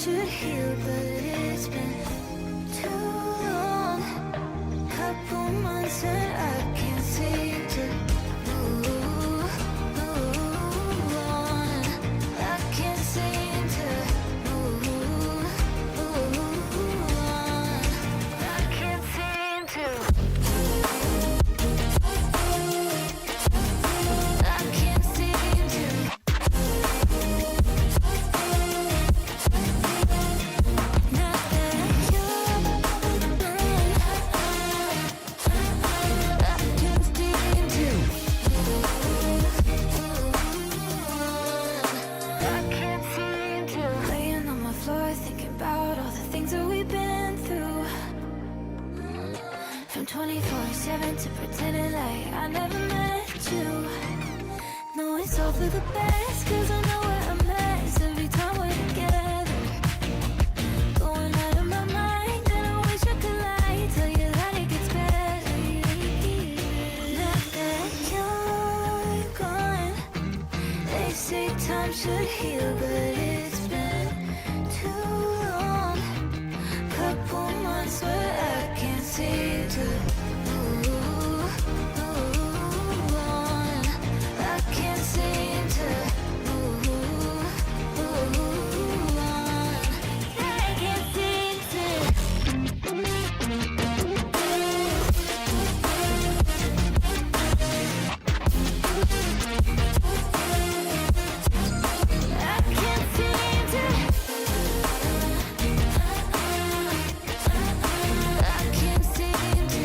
should heal, but it's been too long. Couple months and I can't seem to move on. I can't seem to move on. I can't seem to. I can't seem to. Not that you're gone. I can't seem to. I can't seem to. Laying on my floor thinking about all the things that we've been through. From 24/7 to pretending like I never met you. No, it's all for the best, cause I know we're a mess every time we're together. Going out of my mind and I wish I could lie, tell you that it gets better. Now that you're gone, they say time should heal, but it's been too long. Couple months where I can't seem to move on. I can't seem to move on. I can't seem to. I can't seem to. I can't seem to.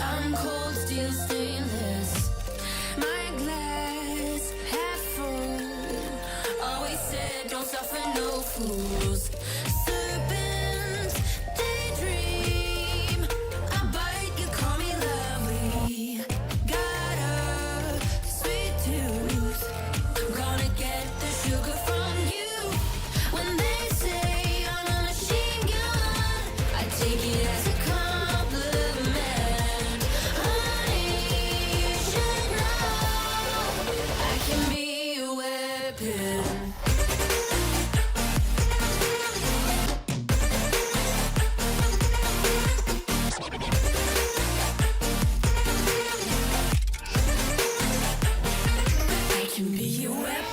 I'm cold steel stainless. My glass half full. Always said don't suffer no fools. Serpents, daydream. I bite, you call me lovely. Got a sweet tooth. I'm gonna get the sugar from you. When they say I'm a machine gun, I take it as a compliment. Honey, you should know I can be a weapon. I can be a weapon.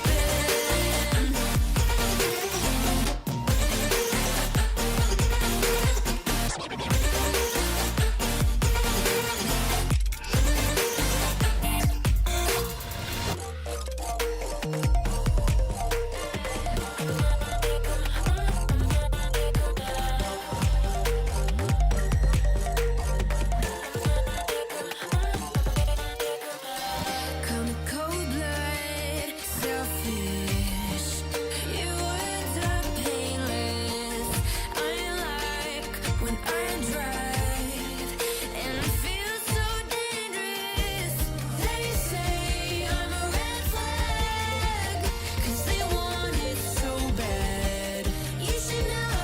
Come cold blood, selfish. Your words are painless. I like when I drive and feel so dangerous. They say I'm a red flag, 'cause they want it so bad. You should know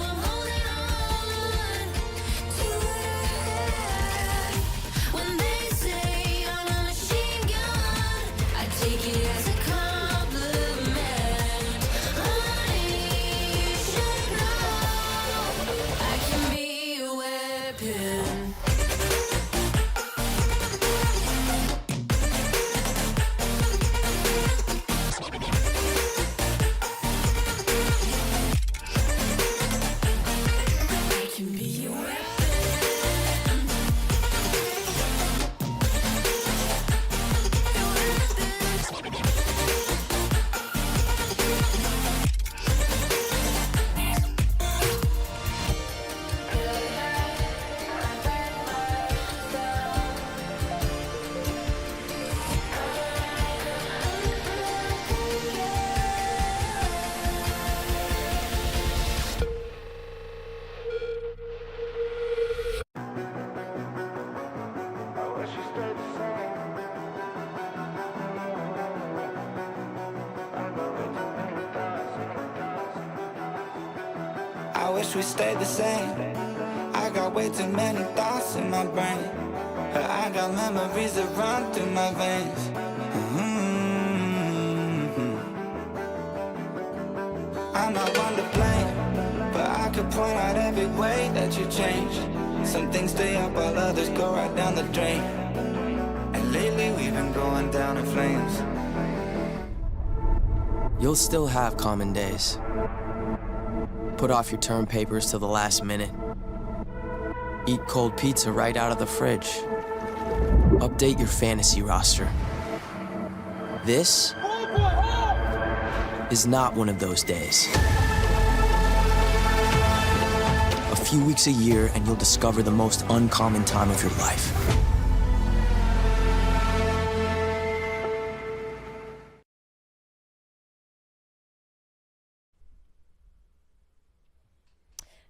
I'm holding on to what I had. When they say I'm a machine gun, I take it as a compliment. Honey, you should know I can be a weapon. I can be a weapon. I wish we stayed the same. I got way too many thoughts in my brain, but I got memories that run through my veins. I'm not one to blame, but I could point out every way that you changed. Some things stay up while others go right down the drain. And lately we've been going down in flames. You'll still have common days. Put off your term papers till the last minute. Eat cold pizza right out of the fridge. Update your fantasy roster. This is not one of those days. A few weeks a year and you'll discover the most uncommon time of your life.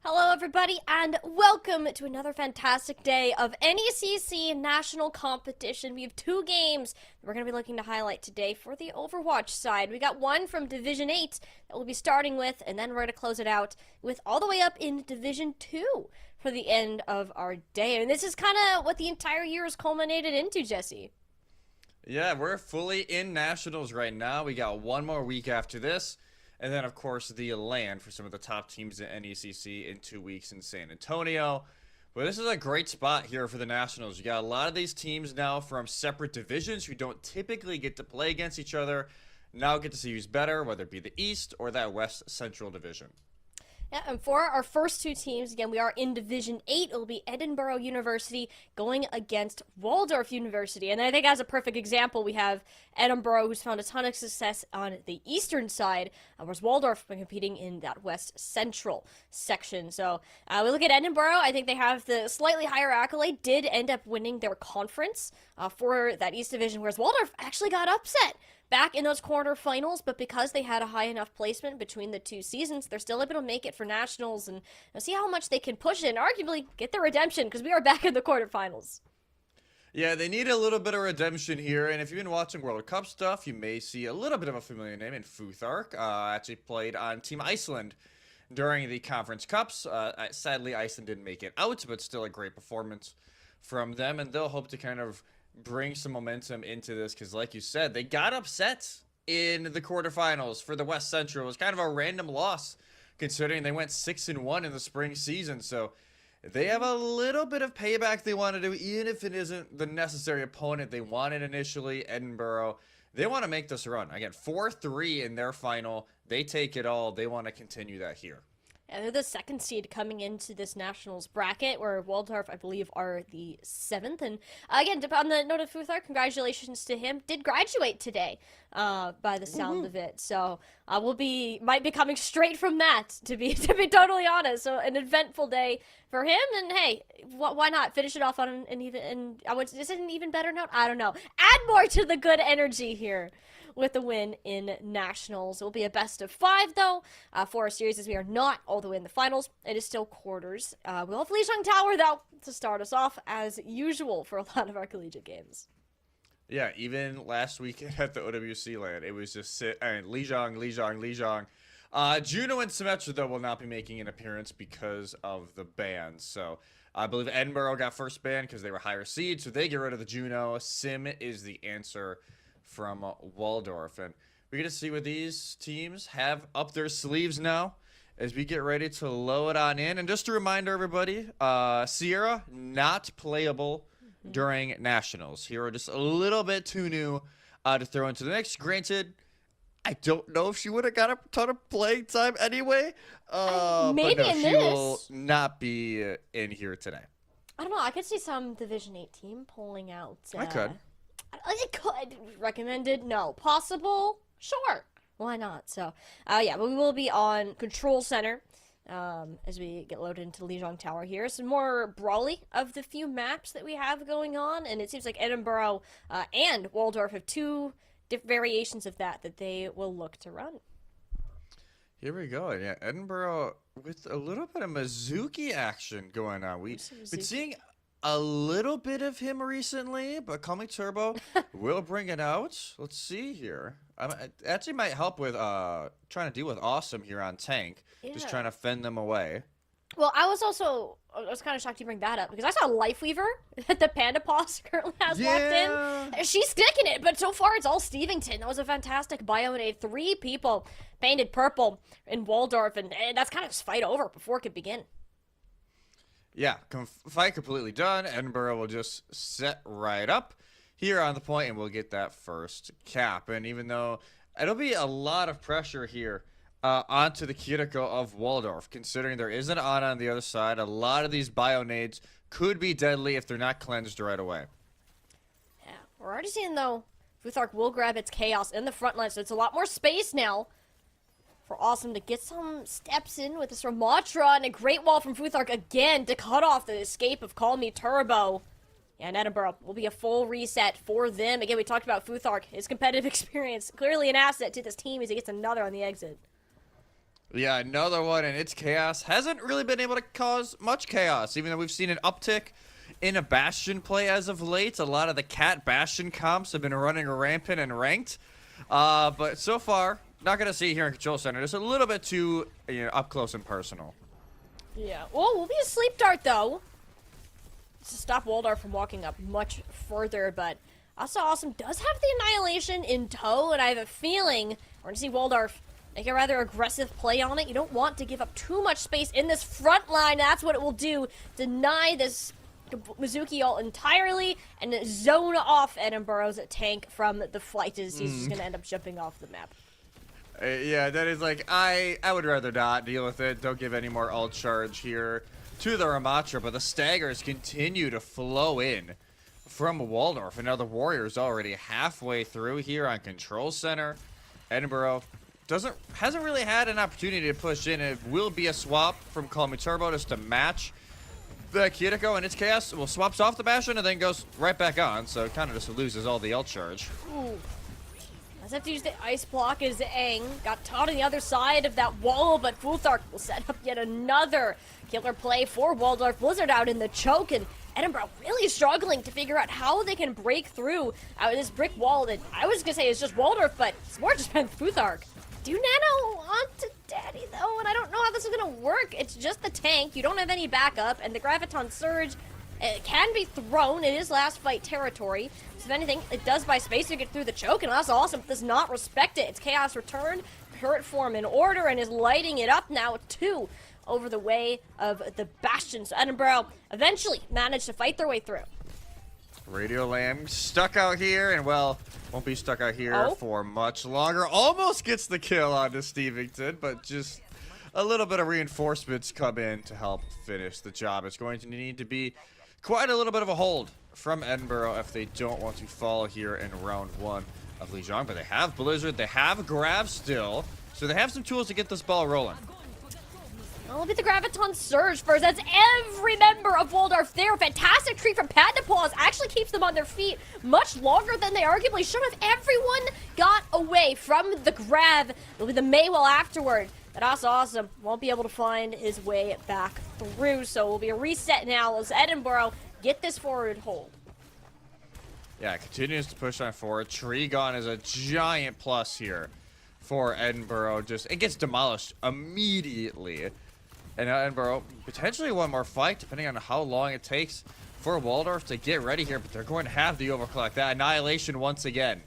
Hello everybody and welcome to another fantastic day of NECC National Competition. We have two games that we're going to be looking to highlight today for the Overwatch side. We got one from Division 8 that we'll be starting with, and then we're going to close it out with all the way up in Division 2 for the end of our day. And this is kind of what the entire year has culminated into, Jesse. Yeah, we're fully in Nationals right now. We got one more week after this. And then, of course, the LAN for some of the top teams at NECC in 2 weeks in San Antonio. But this is a great spot here for the Nationals. You got a lot of these teams now from separate divisions who don't typically get to play against each other. Now get to see who's better, whether it be the East or that West Central division. Yeah, and for our first two teams, again, we are in Division 8. It'll be Edinburgh University going against Waldorf University. And I think as a perfect example, we have Edinburgh, who's found a ton of success on the eastern side, whereas Waldorf been competing in that west central section. So we look at Edinburgh. I think they have the slightly higher accolade, did end up winning their conference for that East Division, whereas Waldorf actually got upset back in those quarterfinals, but because they had a high enough placement between the two seasons, they're still able to make it for nationals and see how much they can push it and arguably get the redemption because we are back in the quarterfinals. Yeah, they need a little bit of redemption here, and if you've been watching World Cup stuff, you may see a little bit of a familiar name in Futhark. Actually played on Team Iceland during the Conference Cups. Sadly, Iceland didn't make it out, but still a great performance from them, and they'll hope to kind of bring some momentum into this because, like you said, they got upset in the quarterfinals for the West Central. It was kind of a random loss considering they went 6-1 in the spring season. So they have a little bit of payback they want to do, even if it isn't the necessary opponent they wanted initially, Edinburgh. They want to make this run. Again, 4-3 in their final. They take it all. They want to continue that here. And they're the second seed coming into this nationals bracket, where Waldorf, I believe, are the 7th. And again, on the note of Futhark, congratulations to him. Did graduate today, by the sound of it. So might be coming straight from that, to be totally honest. So an eventful day for him. And hey, why not finish it off on is it an even better note? I don't know. Add more to the good energy here with the win in nationals. It will be a best of 5 though for our series, as we are not all the way in the finals. It is still quarters. We'll have Lijiang Tower though to start us off as usual for a lot of our collegiate games. Yeah, even last weekend at the OWC land, it was just Lijiang. Juno and Symmetra though will not be making an appearance because of the bans. So I believe Edinburgh got first ban because they were higher seed, so they get rid of the Juno. Sim is the answer from Waldorf, and we're going to see what these teams have up their sleeves now as we get ready to load on in. And just a reminder, everybody, Sierra, not playable during nationals. Hero just a little bit too new to throw into the mix. Granted, I don't know if she would have got a ton of playing time anyway. Maybe but no, in she this will not be in here today. I don't know. I could see some Division 8 team pulling out. I could. I could. Recommended? No. Possible? Sure. Why not? So, yeah, but we will be on Control Center as we get loaded into Lijiang Tower here. Some more brawly of the few maps that we have going on, and it seems like Edinburgh and Waldorf have two variations of that they will look to run. Here we go. Yeah, Edinburgh with a little bit of Mizuki action going on. We've been seeing a little bit of him recently, but Coming Turbo will bring it out. Let's see here. It actually might help with trying to deal with Awesome here on tank. Yeah. Just trying to fend them away. Well, I was kind of shocked you bring that up because I saw Lifeweaver that the Panda Paws currently has locked in. She's sticking it, but so far it's all Stevington. That was a fantastic bio and 3 people painted purple in Waldorf, and that's kind of fight over before it could begin. Yeah, fight completely done. Edinburgh will just set right up here on the point, and we'll get that first cap. And even though it'll be a lot of pressure here onto the Kiriko of Waldorf, considering there isn't on the other side, a lot of these bio-nades could be deadly if they're not cleansed right away. Yeah, we're already seeing, though, Futhark will grab its Chaos in the front line, so it's a lot more space now for Awesome to get some steps in with this Ramatra, and a great wall from Futhark again to cut off the escape of Call Me Turbo. And Edinburgh will be a full reset for them. Again, we talked about Futhark, his competitive experience, clearly an asset to this team as he gets another on the exit. Yeah, another one, and its Chaos hasn't really been able to cause much chaos, even though we've seen an uptick in a Bastion play as of late. A lot of the Cat Bastion comps have been running rampant and ranked. But so far, not going to see it here in Control Center. Just a little bit too up close and personal. Yeah. Oh, we'll be a Sleep Dart, though, to stop Waldorf from walking up much further. But also Awesome does have the Annihilation in tow, and I have a feeling we're going to see Waldorf make a rather aggressive play on it. You don't want to give up too much space in this front line. That's what it will do. Deny this Mizuki ult entirely and zone off Edinburgh's tank from the flight as he's just going to end up jumping off the map. Yeah, that is like, I would rather not deal with it. Don't give any more ult charge here to the Ramatra, but the staggers continue to flow in from Waldorf. And now the Warriors already halfway through here on Control Center. Edinburgh hasn't really had an opportunity to push in. It will be a swap from Call Me Turbo just to match the Kiriko, and its Chaos swaps off the Bastion and then goes right back on, so it kind of just loses all the ult charge. Ooh. Let's have to use the ice block as Aang got caught on the other side of that wall, but Futhark will set up yet another killer play for Waldorf. Blizzard out in the choke, and Edinburgh really struggling to figure out how they can break through out of this brick wall that I was gonna say is just Waldorf, but it's more just been Futhark. Do Nano want to daddy though? And I don't know how this is gonna work. It's just the tank. You don't have any backup, and the Graviton Surge can be thrown. It is last fight territory. So if anything, it does buy space to get through the choke, and that's awesome. Does not respect it. It's Chaos Return, turret form in order, and is lighting it up now too over the way of the Bastion. So Edinburgh eventually managed to fight their way through. Radio Lamb stuck out here, and well, won't be stuck out here for much longer. Almost gets the kill onto Stevington, but just a little bit of reinforcements come in to help finish the job. It's going to need to be quite a little bit of a hold from Edinburgh if they don't want to fall here in round 1 of Lijiang. But they have Blizzard, they have Grav still, so they have some tools to get this ball rolling. Oh, look at the Graviton Surge first. That's every member of Waldorf there. Fantastic treat from Padnapaws. Actually keeps them on their feet much longer than they arguably should have. Everyone got away from the grab. It'll be the Maywell afterward. But that's awesome. Won't be able to find his way back through. So it will be a reset now as Edinburgh get this forward hold. Yeah, continues to push on forward. Trigon is a giant plus here for Edinburgh. It gets demolished immediately. And now Edinburgh, potentially one more fight, depending on how long it takes for Waldorf to get ready here. But they're going to have the overclock. That annihilation once again.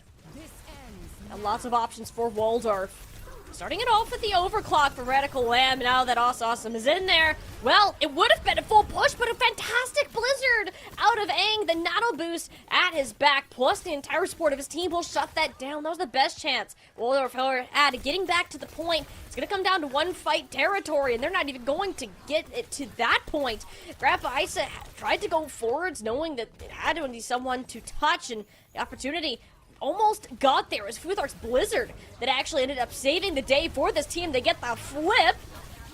And lots of options for Waldorf. Starting it off with the overclock for Radical Lamb. Now that Awesome is in there, well, it would have been a full push, but a fantastic Blizzard out of Aang. The nano boost at his back, plus the entire support of his team will shut that down. That was the best chance Waldorf had getting back to the point. It's going to come down to one fight territory, and they're not even going to get it to that point. Grandpa Isa tried to go forwards, knowing that it had to be someone to touch, and the opportunity almost got there. It was Futhark's Blizzard that actually ended up saving the day for this team. They get the flip.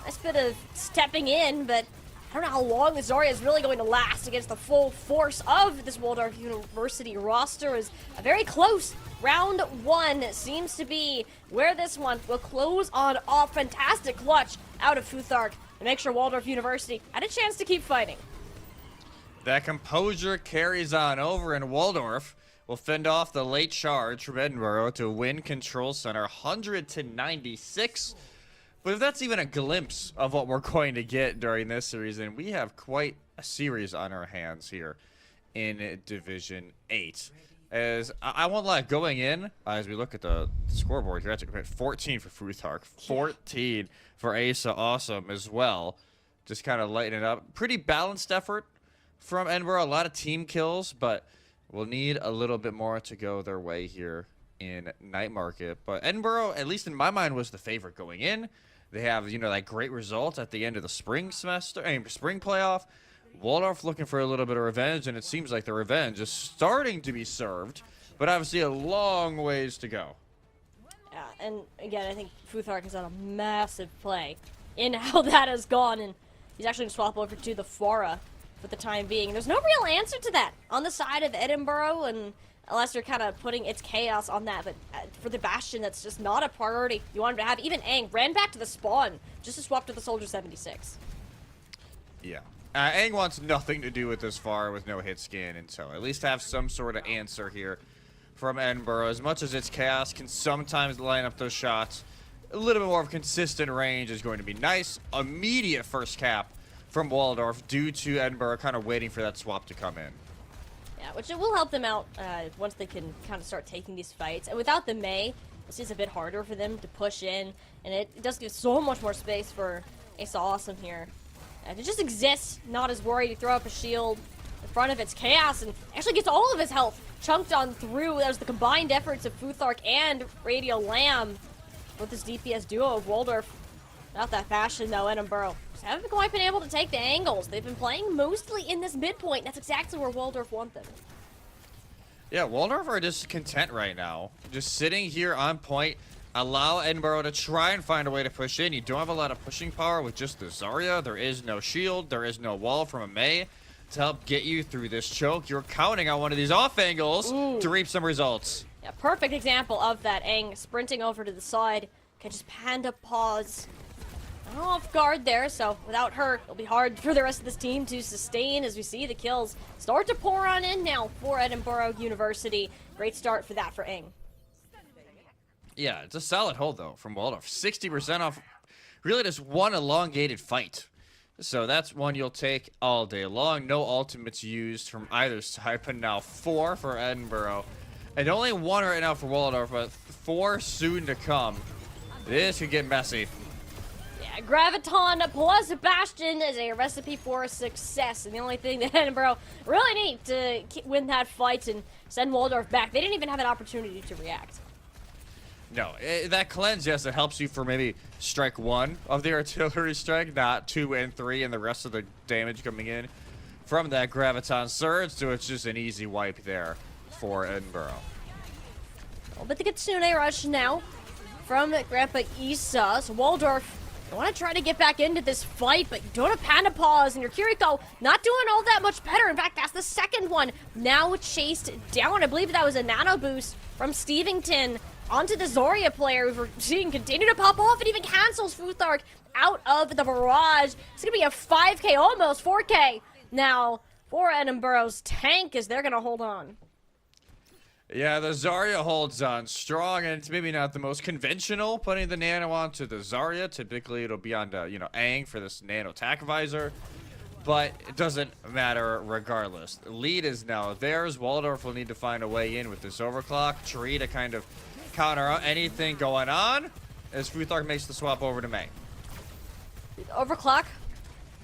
Nice bit of stepping in, but I don't know how long this Zarya is really going to last against the full force of this Waldorf University roster. Is a very close round 1 seems to be where this one will close on off. Fantastic clutch out of Futhark to make sure Waldorf University had a chance to keep fighting. That composure carries on over, and Waldorf will fend off the late charge from Edinburgh to win Control Center 100-96. But if that's even a glimpse of what we're going to get during this series, then we have quite a series on our hands here in Division 8. As I won't lie, going in, as we look at the scoreboard here, I have to commit 14 for Futhark, 14 for Asa Awesome as well. Just kind of lighten it up. Pretty balanced effort from Edinburgh, a lot of team kills, but we'll need a little bit more to go their way here in Night Market. But Edinburgh, at least in my mind, was the favorite going in. They have, that great result at the end of the spring playoff. Waldorf looking for a little bit of revenge, and it seems like the revenge is starting to be served, but obviously a long ways to go. Yeah, and again, I think Futhark has done a massive play in how that has gone, and he's actually going to swap over to the Fora for the time being. There's no real answer to that on the side of Edinburgh, and unless you're kind of putting its chaos on that, but for the Bastion, that's just not a priority you want him to have. Even Aang ran back to the spawn just to swap to the Soldier 76. Yeah. Aang wants nothing to do with this far with no hit scan, and so at least have some sort of answer here from Edinburgh. As much as its chaos can sometimes line up those shots, a little bit more of consistent range is going to be nice. Immediate first cap from Waldorf due to Edinburgh kind of waiting for that swap to come in. Yeah, which it will help them out once they can kind of start taking these fights. And without the Mei, this is a bit harder for them to push in, and it does give so much more space for Asa Awesome here. It just exists, not as worried. You throw up a shield in front of its chaos and actually gets all of his health chunked on through. That was the combined efforts of Futhark and Radio Lamb. with this DPS duo of Waldorf. Not that fashion though, Edinburgh. Just haven't quite been able to take the angles. They've been playing mostly in this midpoint. That's exactly where Waldorf want them. Yeah, Waldorf are just content right now. Just sitting here on point. Allow Edinburgh to try and find a way to push in. You don't have a lot of pushing power with just the Zarya. There is no shield. There is no wall from a Mei to help get you through this choke. You're counting on one of these off angles to reap some results. Yeah, perfect example of that. Aang sprinting over to the side. Can just panda pause. Off guard there, so without her, it'll be hard for the rest of this team to sustain as we see the kills start to pour on in now for Edinburgh University. Great start for that for Aang. Yeah, it's a solid hold, though, from Waldorf. 60% off really just one elongated fight. So that's one you'll take all day long. No ultimates used from either side, but now 4 for Edinburgh. And only 1 right now for Waldorf, but 4 soon to come. This could get messy. Yeah, Graviton plus Bastion is a recipe for success. And the only thing that Edinburgh really need to win that fight and send Waldorf back, they didn't even have an opportunity to react. No, that cleanse, yes, it helps you for maybe strike 1 of the artillery strike, not 2 and 3, and the rest of the damage coming in from that Graviton Surge, so it's just an easy wipe there for Edinburgh. But the Kitsune rush now from Grandpa Issa. So Waldorf, you want to try to get back into this fight, but you don't have Panda Paws, and your Kiriko not doing all that much better. In fact, that's the second one. Now chased down. I believe that was a nano boost from Stevington onto the Zarya player, who we're seeing continue to pop off and even cancels Futhark out of the barrage. It's going to be a 5k, almost 4k now for Edinburgh's tank as they're going to hold on. Yeah, the Zarya holds on strong, and it's maybe not the most conventional putting the nano onto the Zarya. Typically, it'll be on the, Aang for this nano attack visor, but it doesn't matter regardless. The lead is now theirs. Waldorf will need to find a way in with this overclock tree to kind of counter out anything going on as Futhark makes the swap over to Mei. Overclock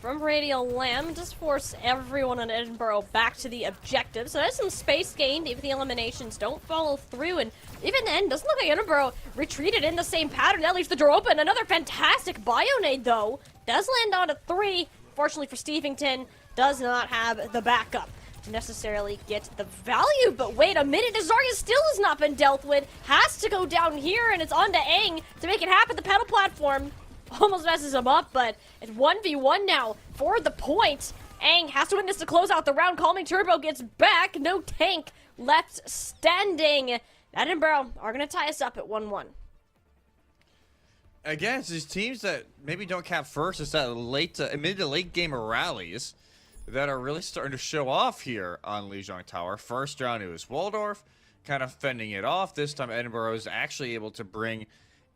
from Radial Lamb just force everyone in Edinburgh back to the objective. So there's some space gained if the eliminations don't follow through. And even then, doesn't look like Edinburgh retreated in the same pattern. That leaves the door open. Another fantastic Bionade, though. Does land on a 3. Fortunately for Stevington, does not have the backup to necessarily get the value. But wait a minute, Zarya still has not been dealt with. Has to go down here, and it's on to Aang to make it happen. The pedal platform almost messes him up, but it's 1v1 now for the point. Aang has to win this to close out the round. Calming Turbo gets back. No tank left standing. Edinburgh are going to tie us up at 1-1. Again, it's these teams that maybe don't cap first. It's that mid to late game rallies that are really starting to show off here on Lijiang Tower. First round, it was Waldorf kind of fending it off. This time, Edinburgh is actually able to bring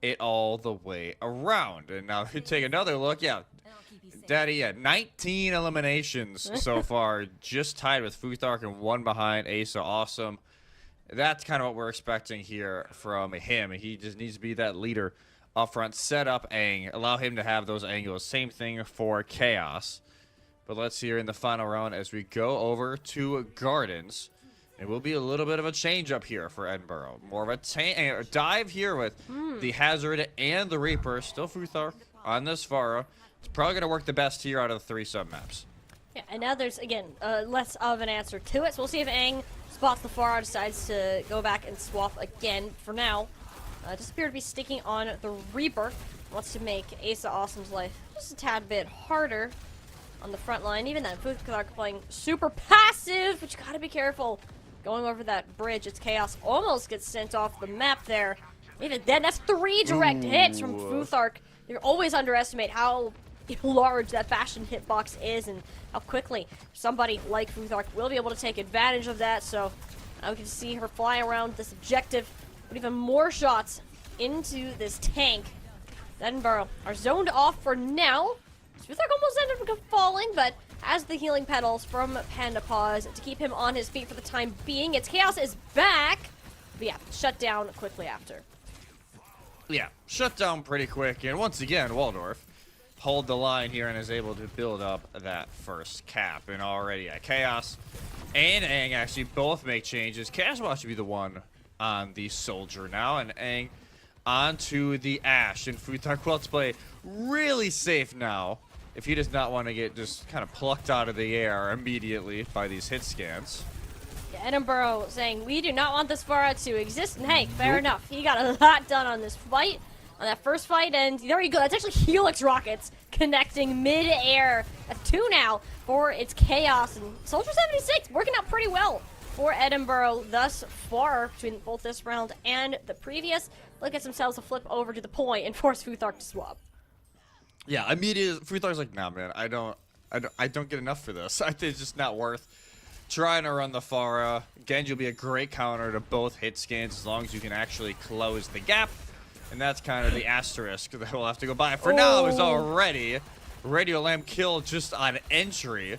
it all the way around. And now if you take another look, yeah, Daddy had 19 eliminations so far, just tied with Futhark and 1 behind Asa. Awesome. That's kind of what we're expecting here from him. He just needs to be that leader up front, set up Aang, allow him to have those angles. Same thing for Chaos. But let's see here in the final round as we go over to Gardens. It will be a little bit of a change up here for Edinburgh. More of a dive here with the Hazard and the Reaper. Still Futhark on this Pharah. It's probably going to work the best here out of the 3 sub-maps. Yeah, and now there's, again, less of an answer to it. So we'll see if Aang spots the Pharah, decides to go back and swap again. For now, just appear to be sticking on the Reaper. Wants to make Asa Awesome's life just a tad bit harder on the front line. Even then, Futhark playing super passive, but you gotta be careful. Going over that bridge, it's Chaos. Almost gets sent off the map there. Even then, that's 3 direct hits from Futhark. You always underestimate how large that Bastion hitbox is and how quickly somebody like Futhark will be able to take advantage of that. So now we can see her fly around this objective, but even more shots into this tank. Edinburgh are zoned off for now. Futhark almost ended up falling, but as the healing petals from Panda Paws to keep him on his feet for the time being. It's Chaos is back, but yeah, shut down quickly after. Yeah, shut down pretty quick, and once again, Waldorf hold the line here and is able to build up that first cap. And already Chaos and Aang actually both make changes. Chaos will actually be the one on the Soldier now, and Aang onto the Ash, and Futhark will play really safe now if he does not want to get just kind of plucked out of the air immediately by these hit scans. Yeah, Edinburgh saying, we do not want this Pharah to exist, and hey, fair enough. He got a lot done on this fight, on that first fight, and there you go. That's actually Helix rockets connecting mid-air. That's 2 now for its Chaos, and Soldier 76 working out pretty well for Edinburgh thus far between both this round and the previous. Look at themselves to flip over to the point and force Futhark to swap. Yeah, immediately Futhark's like, nah, man, I don't get enough for this. I think it's just not worth trying to run the Pharah. Genji will be a great counter to both hit scans as long as you can actually close the gap. And that's kind of the asterisk that we'll have to go by. For now, it's already Radio Lamb kill just on entry.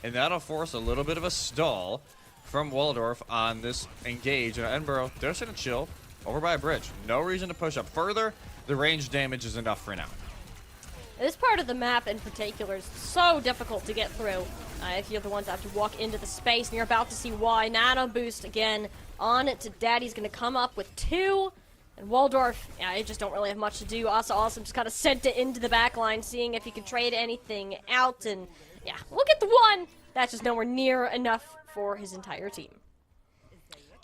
And that'll force a little bit of a stall from Waldorf on this engage. And Edinburgh, they're just going to chill over by a bridge. No reason to push up further. The range damage is enough for now. This part of the map in particular is so difficult to get through if you're the ones that have to walk into the space, and you're about to see why. Nano boost again on to Daddy's going to come up with 2. And Waldorf, yeah, they just don't really have much to do. Also Awesome just kind of sent it into the back line, seeing if he can trade anything out. And yeah, look at the 1. That's just nowhere near enough for his entire team.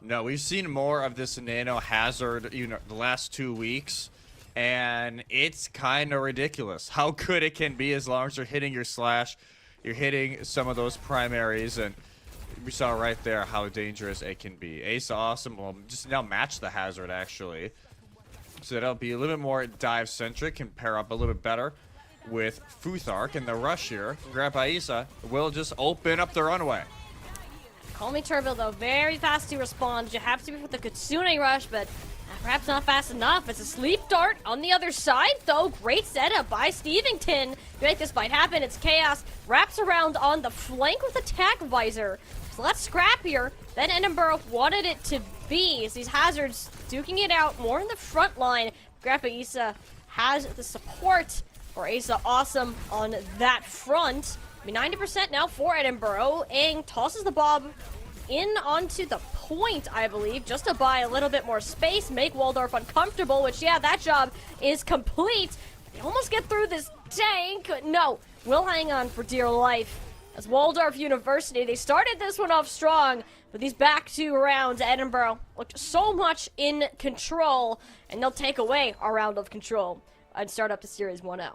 No, we've seen more of this Nano Hazard, the last 2 weeks. And it's kind of ridiculous how good it can be as long as you're hitting your slash, you're hitting some of those primaries, and we saw right there how dangerous it can be. Ace Awesome will just now match the Hazard, actually. So that'll be a little bit more dive-centric, can pair up a little bit better with Futhark, and the rush here from Grandpa Isa will just open up the runway. Call me Turbo, though. Very fast to respond. You have to be with the Kitsune rush, but perhaps not fast enough. It's a sleep dart on the other side, though. Great setup by Stevington to make this fight happen. It's Chaos. Wraps around on the flank with attack visor. So that's scrappier than Edinburgh wanted it to be. As these Hazards duking it out more in the front line. Grandpa Isa has the support for Asa Awesome on that front. I mean, 90% now for Edinburgh. Aang tosses the Bob in onto the point, I believe, just to buy a little bit more space, make Waldorf uncomfortable, which, yeah, that job is complete. They almost get through this tank. No, we'll hang on for dear life. As Waldorf University, they started this one off strong, but these back 2 rounds, Edinburgh looked so much in control, and they'll take away our round of control and start up the series 1-0.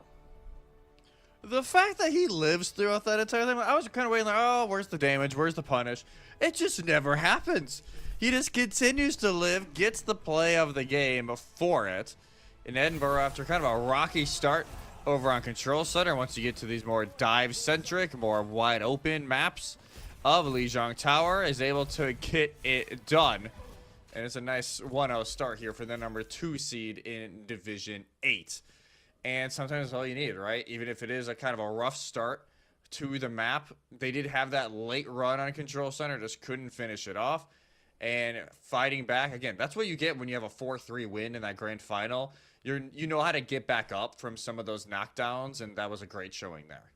The fact that he lives throughout that entire thing, I was kind of waiting like, oh, where's the damage? Where's the punish? It just never happens. He just continues to live, gets the play of the game for it. In Edinburgh, after kind of a rocky start over on Control Center, once you get to these more dive-centric, more wide-open maps of Lijiang Tower, is able to get it done. And it's a nice 1-0 start here for the number 2 seed in Division 8. And sometimes that's all you need, right? Even if it is a kind of a rough start to the map, they did have that late run on Control Center, just couldn't finish it off. And fighting back, again, that's what you get when you have a 4-3 win in that grand final. You know how to get back up from some of those knockdowns, and that was a great showing there.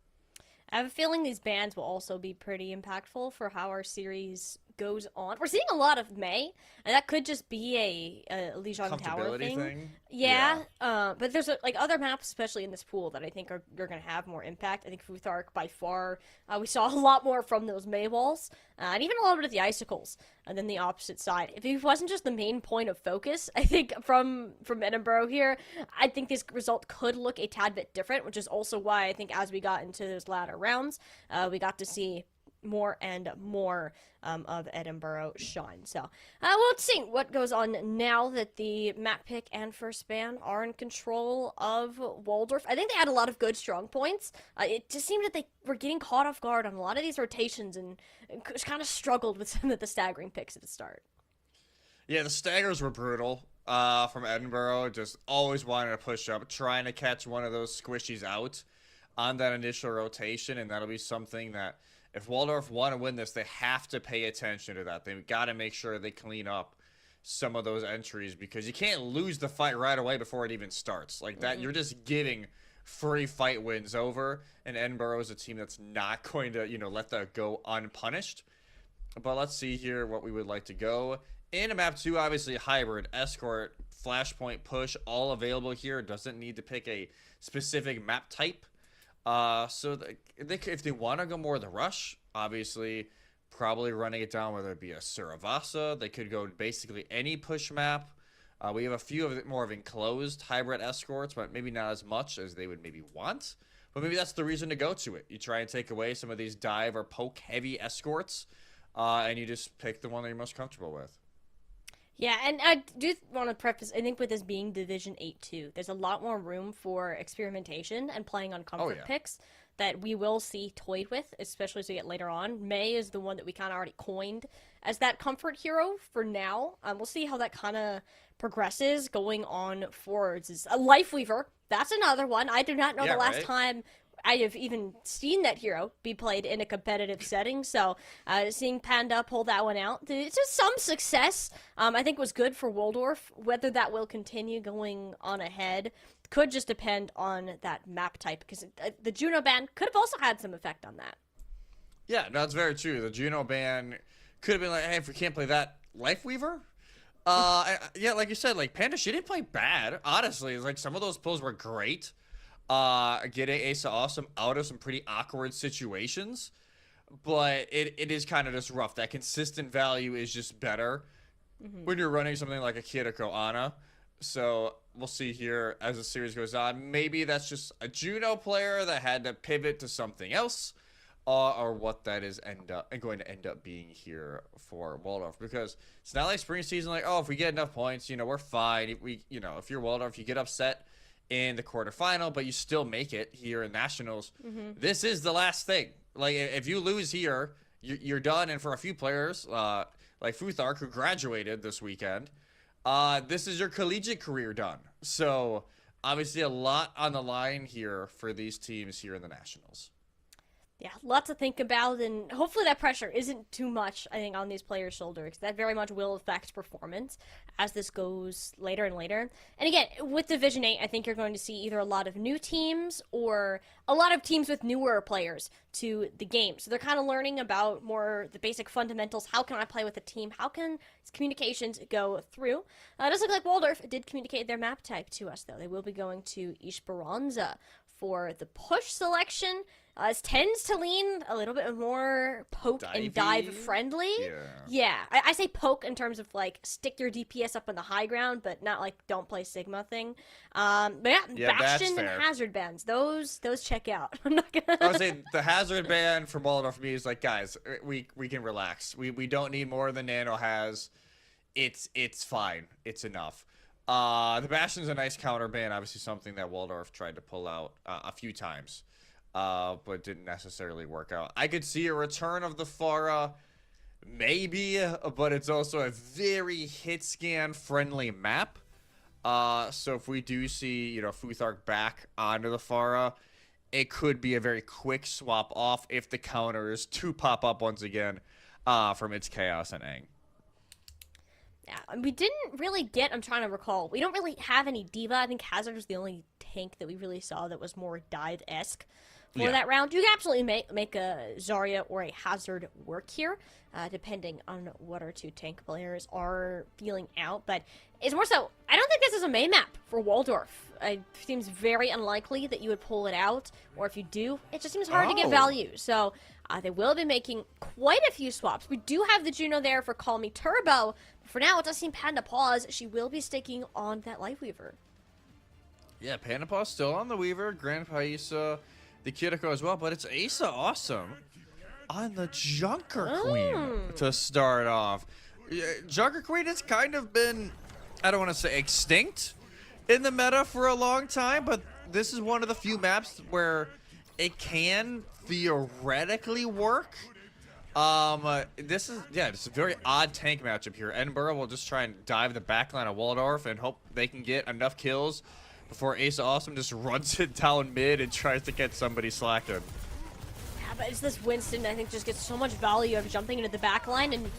I have a feeling these bans will also be pretty impactful for how our series goes on. We're seeing a lot of May, and that could just be a Lijiang Tower thing. Yeah. But there's like other maps, especially in this pool, that I think are going to have more impact. I think Futhark by far, we saw a lot more from those May walls, and even a little bit of the icicles. And then the opposite side. If it wasn't just the main point of focus, I think from Edinburgh here, I think this result could look a tad bit different, which is also why I think as we got into those latter rounds, we got to see more and more of Edinburgh shine. So let's see what goes on now that the map pick and first ban are in control of Waldorf. I think they had a lot of good strong points. It just seemed that they were getting caught off guard on a lot of these rotations and kind of struggled with some of the staggering picks at the start. Yeah, the staggers were brutal from Edinburgh. Just always wanting to push up, trying to catch one of those squishies out on that initial rotation, and that'll be something that if Waldorf want to win this, they have to pay attention to that. They've got to make sure they clean up some of those entries because you can't lose the fight right away before it even starts. Like that, you're just giving free fight wins over, and Edinburgh is a team that's not going to, let that go unpunished. But let's see here what we would like to go In a map 2, obviously hybrid, escort, flashpoint, push, all available here. Doesn't need to pick a specific map type. So if they want to go more of the rush, obviously probably running it down, whether it be a Suravasa. They could go basically any push map. We have a few of more of enclosed hybrid escorts, but maybe not as much as they would maybe want. But maybe that's the reason to go to it. You try and take away some of these dive or poke heavy escorts, and you just pick the one that you're most comfortable with. Yeah, and I do want to preface, I think with this being Division 8-2, there's a lot more room for experimentation and playing on comfort picks that we will see toyed with, especially as we get later on. May is the one that we kind of already coined as that comfort hero for now. We'll see how that kind of progresses going on forwards. Is a Lifeweaver. That's another one. I do not know the last time I have even seen that hero be played in a competitive setting, so seeing Panda pull that one out, it's just some success. I think was good for Waldorf. Whether that will continue going on ahead could just depend on that map type, because the Juno ban could have also had some effect on that. Yeah, no, that's very true. The Juno ban could have been like, hey, if we can't play that, Lifeweaver? Yeah, like you said, like Panda, she didn't play bad. Honestly, like some of those pulls were great. Getting Asa Awesome out of some pretty awkward situations, but it is kind of just rough. That consistent value is just better when you're running something like a Kiriko Ana. So we'll see here as the series goes on. Maybe that's just a Juno player that had to pivot to something else, or what that is going to end up being here for Waldorf, because it's not like spring season. Like, oh, if we get enough points, we're fine. If you're Waldorf, you get upset in the quarterfinal, but you still make it here in nationals. This is the last thing. Like, if you lose here, you're done. And for a few players, like Futhark, who graduated this weekend, this is your collegiate career done. So obviously a lot on the line here for these teams here in the nationals. Yeah, lots to think about, and hopefully that pressure isn't too much, I think, on these players' shoulders, because that very much will affect performance as this goes later and later. And again, with Division 8, I think you're going to see either a lot of new teams or a lot of teams with newer players to the game. So they're kind of learning about more the basic fundamentals. How can I play with a team? How can communications go through? It does look like Waldorf did communicate their map type to us, though. They will be going to Esperanza for the push selection. It tends to lean a little bit more poke and dive friendly. Yeah. I say poke in terms of like stick your DPS up on the high ground, but not like don't play Sigma thing. But Bastion and Hazard bans, those check out. I'm not gonna. I would say the Hazard ban for Waldorf for me is like, guys, we can relax. We don't need more than Nano has. It's fine. It's enough. The Bastion's a nice counter ban, obviously something that Waldorf tried to pull out a few times. But didn't necessarily work out. I could see a return of the Pharah, maybe, but it's also a very hit scan friendly map. So if we do see, Futhark back onto the Pharah, it could be a very quick swap off if the counters do pop up once again from its Chaos and Aang. Yeah, we didn't really get, I'm trying to recall, we don't really have any Diva. I think Hazard was the only tank that we really saw that was more dive-esque for that round. You can absolutely make a Zarya or a Hazard work here, depending on what our two tank players are feeling out. But it's more so, I don't think this is a main map for Waldorf. It seems very unlikely that you would pull it out, or if you do, it just seems hard to get value. So they will be making quite a few swaps. We do have the Juno there for Call Me Turbo. But for now, it does seem Panda Paws. She will be sticking on that Lifeweaver. Yeah, Panda Paws still on the Weaver. Grand Paisa, the Kiriko as well, but it's Asa Awesome on the Junker Queen to start off. Junker Queen has kind of been, I don't want to say extinct in the meta for a long time, but this is one of the few maps where it can theoretically work. This is, it's a very odd tank matchup here. Edinburgh will just try and dive the backline of Waldorf and hope they can get enough kills before Asa Awesome just runs it down mid and tries to get somebody slacking. Yeah, but it's this Winston, I think, just gets so much value of jumping into the back line and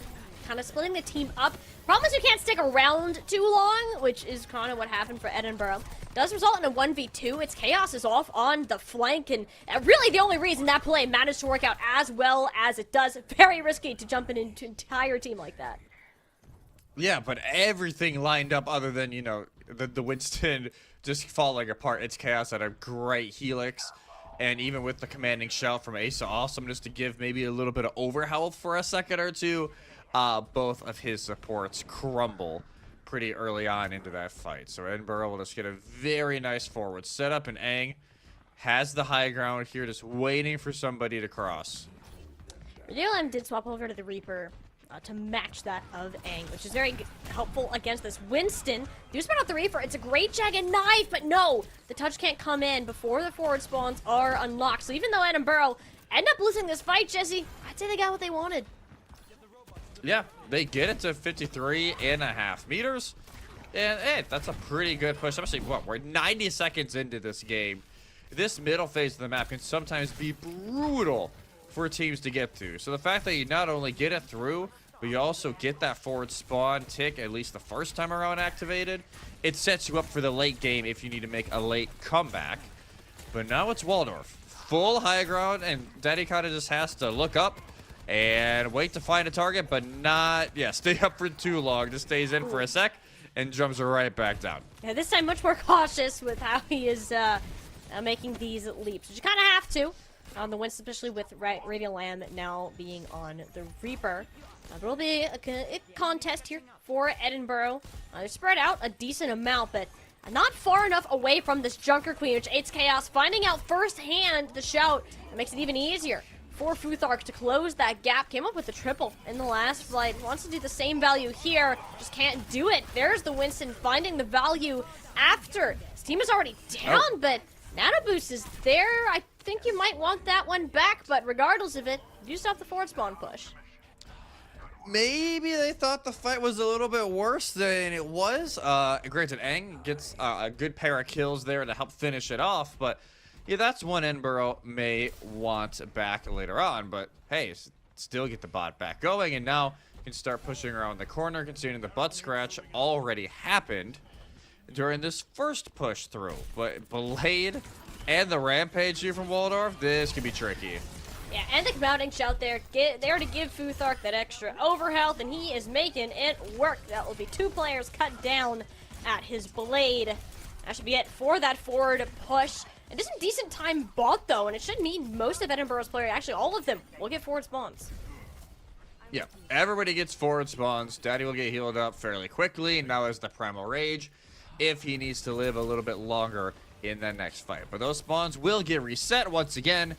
kind of splitting the team up. Problem is you can't stick around too long, which is kind of what happened for Edinburgh. Does result in a 1v2. Its Chaos is off on the flank, and really the only reason that play managed to work out as well as it does. Very risky to jump into an entire team like that. Yeah, but everything lined up other than, you know, the Winston just falling apart. It's Chaos at a great helix. And even with the commanding shout from Asa Awesome, just to give maybe a little bit of overhealth for a second or two, both of his supports crumble pretty early on into that fight. So Edinburgh will just get a very nice forward setup, and Aang has the high ground here, just waiting for somebody to cross. DLM did swap over to the Reaper to match that of Aang, which is very helpful against this Winston. Do spread out the Reaper. It's a great jagged knife, but no, the touch can't come in before the forward spawns are unlocked. So even though Edinburgh end up losing this fight, Jesse, I'd say they got what they wanted. Yeah, they get it to 53.5 meters. And hey, that's a pretty good push. Especially, what, we're 90 seconds into this game. This middle phase of the map can sometimes be brutal for teams to get through. So the fact that you not only get it through, but you also get that forward spawn tick at least the first time around activated, it sets you up for the late game if you need to make a late comeback. But now it's Waldorf. Full high ground, and Daddy kind of just has to look up and wait to find a target, but not, stay up for too long. Just stays in for a sec and jumps right back down. Yeah, this time much more cautious with how he is making these leaps, which you kind of have to on the Winston, especially with Radiant Lamb now being on the Reaper. There will be a contest here for Edinburgh. They're spread out a decent amount, but not far enough away from this Junker Queen, which aids Chaos finding out firsthand the shout. That makes it even easier for Futhark to close that gap. Came up with a triple in the last flight. Wants to do the same value here, just can't do it. There's the Winston finding the value after. His team is already down, but Nano Boost is there. I think you might want that one back, but regardless of it, you stop the forward spawn push. Maybe they thought the fight was a little bit worse than it was. Granted, Aang gets a good pair of kills there to help finish it off, but yeah, that's one Edinburgh may want back later on. But hey, still get the bot back going, and now can start pushing around the corner, considering the butt scratch already happened during this first push through. But Blade and the Rampage here from Waldorf, this could be tricky. Yeah, and the commanding shout there to give Futhark that extra overhealth, and he is making it work. That will be 2 players cut down at his Blade. That should be it for that forward push. It is a decent time bot, though, and it should mean most of Edinburgh's players, actually all of them, will get forward spawns. Yeah, everybody gets forward spawns. Daddy will get healed up fairly quickly, and now has the Primal Rage if he needs to live a little bit longer in the next fight. But those spawns will get reset once again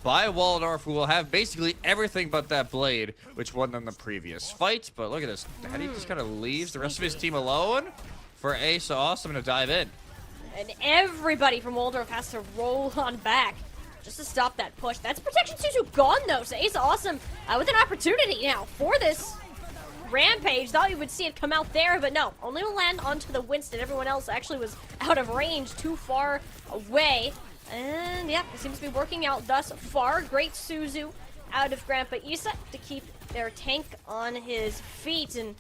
by Waldorf, who will have basically everything but that Blade, which won them the previous fight. But look at this. Daddy just kind of leaves the rest of his team alone for Asa Awesome to dive in. And everybody from Waldorf has to roll on back just to stop that push. That's Protection 2-2 gone, though, so Asa Awesome with an opportunity now for this Rampage. Thought you would see it come out there, but no. Only will land onto the Winston. Everyone else actually was out of range, too far away. And yeah, it seems to be working out thus far. Great Suzu out of Grandpa Issa to keep their tank on his feet, and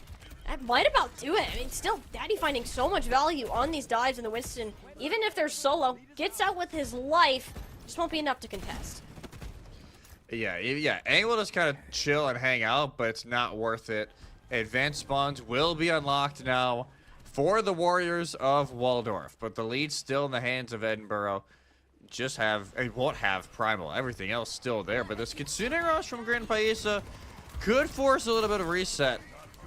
that might about do it. I mean, still, Daddy finding so much value on these dives in the Winston. Even if they're solo, gets out with his life, just won't be enough to contest. Yeah, Aang will just kind of chill and hang out, but it's not worth it. Advanced spawns will be unlocked now for the Warriors of Waldorf, but the lead's still in the hands of Edinburgh. It won't have Primal. Everything else still there, but this Kitsune Rush from Grandpa Issa could force a little bit of reset.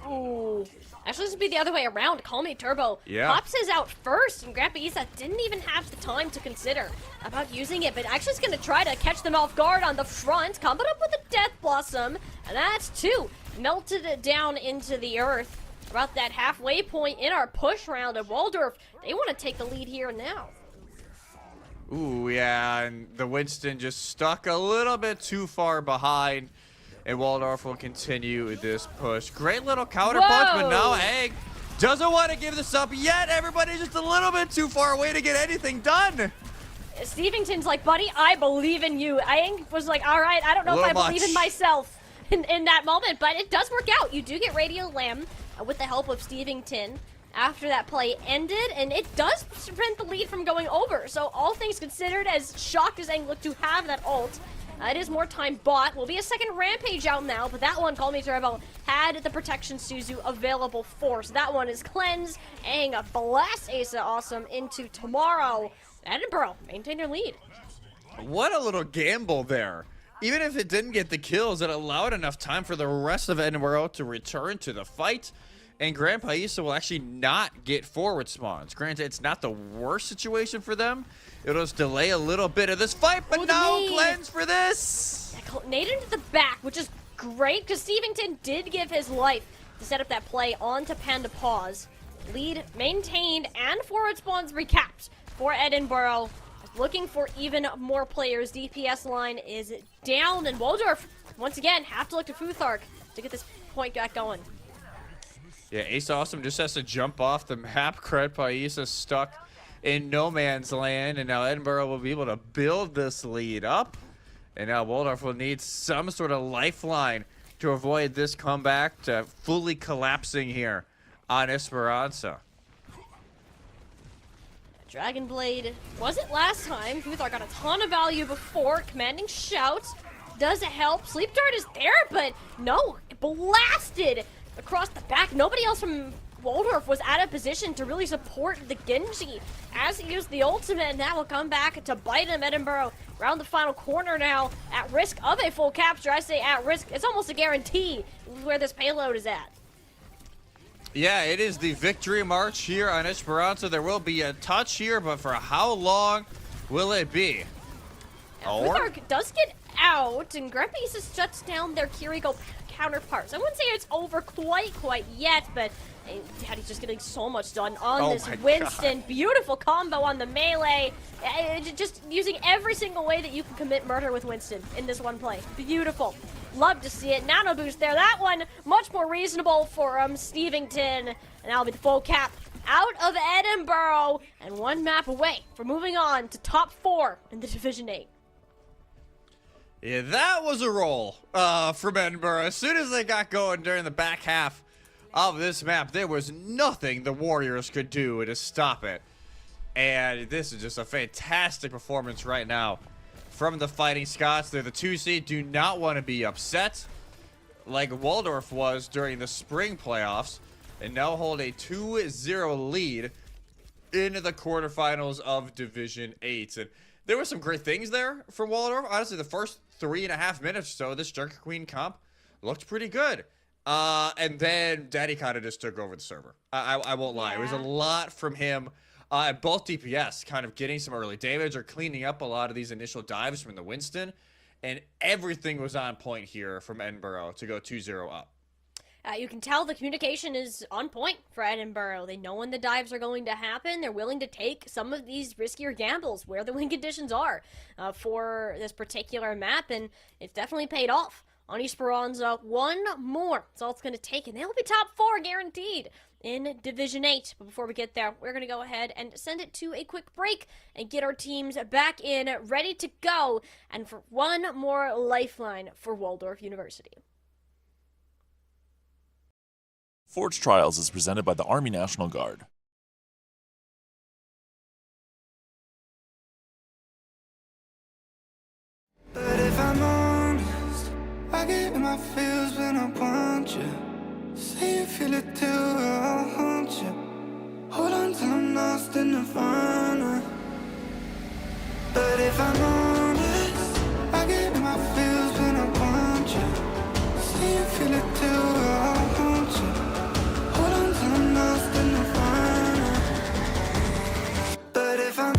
Ooh. Actually, this would be the other way around. Call Me Turbo pops his out first, and Grandpa Issa didn't even have the time to consider about using it, but actually is going to try to catch them off guard on the front, coming up with a Death Blossom, and that's 2. Melted it down into the earth. About that halfway point in our push round of Waldorf, they want to take the lead here and now. Ooh, yeah, and the Winston just stuck a little bit too far behind, and Waldorf will continue this push. Great little counter punch, but now Aang doesn't want to give this up yet. Everybody's just a little bit too far away to get anything done. Stevington's like, buddy, I believe in you. Aang was like, all right, I don't know if I believe in myself in that moment, but it does work out. You do get Radio Lamb with the help of Stevington after that play ended, and it does prevent the lead from going over. So all things considered, as shocked as Aang looked to have that ult, It is more time bought. Will be a second Rampage out now, but that one, Call Me Turbo, had the Protection Suzu available for. So that one is cleansed, and a Blast Asa Awesome into tomorrow. Edinburgh maintain their lead. What a little gamble there. Even if it didn't get the kills, it allowed enough time for the rest of Edinburgh to return to the fight. And Grand Paisa will actually not get forward spawns. Granted, it's not the worst situation for them. It'll just delay a little bit of this fight, but no cleanse for this. Nade into the back, which is great because Stevington did give his life to set up that play onto Panda Paws. Lead maintained and forward spawns recapped for Edinburgh. Looking for even more players. DPS line is down, and Waldorf, once again, have to look to Futhark to get this point back going. Yeah, Ace Awesome just has to jump off the map. Grand Paisa stuck in no man's land, and now Edinburgh will be able to build this lead up. And now Waldorf will need some sort of lifeline to avoid this comeback to fully collapsing here on Esperanza. Dragon Blade wasn't last time. Futhark got a ton of value before. Commanding Shout does help. Sleep Dart is there, but no, blasted across the back. Nobody else from Waldorf was out of position to really support the Genji as he used the ultimate, and that will come back to bite him. Edinburgh around the final corner now, at risk of a full capture. I say at risk. It's almost a guarantee where this payload is at. Yeah, it is the victory march here on Esperanza. There will be a touch here, but for how long will it be? Futhark does get out, and Grand Paisa shuts down their Kiriko counterparts. I wouldn't say it's over quite yet, but Daddy's just getting so much done on this Winston. God. Beautiful combo on the melee. Just using every single way that you can commit murder with Winston in this one play. Beautiful. Love to see it. Nano boost there. That one much more reasonable for Stevington. And that'll be the full cap out of Edinburgh. And one map away from moving on to top 4 in the Division 8. Yeah, that was a roll from Edinburgh. As soon as they got going during the back half of this map, there was nothing the Warriors could do to stop it. And this is just a fantastic performance right now from the Fighting Scots. They're the 2 seed, do not want to be upset like Waldorf was during the spring playoffs, and now hold a 2-0 lead into the quarterfinals of Division 8. And there were some great things there from Waldorf. Honestly, the first 3.5 minutes or so, this Junker Queen comp looked pretty good. And then Daddy kind of just took over the server. I won't lie. Yeah. It was a lot from him. Both DPS kind of getting some early damage or cleaning up a lot of these initial dives from the Winston. And everything was on point here from Edinburgh to go 2-0 up. You can tell the communication is on point for Edinburgh. They know when the dives are going to happen. They're willing to take some of these riskier gambles where the win conditions are for this particular map. And it's definitely paid off on Esperanza. One more. That's all it's going to take. And they'll be top 4 guaranteed in Division 8. But before we get there, we're going to go ahead and send it to a quick break and get our teams back in, ready to go. And for one more lifeline for Waldorf University. Forge Trials is presented by the Army National Guard. But if I'm honest, I get in my feels when I want you. Say you feel it too, I'll haunt you. Hold on till I'm lost in the nirvana. But if I'm honest, I get in my feels when I want you. Say you feel it too, I'll haunt you. Hold on till I'm lost in the nirvana. But if I'm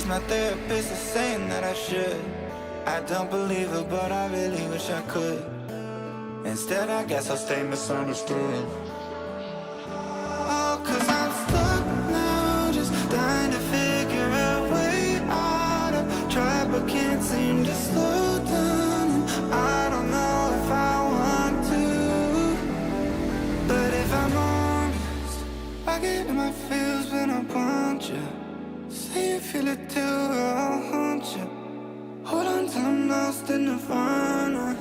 my therapist is saying that I should. I don't believe her, but I really wish I could. Instead, I guess I'll stay misunderstood. Oh, 'cause I'm stuck now, just trying to figure a way out. I've tried but can't seem to slow down. I don't know if I want to. feel it too, I'll haunt you. Hold on till I'm lost in nirvana.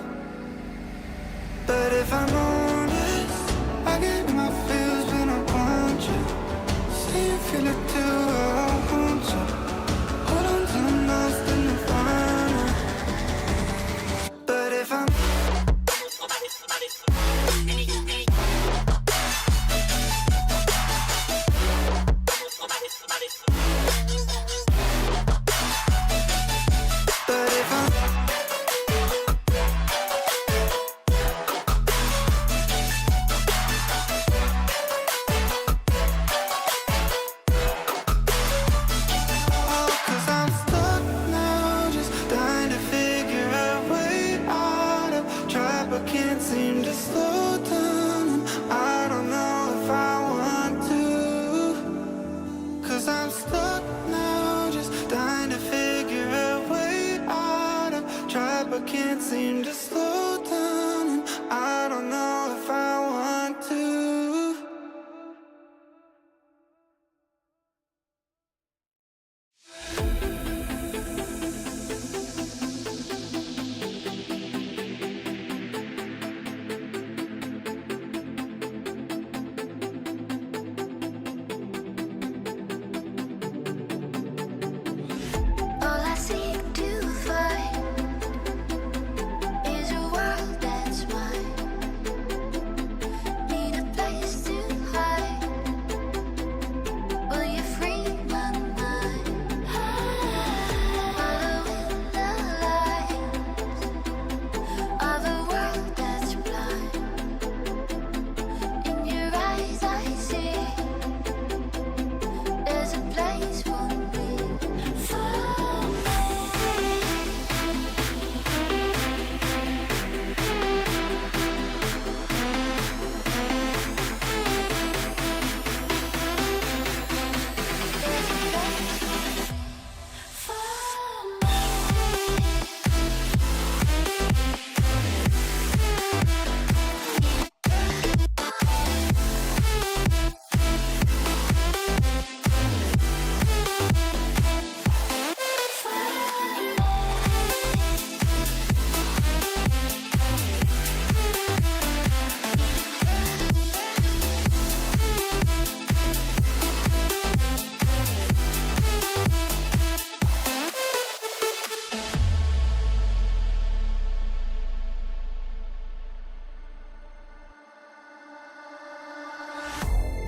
But if I'm honest, I get my feels when I want you. Say you feel it too, I'll haunt you. Hold on till I'm lost in nirvana. But if I'm can't seem to slow down, and I don't know if I want to. All I seek to find is a world that's mine. Need a place to hide. Will you free my mind? Following the light of a world that's blind. In your eyes I see there's a place for me.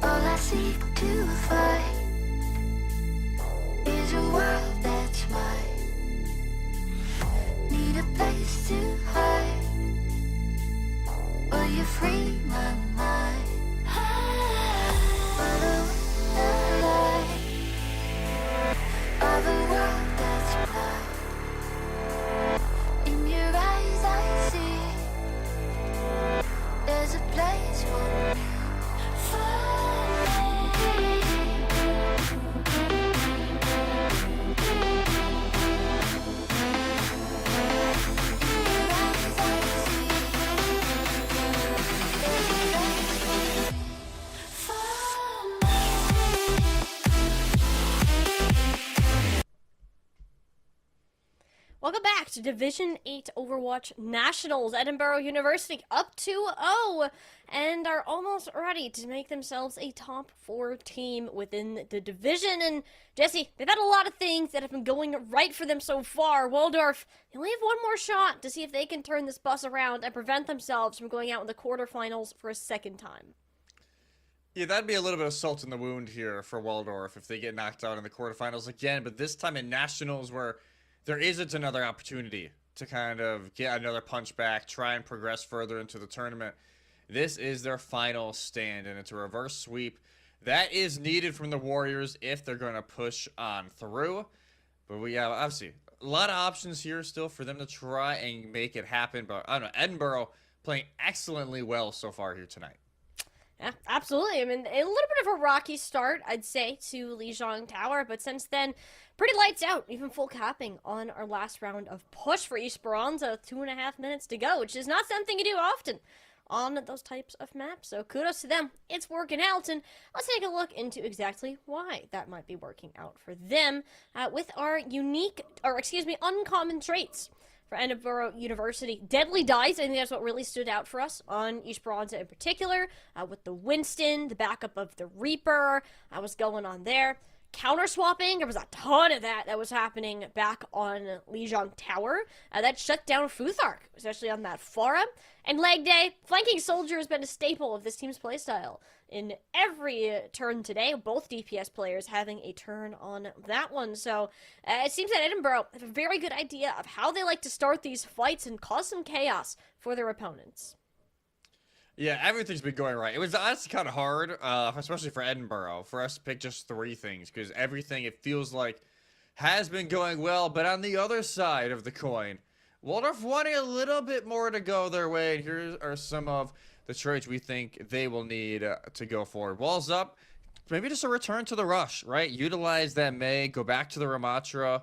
All I seek to find is a world that's mine. Need a place to hide. Will you free my mind? Follow the light of a world that's blind. In your eyes I see there's a place for me. Welcome back to Division 8 Overwatch Nationals. Edinburgh University up 2-0 and are almost ready to make themselves a top 4 team within the division. And Jesse, they've had a lot of things that have been going right for them so far. Waldorf, they only have one more shot to see if they can turn this bus around and prevent themselves from going out in the quarterfinals for a second time. Yeah, that'd be a little bit of salt in the wound here for Waldorf if they get knocked out in the quarterfinals again, but this time in Nationals where there isn't another opportunity to kind of get another punch back, try and progress further into the tournament. This is their final stand, and it's a reverse sweep. That is needed from the Warriors if they're going to push on through. But we have, obviously, a lot of options here still for them to try and make it happen. But, I don't know, Edinburgh playing excellently well so far here tonight. Yeah, absolutely. I mean, a little bit of a rocky start, I'd say, to Lijiang Tower, but since then, pretty lights out, even full capping on our last round of push for Esperanza. 2.5 minutes to go, which is not something you do often on those types of maps. So kudos to them. It's working out, and let's take a look into exactly why that might be working out for them with our uncommon traits. For Edinburgh University, Deadly Dice, I think that's what really stood out for us on Esperanza in particular, with the Winston, the backup of the Reaper, was going on there. Counter swapping, there was a ton of that was happening back on Lijiang Tower. That shut down Futhark, especially on that Pharah. And leg day, flanking soldier has been a staple of this team's playstyle. In every turn today, both DPS players having a turn on that one. So it seems that Edinburgh have a very good idea of how they like to start these fights and cause some chaos for their opponents. Yeah, everything's been going right. It was honestly kind of hard, especially for Edinburgh, for us to pick just 3 things, because everything, it feels like, has been going well. But on the other side of the coin, Waldorf wanting a little bit more to go their way. And here are some of the traits we think they will need to go forward. Walls up, maybe just a return to the rush, right? Utilize that Mei, go back to the Ramatra,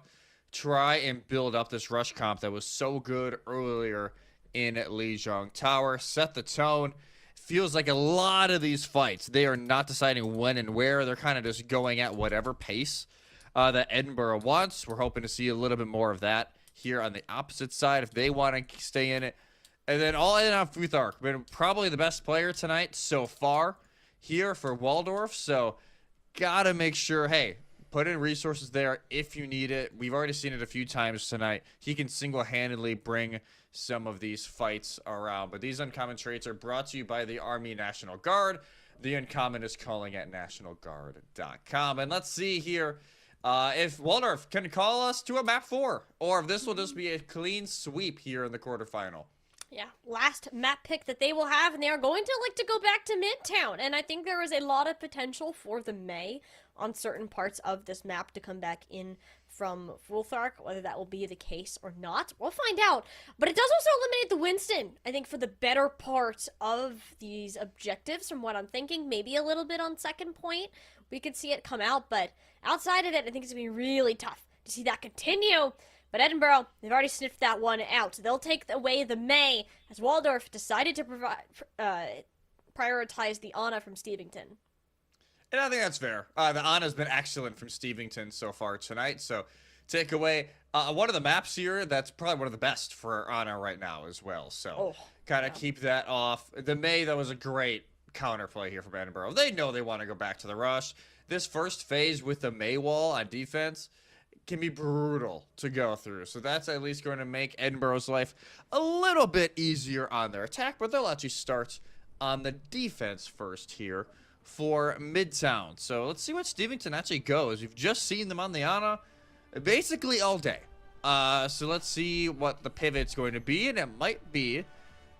try and build up this rush comp that was so good earlier in Lijiang Tower. Set the tone. Feels like a lot of these fights, they are not deciding when and where. They're kind of just going at whatever pace that Edinburgh wants. We're hoping to see a little bit more of that here on the opposite side if they want to stay in it. And then all in on Futhark. Been probably the best player tonight so far here for Waldorf. So gotta make sure, hey, put in resources there if you need it. We've already seen it a few times tonight. He can single-handedly bring some of these fights around. But these uncommon traits are brought to you by the Army National Guard. The uncommon is calling at nationalguard.com. And let's see here if Waldorf can call us to a map 4, or if this will just be a clean sweep here in the quarterfinal. Yeah, last map pick that they will have, and they are going to like to go back to Midtown. And I think there is a lot of potential for the Mei on certain parts of this map to come back in from Futhark. Whether that will be the case or not, we'll find out. But it does also eliminate the Winston, I think, for the better part of these objectives, from what I'm thinking. Maybe a little bit on second point, we could see it come out. But outside of it, I think it's going to be really tough to see that continue. But Edinburgh, they've already sniffed that one out. They'll take away the Mei, as Waldorf decided to prioritize the Ana from Stevington. And I think that's fair. The Ana's been excellent from Stevington so far tonight. So take away one of the maps here that's probably one of the best for Ana right now as well. So kind of keep that off. The Mei, that was a great counterplay here from Edinburgh. They know they want to go back to the rush. This first phase with the Mei wall on defense can be brutal to go through. So that's at least going to make Edinburgh's life a little bit easier on their attack, but they'll actually start on the defense first here for Midtown. So let's see what Stevington actually goes. We've just seen them on the Ana basically all day. So let's see what the pivot's going to be, and it might be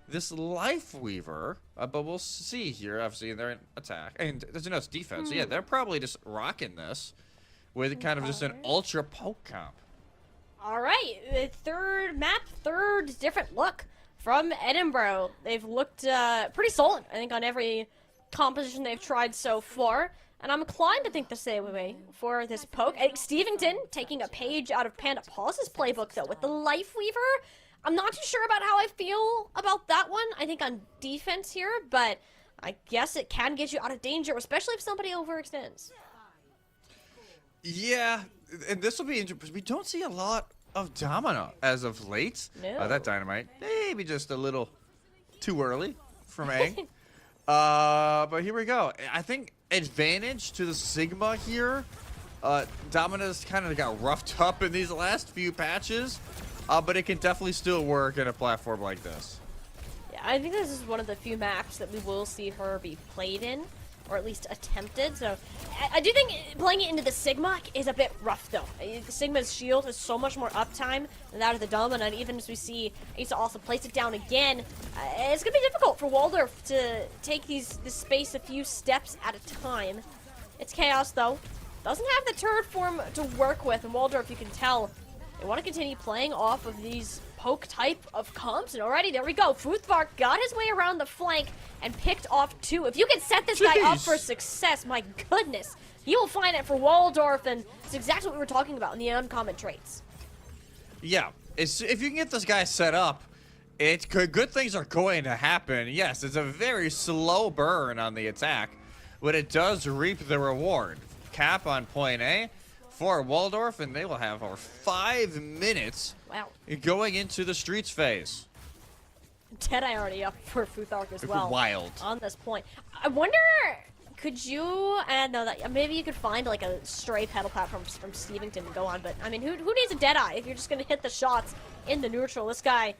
this Life Weaver, but we'll see here. Obviously, they're in attack, and there's no defense. So yeah, they're probably just rocking this with kind of just an ultra poke comp. All right, the third map, third different look from Edinburgh. They've looked pretty solid, I think, on every composition they've tried so far. And I'm inclined to think the same way for this poke. I think Stevington taking a page out of Panda Paus's playbook, though, with the Life Weaver. I'm not too sure about how I feel about that one. I think on defense here, but I guess it can get you out of danger, especially if somebody overextends. Yeah, and this will be interesting because we don't see a lot of Domina as of late. No. That Dynamite, maybe just a little too early for me. But here we go. I think advantage to the Sigma here. Domina's kind of got roughed up in these last few patches, but it can definitely still work in a platform like this. Yeah, I think this is one of the few maps that we will see her be played in, or at least attempted. So I do think playing it into the Sigma is a bit rough, though. The Sigma's shield has so much more uptime than that of the Domina, and even as we see Asa also place it down again, it's going to be difficult for Waldorf to take this space a few steps at a time. It's chaos, though. Doesn't have the turret form to work with, and Waldorf, you can tell, they want to continue playing off of these poke type of comps, and already there we go. Futhark got his way around the flank and picked off 2. If you can set this guy up for success, my goodness, he will find it for Waldorf, and it's exactly what we were talking about in the uncommon traits. Yeah, if you can get this guy set up, Good things are going to happen. Yes, it's a very slow burn on the attack, but it does reap the reward. Cap on point A for Waldorf, and they will have over 5 minutes going into the streets phase. Deadeye already up for Futhark as well. Wild. On this point. I wonder, could you, and no, maybe you could find like a stray pedal platform from Stevington to go on, but I mean, who needs a Deadeye if you're just going to hit the shots in the neutral? This guy,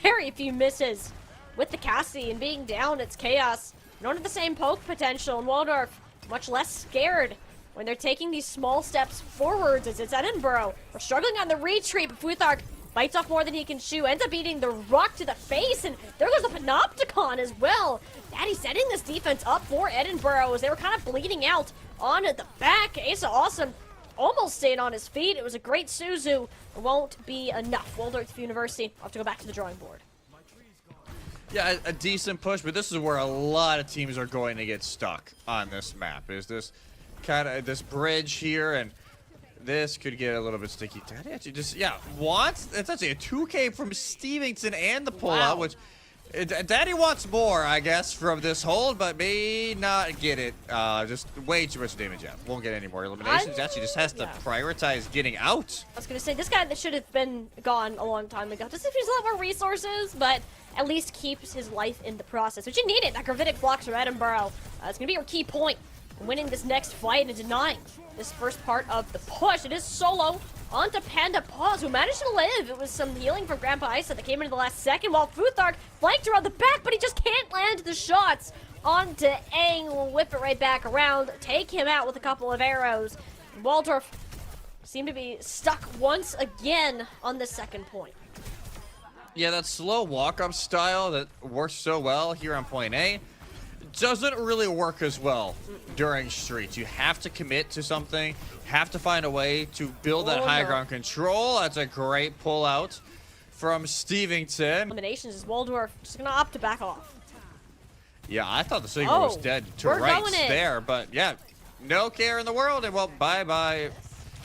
very few misses with the Cassie, and being down, it's chaos. You don't have the same poke potential, and Waldorf much less scared when they're taking these small steps forwards as it's Edinburgh. We're struggling on the retreat, but Futhark bites off more than he can chew, ends up eating the rock to the face, and there goes the Panopticon as well. Daddy setting this defense up for Edinburgh as they were kind of bleeding out on the back. Asa Awesome almost stayed on his feet. It was a great Suzu. It won't be enough. Waldorf University will have to go back to the drawing board. Yeah, a decent push, but this is where a lot of teams are going to get stuck on this map. Is this kind of this bridge here, and this could get a little bit sticky. Daddy actually just, wants, it's actually a 2K from Stevington and the pullout, which Daddy wants more, I guess, from this hold, but may not get it. Just way too much damage out. Won't get any more eliminations. Actually just has to prioritize getting out. I was going to say, this guy that should have been gone a long time ago. Just if he's a lot more resources, but at least keeps his life in the process, which you needed. That gravitic blocks from Edinburgh. It's going to be your key point in winning this next fight and denying this first part of the push. It is solo onto Panda Paws, who managed to live. It was some healing from Grandpa Isa that came into the last second, while Futhark flanked around the back, but he just can't land the shots onto Aang. Will whip it right back around, take him out with a couple of arrows. Waldorf seemed to be stuck once again on the second point. Yeah, that slow walk-up style that works so well here on point A doesn't really work as well during streets. You have to commit to something, have to find a way to build that high ground control. That's a great pull out from Stevington. Eliminations is Waldorf just gonna opt to back off. Yeah, I thought the signal was dead to rights there, but yeah, no care in the world, and well, bye-bye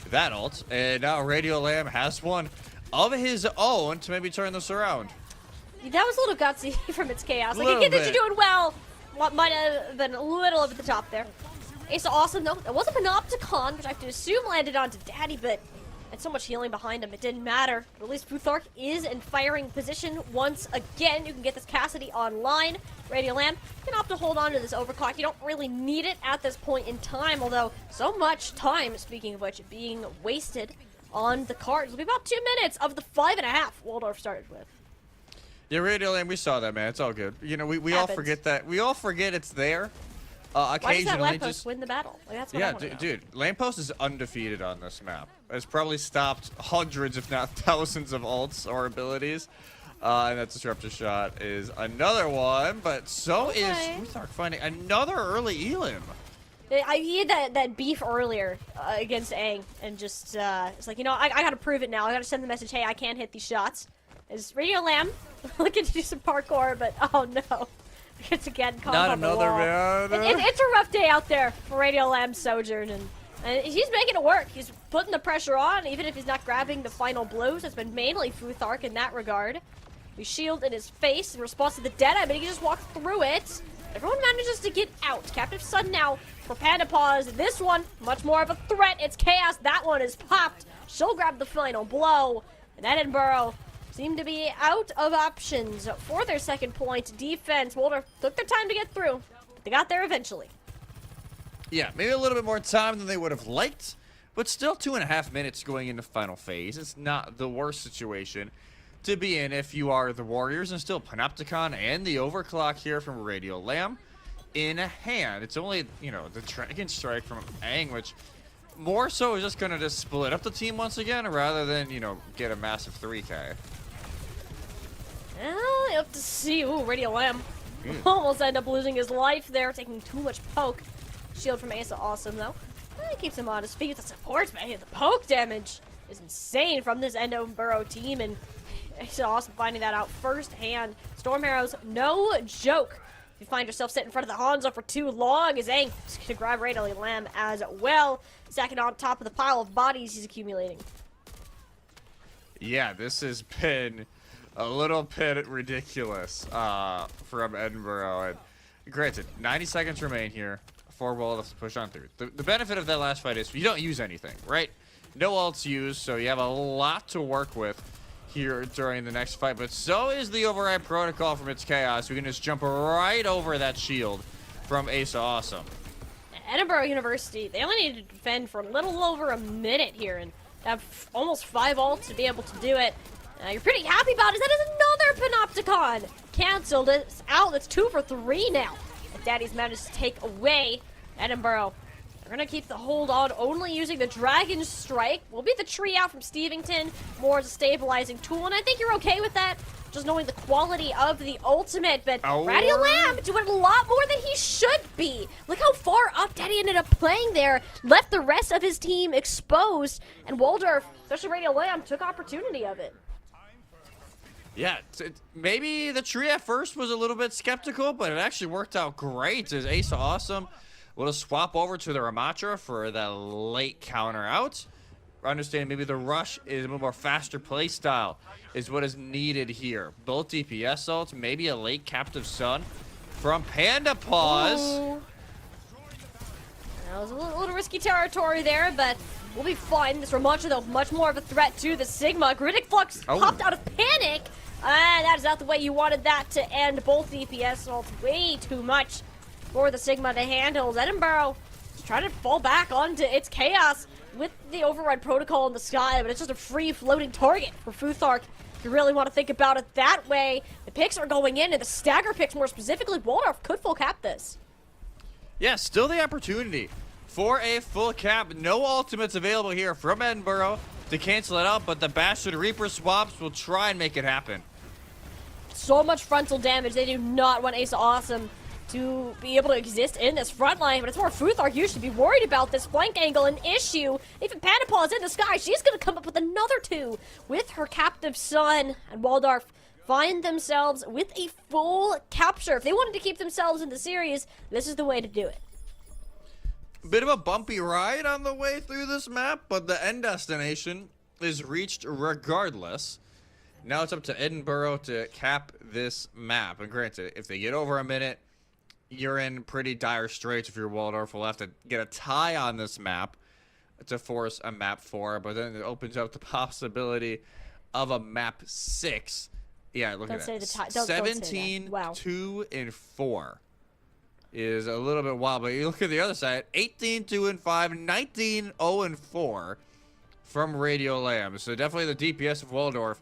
that ult. And now Radio Lamb has one of his own to maybe turn this around. That was a little gutsy from its chaos. Like, you get that you're doing well. What might have been a little over the top there. Asa Awesome, though. That was a Panopticon, which I have to assume landed onto Daddy, but had so much healing behind him, it didn't matter. But at least Futhark is in firing position once again. You can get this Cassidy online. Radio Lamb can opt to hold on to this overclock. You don't really need it at this point in time, although so much time, speaking of which, being wasted on the cards. It'll be about 2 minutes of the 5.5 Waldorf started with. Yeah, Radio Lamb, we saw that, man. It's all good. You know, we all forget that. We all forget it's there. Occasionally, why does that lamppost win the battle? Like, that's what I want to know. Dude, lamppost is undefeated on this map. It's probably stopped hundreds, if not thousands, of ults or abilities. And that disruptor shot is another one, but so is Futhark finding another early Elim. He had that beef earlier against Aang, and just it's like, you know, I gotta prove it now. I gotta send the message, hey, I can't hit these shots. Is Radio Lamb looking to do some parkour, but oh no. It's again caught Not on the another wall. man. It's a rough day out there for Radio Lamb's Sojourn, and he's making it work. He's putting the pressure on, even if he's not grabbing the final blows. It's been mainly Futhark in that regard. We shield in his face in response to the Deadeye, but he can just walk through it. Everyone manages to get out. Captive Sun now for Panda Paws. This one, much more of a threat. It's Chaos. That one is popped. She'll grab the final blow. And Edinburgh seem to be out of options for their second point. Defense, Waldorf took their time to get through, but they got there eventually. Yeah, maybe a little bit more time than they would have liked, but still 2.5 minutes going into final phase. It's not the worst situation to be in if you are the Warriors, and still Panopticon and the overclock here from Radio Lamb in hand. It's only, you know, the Dragon Strike from Aang, which more so is just going to just split up the team once again rather than, you know, get a massive 3K. Well, you have to see. Ooh, Radio Lamb almost ended up losing his life there, taking too much poke. Shield from Asa Awesome, though. Keeps him on his feet. The supports, man. The poke damage is insane from this Edinburgh team, and Asa Awesome finding that out firsthand. Storm arrows, no joke. If you find yourself sitting in front of the Hanzo for too long, is Aang to grab Radio Lamb as well. Second on top of the pile of bodies he's accumulating. Yeah, this has been a little bit ridiculous from Edinburgh. And granted, 90 seconds remain here for Waldorf to push on through. The benefit of that last fight is you don't use anything, right? No ults used, so you have a lot to work with here during the next fight. But so is the override protocol from its chaos. We can just jump right over that shield from Asa Awesome. Edinburgh University, they only need to defend for a little over a minute here and have almost 5 ults to be able to do it. You're pretty happy about it. That is another Panopticon canceled. It's out. That's 2 for 3 now. And Daddy's managed to take away Edinburgh. They're going to keep the hold on, only using the Dragon Strike. Will be the tree out from Stevington, more as a stabilizing tool, and I think you're okay with that, just knowing the quality of the ultimate. But Radio Lamb doing a lot more than he should be. Look how far up Daddy ended up playing there, left the rest of his team exposed, and Waldorf, especially Radio Lamb, took opportunity of it. Yeah, maybe the tree at first was a little bit skeptical, but it actually worked out great as Asa Awesome will swap over to the Ramatra for the late counter out. Understand maybe the rush is a little more faster play style is what is needed here. Both DPS ults, maybe a late Captive Sun from Panda Paws. Ooh. That was a little risky territory there, but we'll be fine. This Ramatra, though, much more of a threat to the Sigma. Gritic Flux popped out of panic. That is not the way you wanted that to end. Both DPS ults way too much for the Sigma to handle. Edinburgh is trying to fall back onto its chaos with the override protocol in the sky, but it's just a free floating target for Futhark. If you really want to think about it that way, the picks are going in, and the stagger picks more specifically, Waldorf could full cap this. Yeah, still the opportunity for a full cap. No ultimates available here from Edinburgh to cancel it out, but the Bastard Reaper swaps will try and make it happen. So much frontal damage. They do not want Asa Awesome to be able to exist in this front line, but it's more Futhark. You should be worried about this flank angle, an issue. Even Pandapaw is in the sky. She's going to come up with another 2 with her Captive Sun, and Waldorf find themselves with a full capture. If they wanted to keep themselves in the series, this is the way to do it. Bit of a bumpy ride on the way through this map, but the end destination is reached regardless. Now it's up to Edinburgh to cap this map. And granted, if they get over a minute, you're in pretty dire straits if you're Waldorf. We'll have to get a tie on this map to force a map 4, but then it opens up the possibility of a map 6. Yeah, look at that. 17, wow. 2, and 4 is a little bit wild, but you look at the other side, 18, 2, and 5, 19, 0, and 4 from Radio Lamb. So definitely the DPS of Waldorf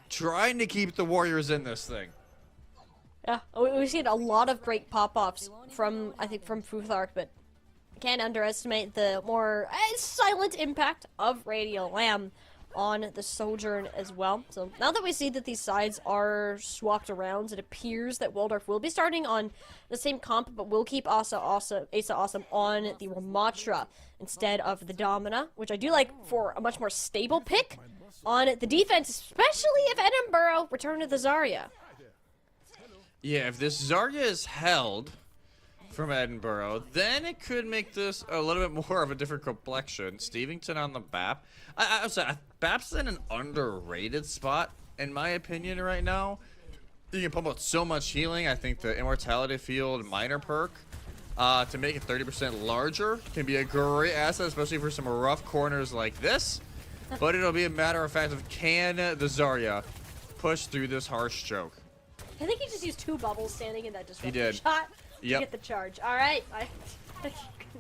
trying to keep the Warriors in this thing. Yeah, we've seen a lot of great pop-offs from, I think, from Futhark, but can't underestimate the more silent impact of Radio Lamb on the Sojourn as well. So now that we see that these sides are swapped around, it appears that Waldorf will be starting on the same comp, but will keep Asa Awesome on the Ramatra instead of the Domina, which I do like for a much more stable pick on the defense, especially if Edinburgh return to the Zarya. Yeah, if this Zarya is held from Edinburgh, then it could make this a little bit more of a different complexion. Stevington on the BAP. I would say BAP's in an underrated spot, in my opinion, right now. You can pump out so much healing. I think the Immortality Field minor perk to make it 30% larger can be a great asset, especially for some rough corners like this. But it'll be a matter of fact of can the Zarya push through this harsh choke. I think he just used 2 bubbles standing in that disruptive did. shot to get the charge. All right,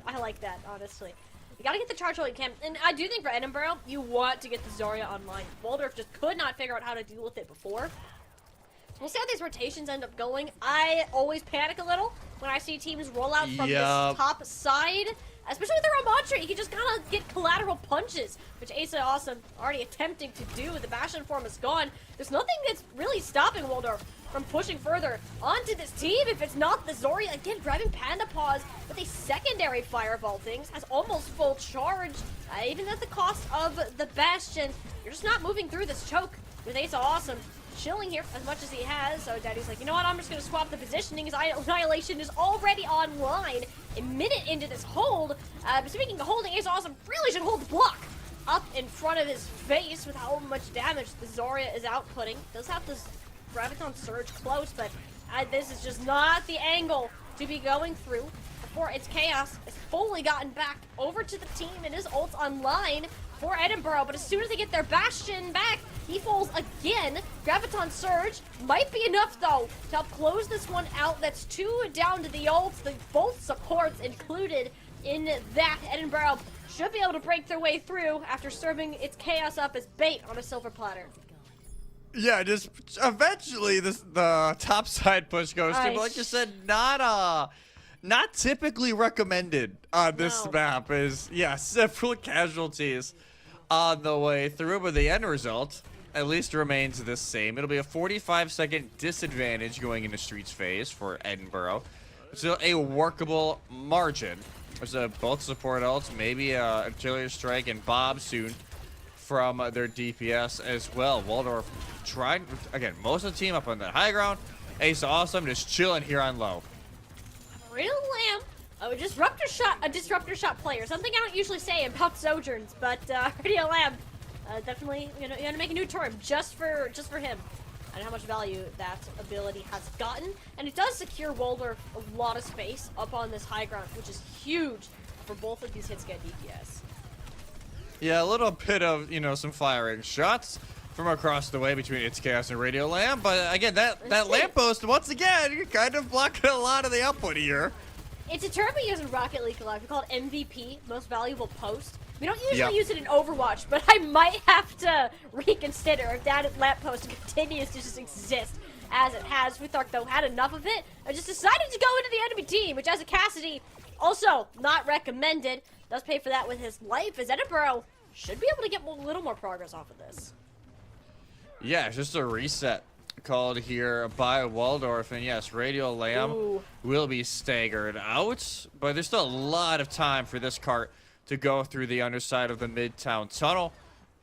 I like that, honestly. You gotta get the charge while you can. And I do think for Edinburgh, you want to get the Zarya online. Waldorf just could not figure out how to deal with it before. So we'll see how these rotations end up going. I always panic a little when I see teams roll out from this top side. Especially with the Ramatra, you can just kind of get collateral punches, which Asa Awesome already attempting to do. The Bastion form is gone. There's nothing that's really stopping Waldorf from pushing further onto this team if it's not the Zarya. Again, grabbing Panda Paws with a secondary Fireball things, has almost full charge, even at the cost of the Bastion. You're just not moving through this choke with Asa Awesome chilling here as much as he has. So Daddy's like, you know what, I'm just going to swap the positioning as Annihilation is already online. A minute into this hold. Speaking of holding, Asa Awesome really should hold the block up in front of his face with how much damage the Zarya is outputting. Does have this Graviton Surge close, but this is just not the angle to be going through. Before its Chaos has fully gotten back over to the team and his ult's online for Edinburgh, but as soon as they get their Bastion back, he falls again. Graviton Surge might be enough, though, to help close this one out. That's 2 down to the ults, both supports included in that. Edinburgh should be able to break their way through after serving its Chaos up as bait on a silver platter. Yeah, just eventually the top side push goes through, but like you said, not typically recommended on this map. Is several casualties on the way through, but the end result at least remains the same. It'll be a 45-second disadvantage going into Streets phase for Edinburgh. Still a workable margin. There's both support ults, maybe artillery strike and Bob soon from their DPS as well. Waldorf trying again, most of the team up on that high ground. Ace Awesome just chilling here on low. Real Lamb, a disruptor shot player. Something I don't usually say about Sojourns, but Radio Lamb, definitely, you know, to make a new term just for him. And how much value that ability has gotten, and it does secure Waldorf a lot of space up on this high ground, which is huge for both of these hits get DPS. Yeah, a little bit of some firing shots from across the way between its Chaos and Radio Lamb, but again, that lamppost once again kind of blocking a lot of the output here. It's a term we use in Rocket League a lot. We call it MVP, most valuable post. We don't usually use it in Overwatch, but I might have to reconsider if that lamppost continues to just exist as it has. Futhark, though, had enough of it and just decided to go into the enemy team, which as a Cassidy, also not recommended. Does pay for that with his life, as Edinburgh should be able to get a little more progress off of this. Yeah, it's just a reset called here by Waldorf, and yes, Radio Lamb will be staggered out, but there's still a lot of time for this cart to go through the underside of the Midtown Tunnel.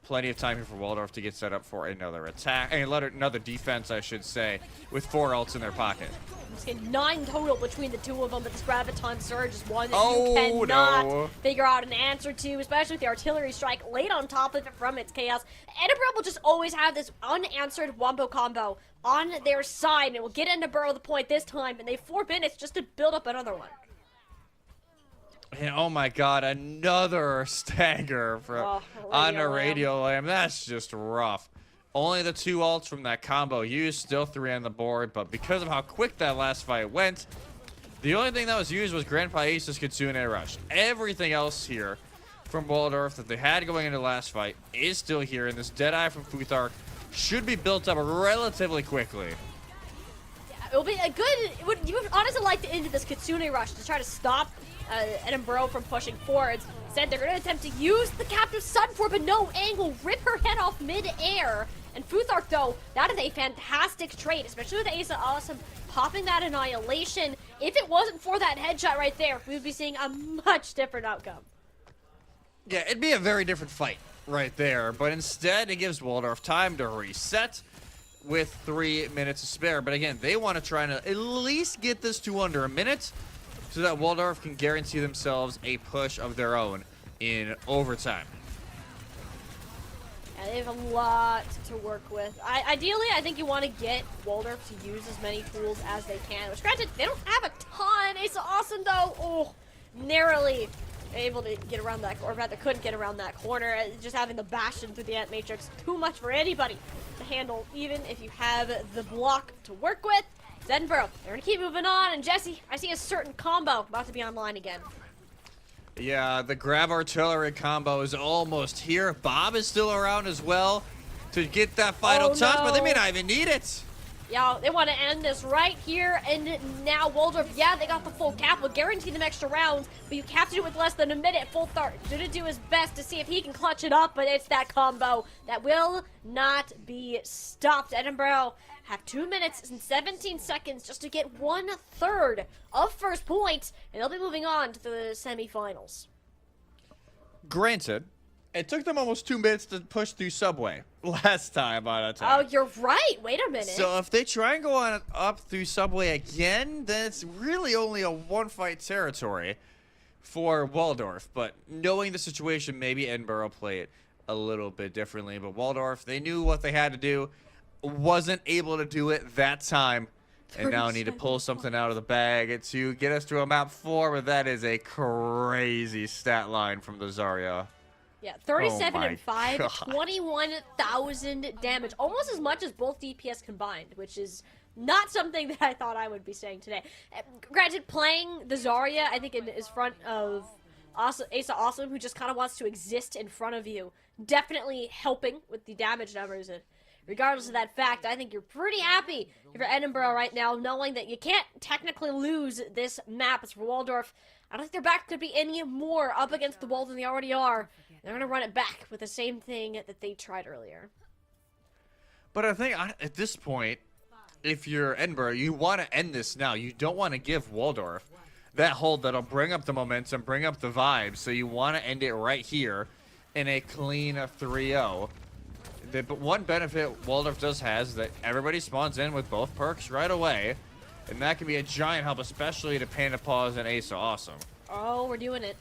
Plenty of time here for Waldorf to get set up for another attack, and another defense, I should say, with 4 ults in their pocket. Just get 9 total between the two of them, but this Graviton Surge is one that you cannot figure out an answer to, especially with the artillery strike laid on top of it from its Chaos. Edinburgh will just always have this unanswered wombo combo on their side, and it will get Edinburgh the point this time, and they have 4 minutes just to build up another one. And oh my god, another stagger on a Radio Lamb. That's just rough. Only the 2 ults from that combo used, still 3 on the board, but because of how quick that last fight went, the only thing that was used was Grandpa Ace's Kitsune Rush. Everything else here from Waldorf that they had going into the last fight is still here, and this Deadeye from Futhark should be built up relatively quickly. It will be a good, you would honestly like to end this Kitsune Rush to try to stop Edinburgh from pushing forwards. Instead, they're going to attempt to use the Captive Sun for, but no angle, rip her head off mid-air. And Futhark, though, that is a fantastic trade, especially with Asa Awesome popping that Annihilation. If it wasn't for that headshot right there, we would be seeing a much different outcome. Yeah, it'd be a very different fight right there, but instead it gives Waldorf time to reset with 3 minutes to spare. But again, they want to try to at least get this to under a minute so that Waldorf can guarantee themselves a push of their own in overtime. Yeah, they have a lot to work with. Ideally, I think you want to get Waldorf to use as many tools as they can, which granted, they don't have a ton. It's awesome, though. Oh, narrowly able to get around that, or rather couldn't get around that corner. Just having the Bastion through the Ant Matrix, too much for anybody to handle, even if you have the block to work with. Edinburgh, they're going to keep moving on, and Jesse, I see a certain combo about to be online again. Yeah, the grab artillery combo is almost here. Bob is still around as well to get that final touch, but they may not even need it. Yeah, they want to end this right here and now. Waldorf, yeah, they got the full cap. Will guarantee them extra rounds, but you have to do it with less than a minute. Futhark gonna do his best to see if he can clutch it up, but it's that combo that will not be stopped. Edinburgh have 2 minutes and 17 seconds just to get 1/3 of first point, and they'll be moving on to the semifinals. Granted, it took them almost 2 minutes to push through Subway last time on a time. Oh, you're right. Wait a minute. So if they try and go on up through Subway again, then it's really only a one-fight territory for Waldorf. But knowing the situation, maybe Edinburgh will play it a little bit differently. But Waldorf, they knew what they had to do, wasn't able to do it that time, and now need to pull something out of the bag to get us to a map 4, but that is a crazy stat line from the Zarya. Yeah, 37 Oh my and 5, God. 21,000 damage, almost as much as both DPS combined, which is not something that I thought I would be saying today. Granted, playing the Zarya, I think is front of Asa Awesome, who just kind of wants to exist in front of you, definitely helping with the damage numbers. And regardless of that fact, I think you're pretty happy if you're Edinburgh right now, knowing that you can't technically lose this map. It's for Waldorf. I don't think their back could be any more up against the wall than they already are. They're going to run it back with the same thing that they tried earlier. But I think at this point, if you're Edinburgh, you want to end this now. You don't want to give Waldorf that hold that'll bring up the momentum, bring up the vibes. So you want to end it right here in a clean 3-0. But one benefit Waldorf does has is that everybody spawns in with both perks right away. And that can be a giant help, especially to Panda Paws and Asa Awesome. Oh, we're doing it.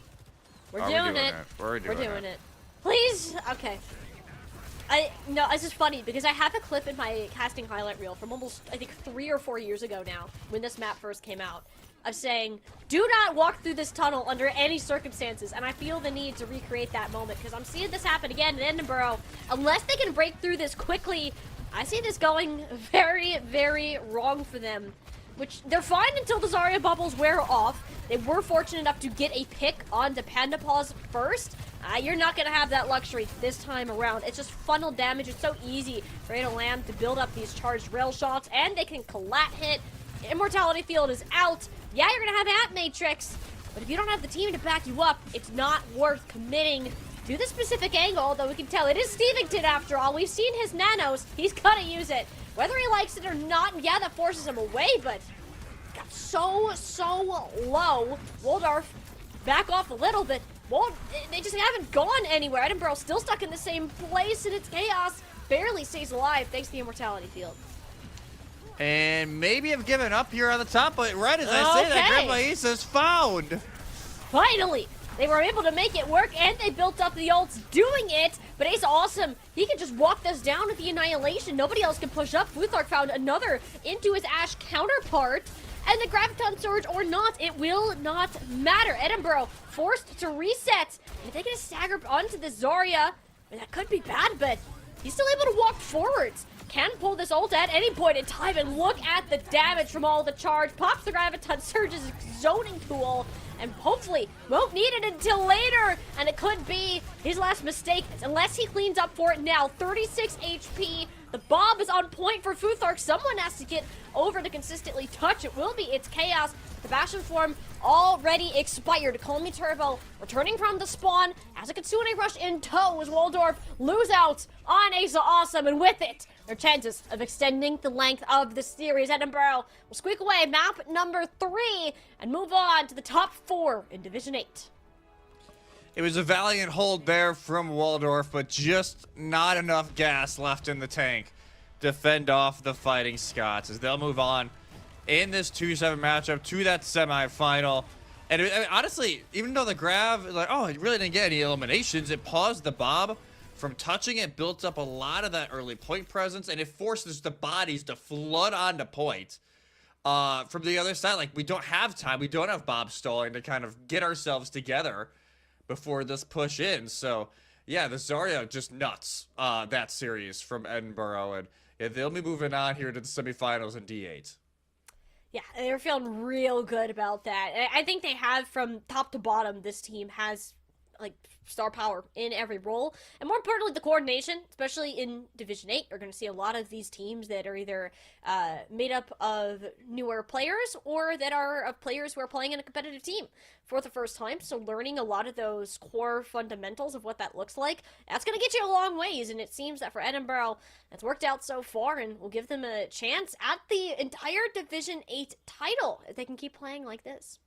We're Are we doing it. We're doing it. Please. Okay. No, it's just funny because I have a clip in my casting highlight reel from almost, I think, 3 or 4 years ago now, when this map first came out, of saying, do not walk through this tunnel under any circumstances. And I feel the need to recreate that moment because I'm seeing this happen again in Edinburgh. Unless they can break through this quickly, I see this going very, very wrong for them. Which, they're fine until the Zarya bubbles wear off. They were fortunate enough to get a pick on the Panda Paws first. You're not going to have that luxury this time around. It's just funnel damage. It's so easy for Ada Lamb to build up these charged rail shots, and they can collat hit. Immortality Field is out. Yeah, you're going to have App Matrix, but if you don't have the team to back you up, it's not worth committing to the specific angle, although we can tell it is Stevington after all. We've seen his nanos. He's going to use it. Whether he likes it or not, yeah, that forces him away, but got so low. Waldorf back off a little bit. They just haven't gone anywhere. Edinburgh still stuck in the same place, and it's Chaos barely stays alive thanks to the Immortality Field. And maybe I've given up here on the top, but right as I say that, Grandma Asa's found. Finally! They were able to make it work, and they built up the ults doing it. But Asa Awesome, he can just walk this down with the Annihilation. Nobody else can push up. Futhark found another into his Ashe counterpart. And the Graviton Surge or not, it will not matter. Edinburgh forced to reset. If they get a stagger onto the Zarya, that could be bad, but he's still able to walk forwards. Can pull this ult at any point in time, and look at the damage from all the charge. Pops the Graviton Surge's zoning tool, and hopefully won't need it until later. And it could be his last mistake, unless he cleans up for it now. 36 HP. The bomb is on point for Futhark. Someone has to get over to consistently touch. It will be. It's Chaos. The Bastion form already expired. Call me Turbo returning from the spawn as a Kitsune rush in tow as Waldorf lose out on Asa Awesome, and with it, their chances of extending the length of the series. Edinburgh will squeak away map number 3 and move on to the top 4 in Division 8. It was a valiant hold there from Waldorf, but just not enough gas left in the tank to fend off the Fighting Scots as they'll move on in this 2-7 matchup to that semifinal. And I mean, honestly, even though the Grav, like, oh, it really didn't get any eliminations, it paused the Bob from touching it, built up a lot of that early point presence, and it forces the bodies to flood onto point. From the other side, like, we don't have time. We don't have Bob stalling to kind of get ourselves together before this push in. So, yeah, the Zarya just nuts, that series from Edinburgh. And yeah, they'll be moving on here to the semifinals in D8. Yeah, they're feeling real good about that. I think they have, from top to bottom, this team has, like, star power in every role. And more importantly, the coordination, especially in Division 8. You're going to see a lot of these teams that are either made up of newer players or that are of players who are playing in a competitive team for the first time. So learning a lot of those core fundamentals of what that looks like, that's going to get you a long ways. And it seems that for Edinburgh, that's worked out so far and will give them a chance at the entire Division 8 title if they can keep playing like this.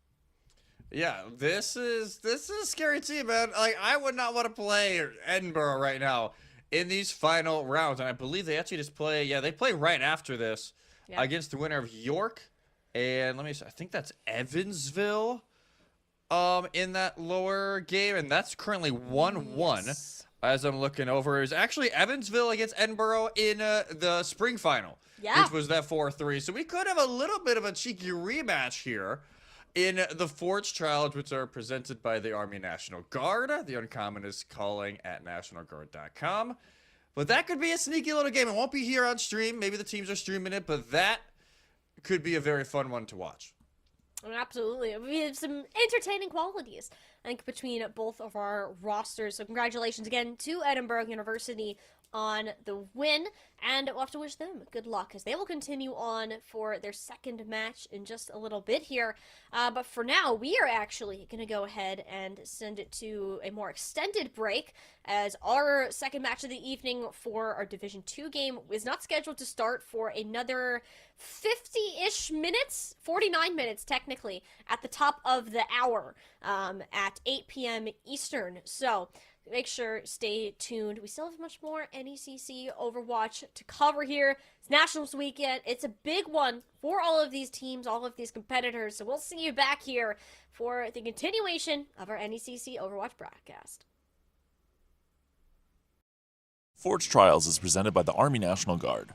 Yeah, this is a scary team, man. Like, I would not want to play Edinburgh right now in these final rounds. And I believe they actually just play, yeah, they play right after this against the winner of York. And let me see, I think that's Evansville in that lower game. And that's currently 1-1. as I'm looking over, is actually Evansville against Edinburgh in the spring final. Yeah. Which was that 4-3. So we could have a little bit of a cheeky rematch here in the Forge Trials, which are presented by the Army National Guard. The Uncommon is calling at nationalguard.com. But that could be a sneaky little game. It won't be here on stream. Maybe the teams are streaming it, but that could be a very fun one to watch. Absolutely. We have some entertaining qualities, I think, between both of our rosters. So congratulations again to Edinburgh University on the win, and we'll have to wish them good luck as they will continue on for their second match in just a little bit here. But for now, we are actually going to go ahead and send it to a more extended break, as our second match of the evening for our Division 2 game is not scheduled to start for another 50-ish minutes, 49 minutes technically, at the top of the hour at 8 p.m. Eastern. So make sure, stay tuned. We still have much more NECC Overwatch to cover here. It's Nationals weekend. It's a big one for all of these teams, all of these competitors. So we'll see you back here for the continuation of our NECC Overwatch broadcast. Forge Trials is presented by the Army National Guard.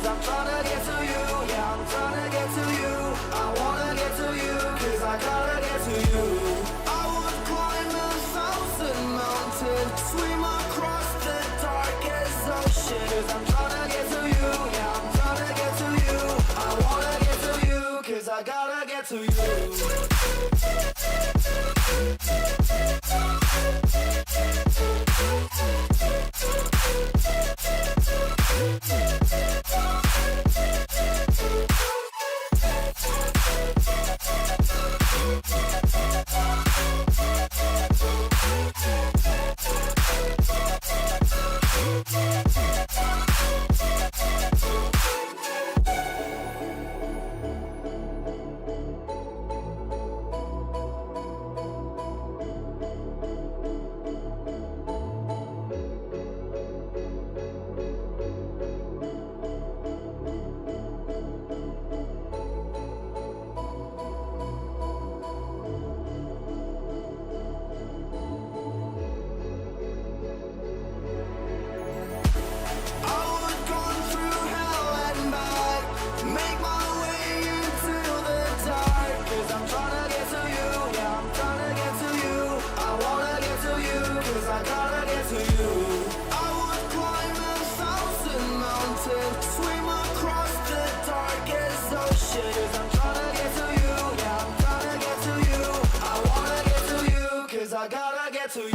cause I'm trying to get to you. Yeah, I'm trying to get to you. I wanna get to you, cause I gotta get to you. I would climb 1,000 mountains, swim across the darkest ocean, cause I'm trying to get to you. Yeah, I'm trying to get to you. I wanna get to you, cause I gotta get to you. I gotta get to you.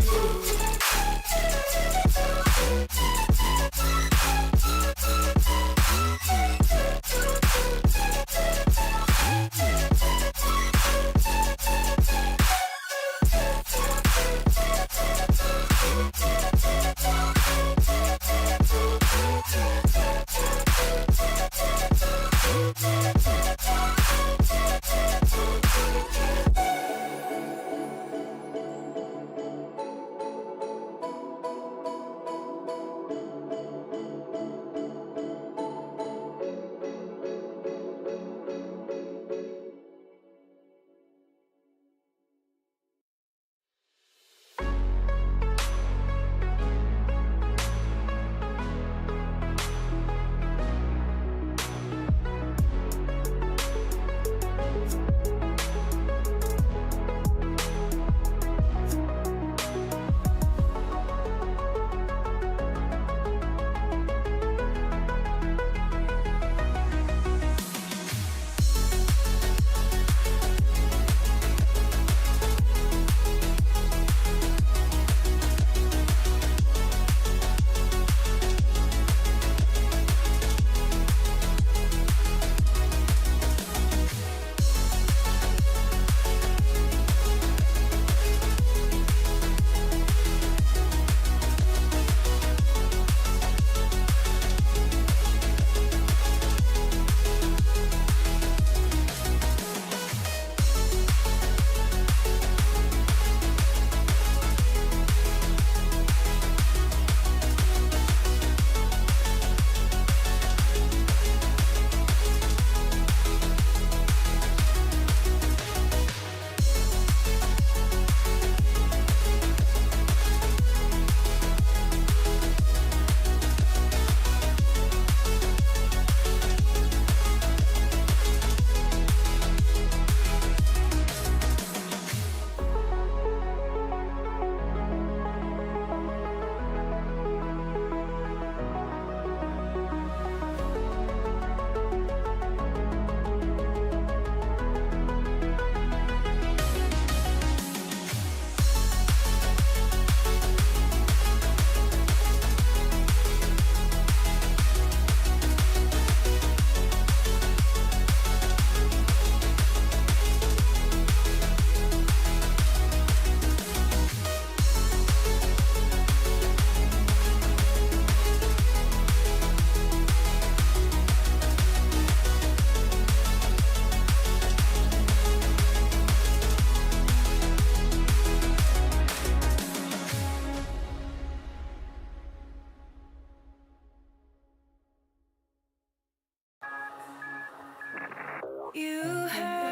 You have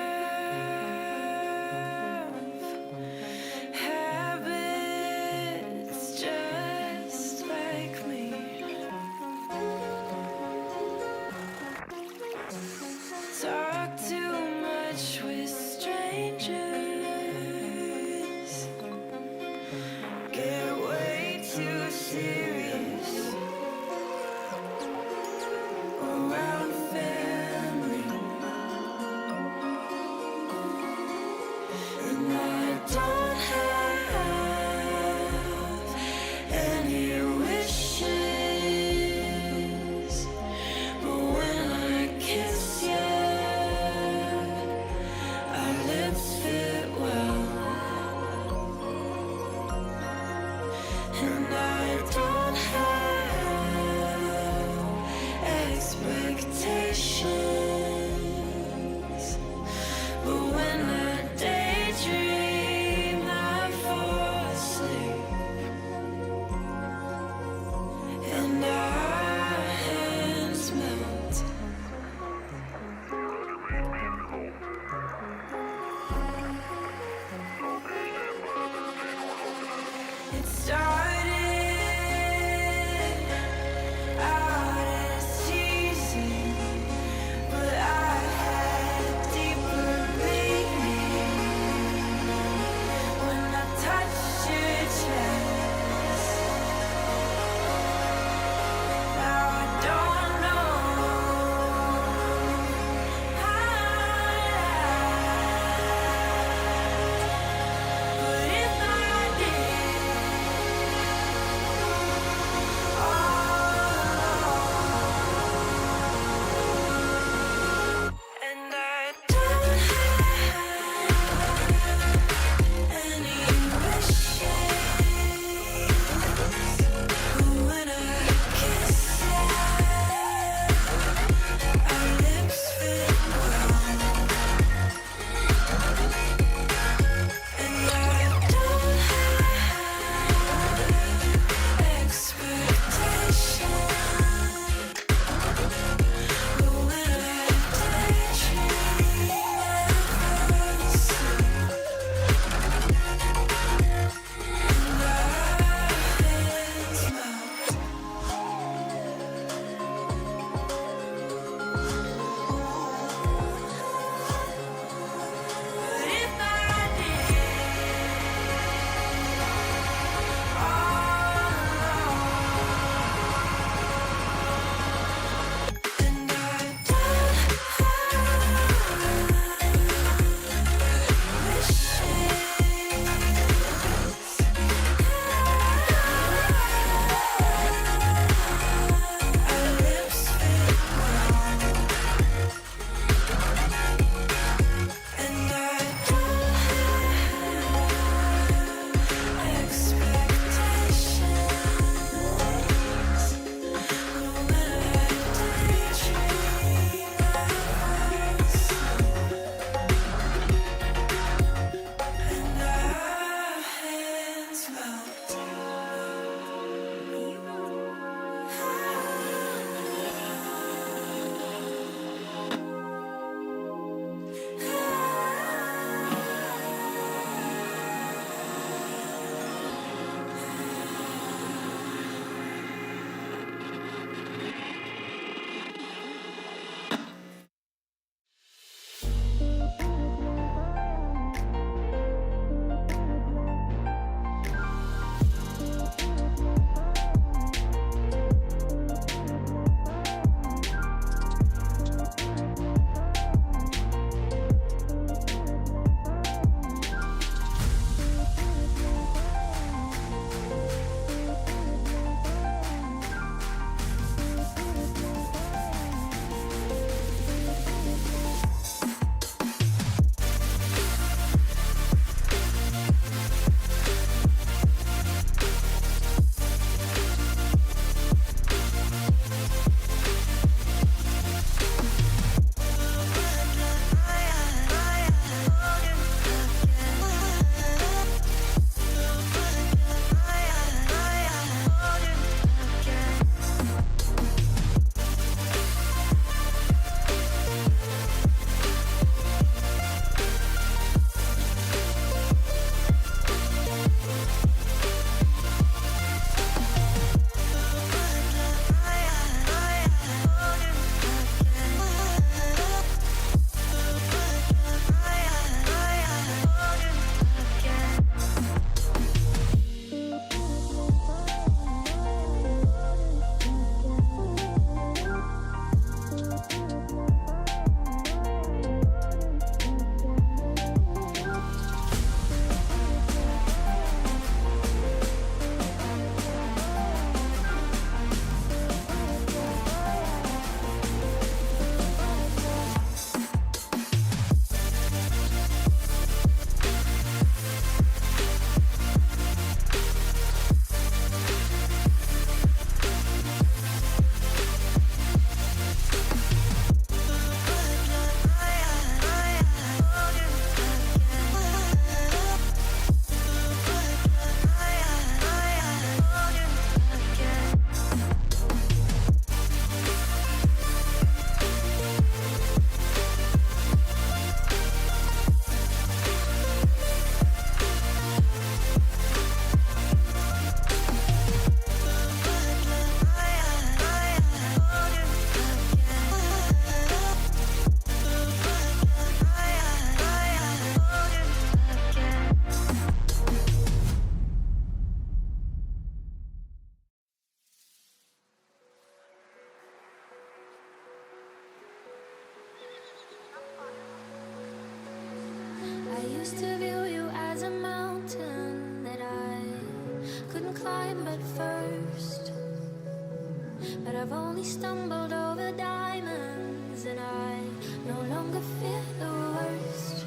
habits just like me. used to view you as a mountain that I couldn't climb at first. But I've only stumbled over diamonds, and I no longer fear the worst.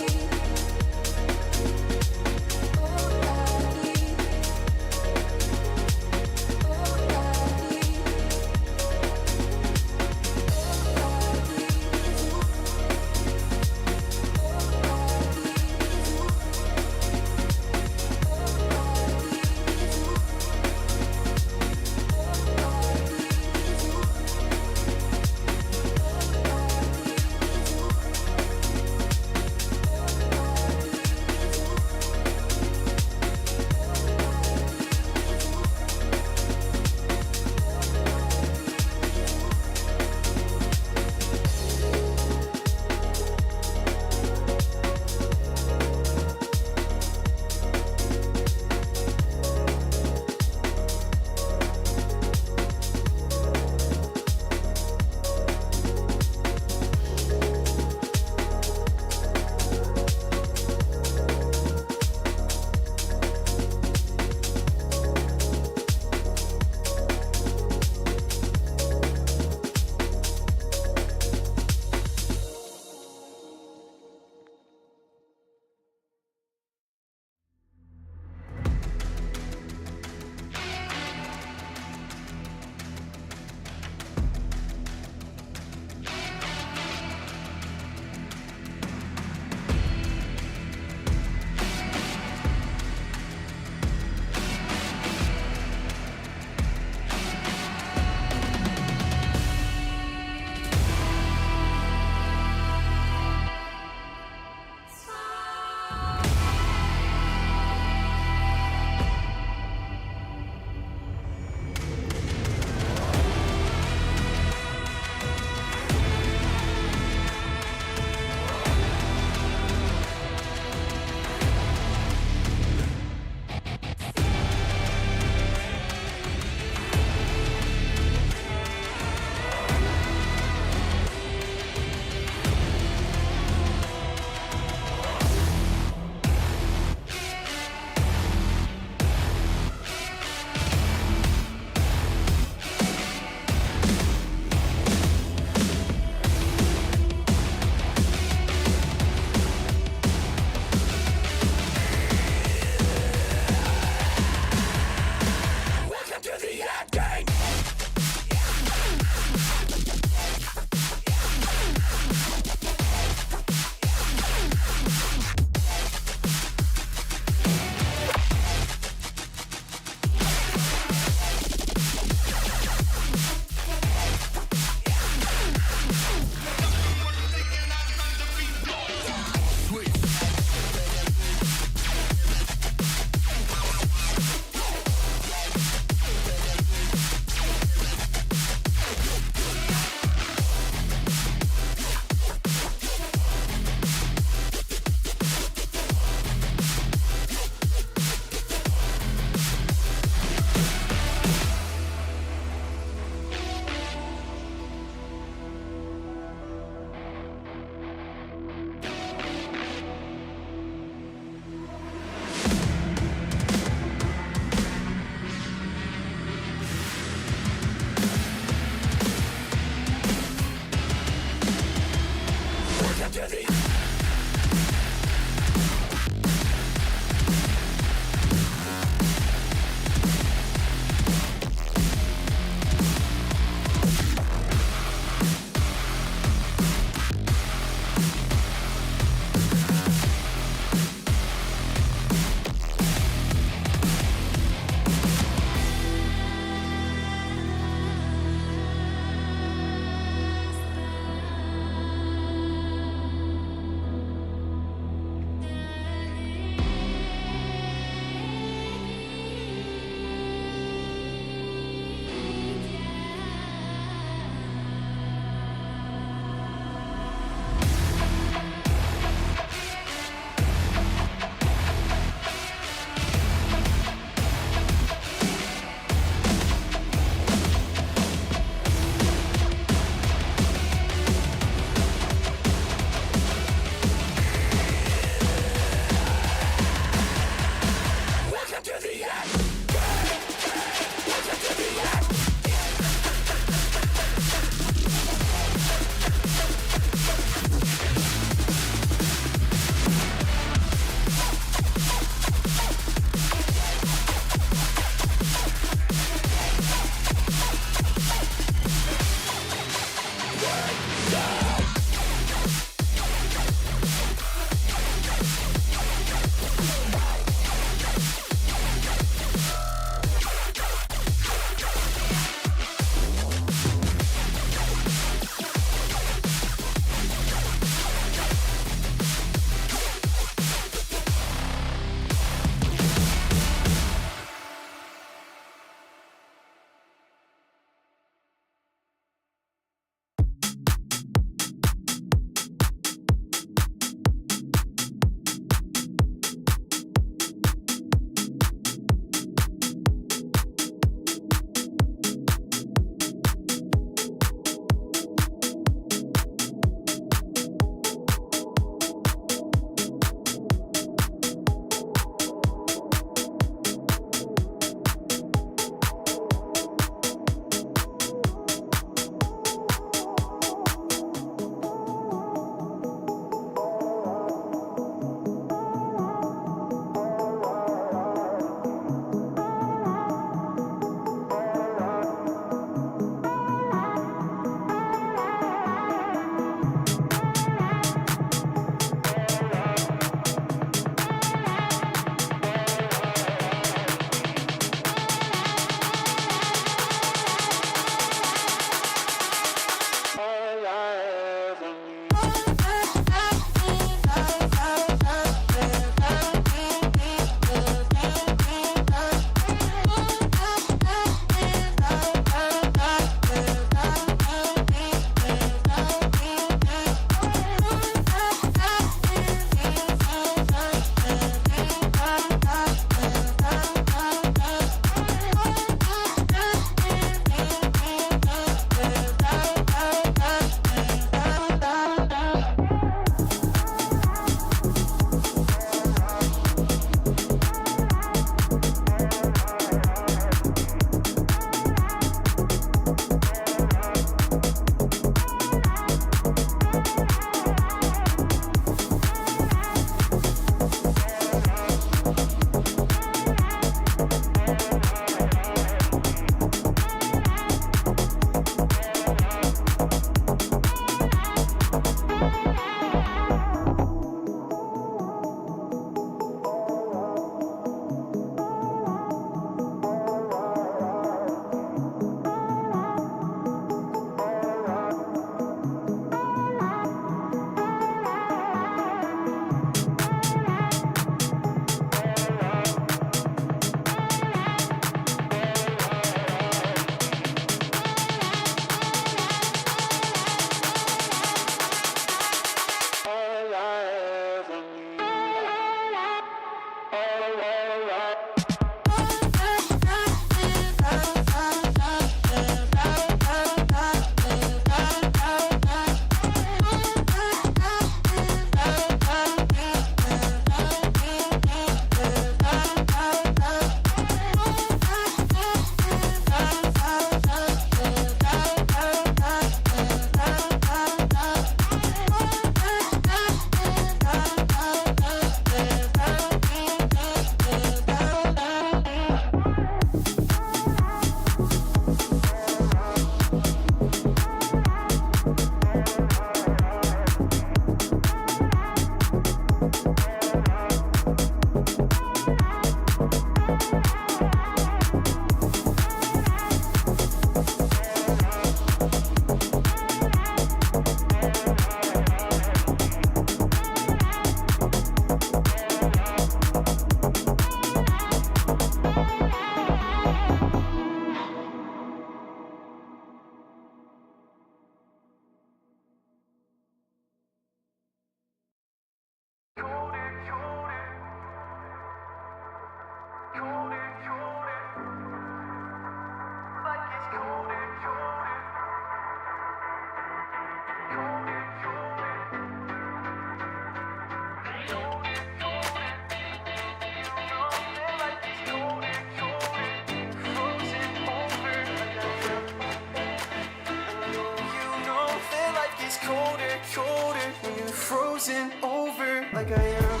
frozen over like I am.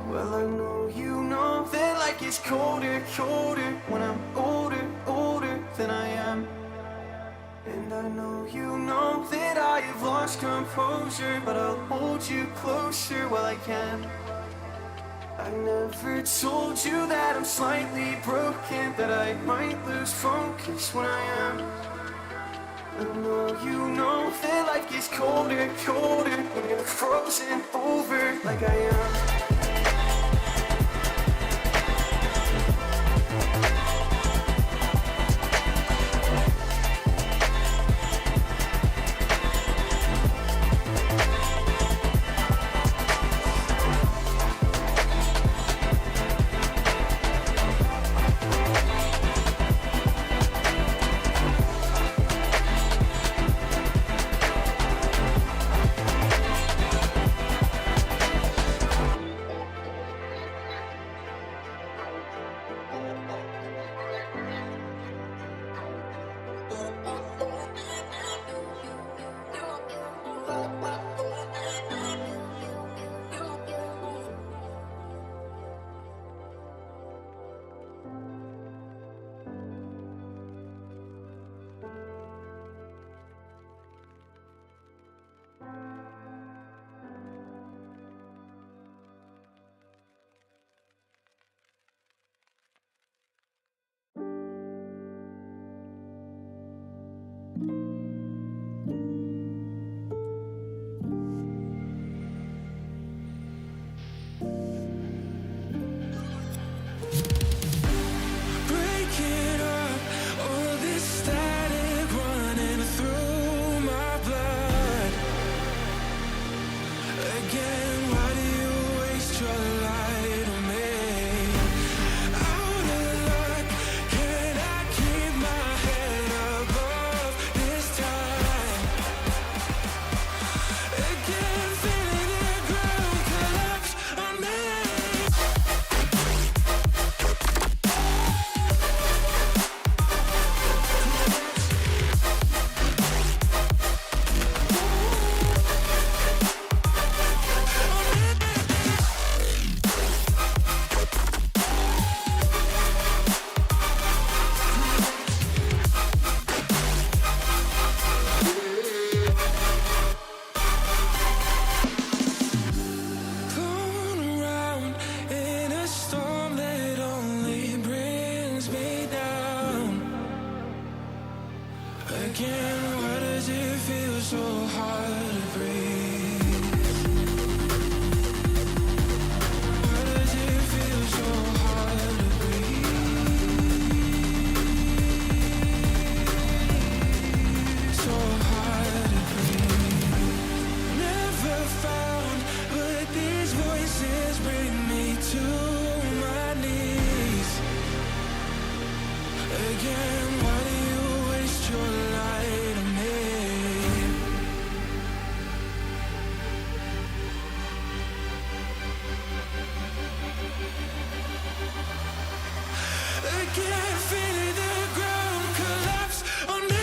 Well, I know you know that like it's colder, colder when I'm older, older than I am. And I know you know that I have lost composure, but I'll hold you closer while I can. I never told you that I'm slightly broken, that I might lose focus when I am. I know you know that life gets colder, colder when you're frozen over like I am. Again, why does it feel so hard to breathe? Why does it feel so hard to breathe? So hard to breathe. Never found, but these voices bring me to my knees. Again, why do you waste your light on me? Again, feeling the ground collapse on me.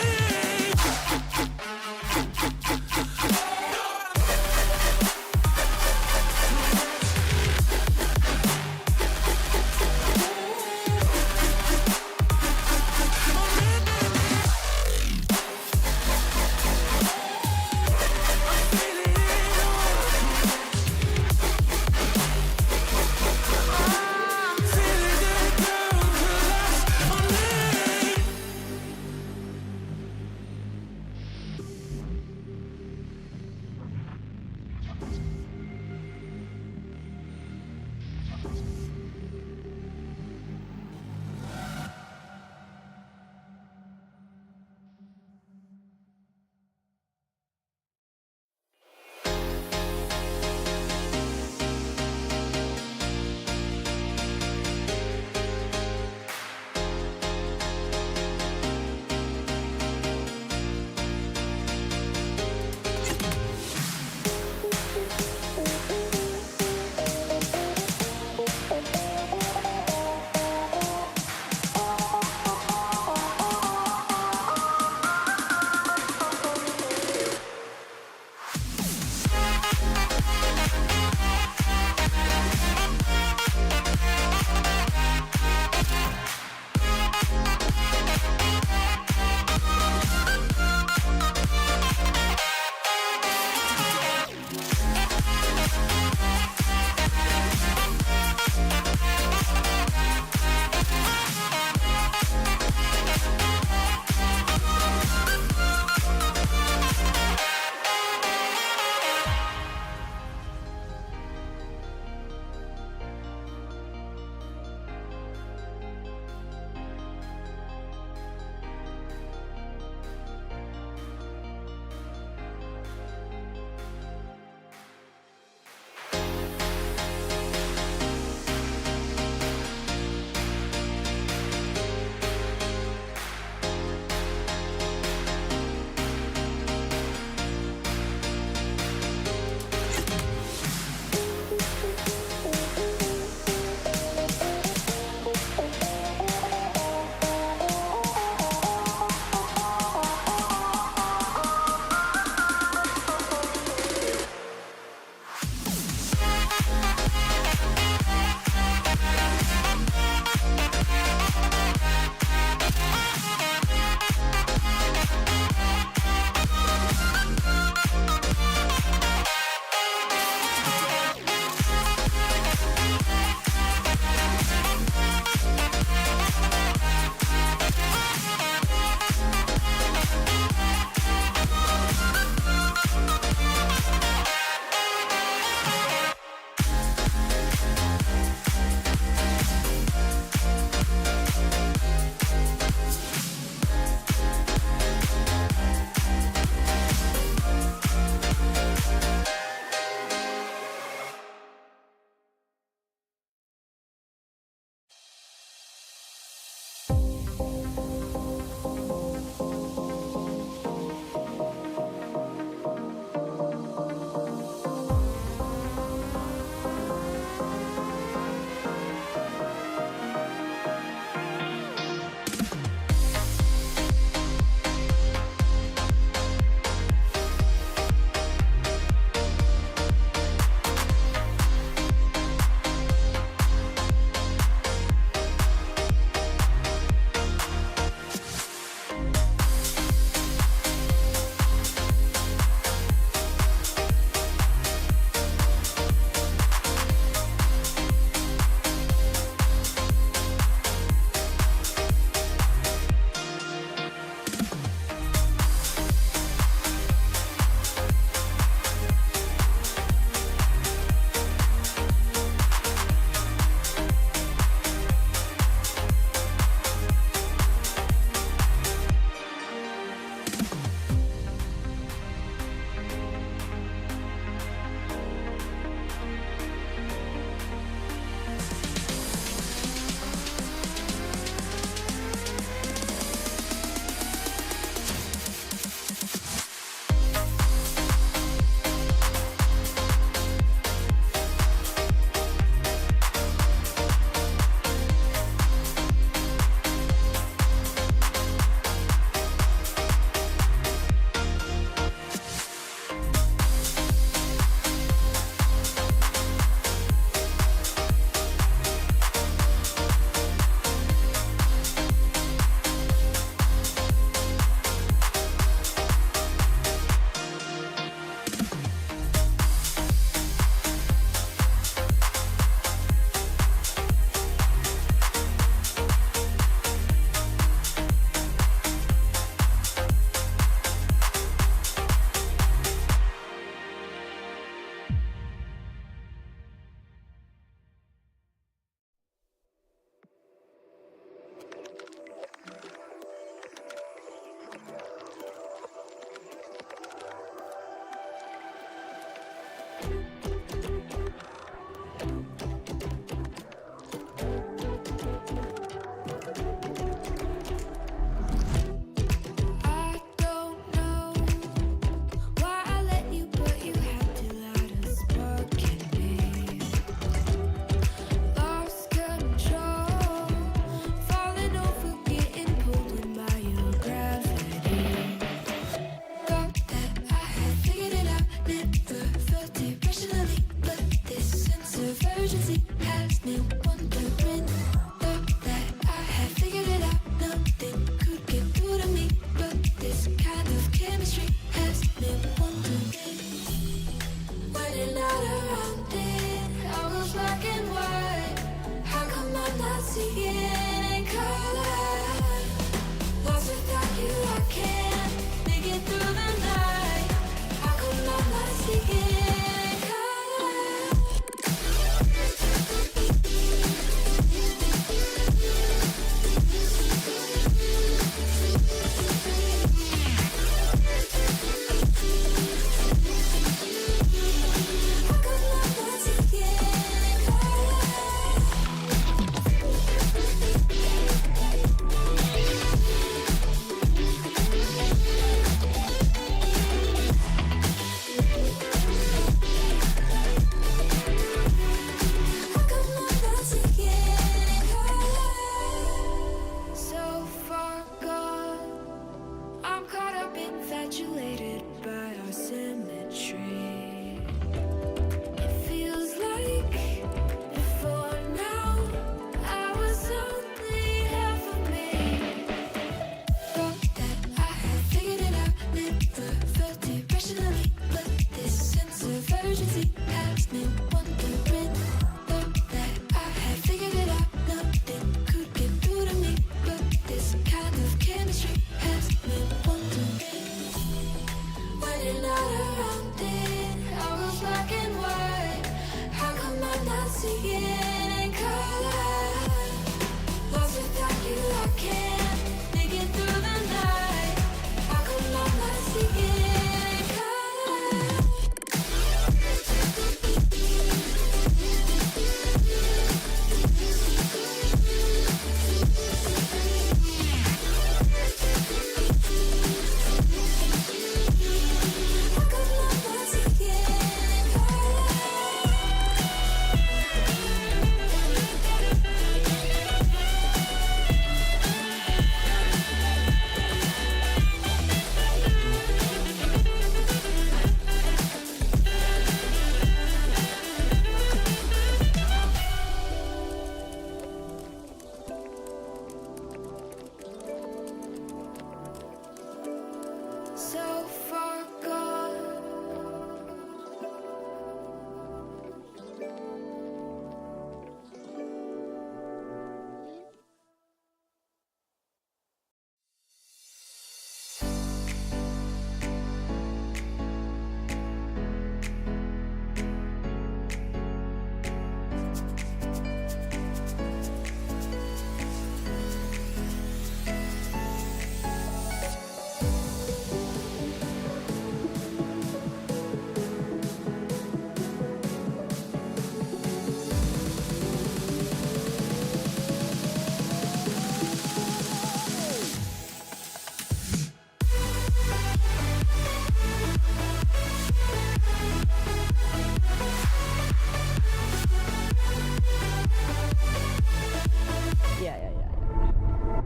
Feeling the ground collapse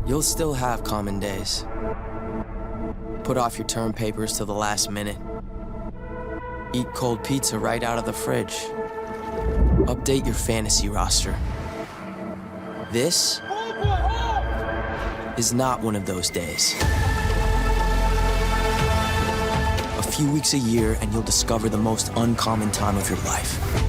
You'll still have common days. Put off your term papers till the last minute. Eat cold pizza right out of the fridge. Update your fantasy roster. This is not one of those days. A few weeks a year and you'll discover the most uncommon time of your life.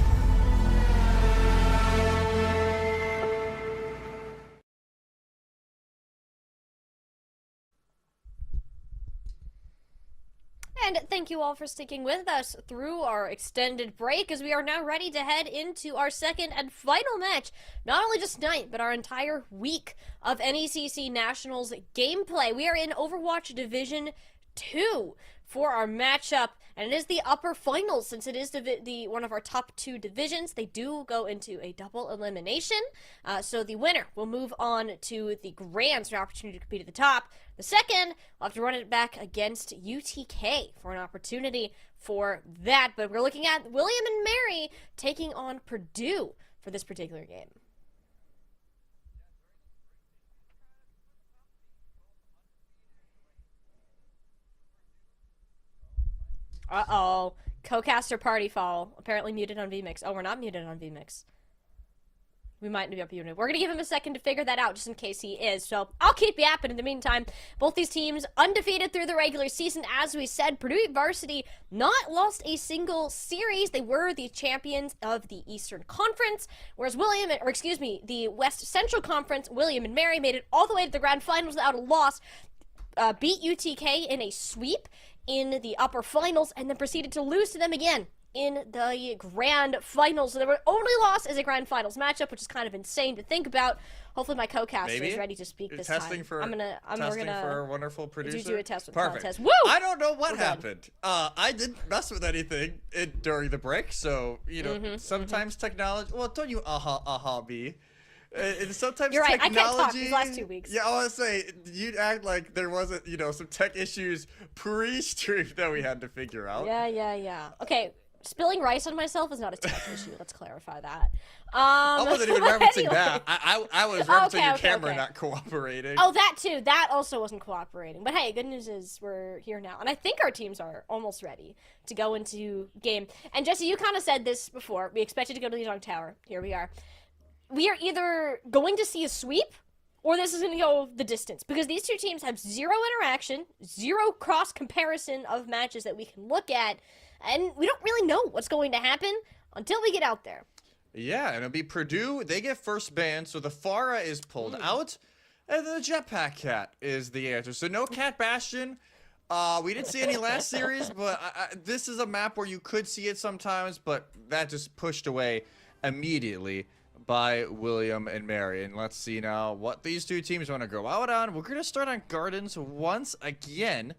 And thank you all for sticking with us through our extended break, as we are now ready to head into our second and final match, not only just tonight, but our entire week of NECC Nationals gameplay. We are in Overwatch Division 2 for our matchup, and it is the upper finals. Since it is the one of our top 2 divisions, they do go into a double elimination, so the winner will move on to the grands for an opportunity to compete at the top. The second will have to run it back against UTK for an opportunity for that, but we're looking at William and Mary taking on Purdue for this particular game. Uh-oh. Co-caster party foul. Apparently muted on VMix. Oh, we're not muted on VMix. We might be up muted. We're going to give him a second to figure that out just in case he is. So I'll keep you up. And in the meantime, both these teams undefeated through the regular season. As we said, Purdue Varsity not lost a single series. They were the champions of the Eastern Conference, whereas the West Central Conference, William and Mary made it all the way to the grand finals without a loss, beat UTK in a sweep in the upper finals, and then proceeded to lose to them again in the grand finals. So their only loss is a grand finals matchup, which is kind of insane to think about. Hopefully my co-caster is ready to speak this time. Testing for a wonderful producer. Did you do a test with Perfect. contest? Woo! I don't know what happened. I didn't mess with anything during the break, so sometimes technology. Well, don't you me. And sometimes you're right. technology, I can't talk these last 2 weeks. Yeah, I want to say, you'd act like there wasn't, some tech issues pre-stream that we had to figure out. Yeah. Okay, spilling rice on myself is not a tech issue. Let's clarify that. I wasn't even referencing that. I was referencing your camera not cooperating. Oh, that too. That also wasn't cooperating. But hey, good news is we're here now. And I think our teams are almost ready to go into game. And Jesse, you kind of said this before. We expected to go to the Young Tower. Here we are. We are either going to see a sweep, or this is going to go the distance. Because these two teams have zero interaction, zero cross-comparison of matches that we can look at, and we don't really know what's going to happen until we get out there. Yeah, and it'll be Purdue. They get first ban, so the Pharah is pulled out, and the Jetpack Cat is the answer. So no Cat Bastion. We didn't see any last series, but this is a map where you could see it sometimes, but that just pushed away immediately by William and Mary. And let's see now what these two teams want to go out on. We're going to start on Gardens once again.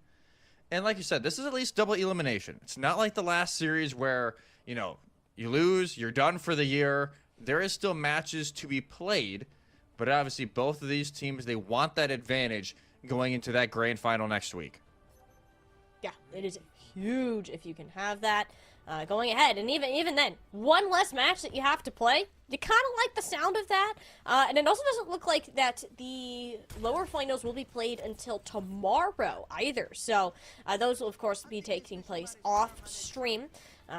And like you said, this is at least double elimination. It's not like the last series where, you lose, you're done for the year. There is still matches to be played. But obviously both of these teams, they want that advantage going into that grand final next week. Yeah, it is huge if you can have that going ahead. And even then, one less match that you have to play, you kind of like the sound of that. And it also doesn't look like that the lower finals will be played until tomorrow either. So those will, of course, be taking place off stream.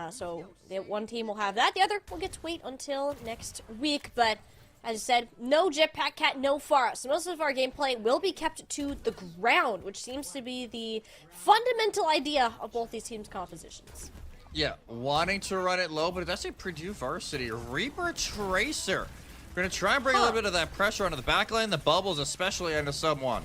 So one team will have that. The other will get to wait until next week. But as I said, no Jetpack Cat, no Pharah. So most of our gameplay will be kept to the ground, which seems to be the fundamental idea of both these teams' compositions. Yeah, wanting to run it low, but that's a Purdue Varsity. Reaper Tracer. We're going to try and bring a little bit of that pressure onto the back line, the bubbles, especially into sub 1.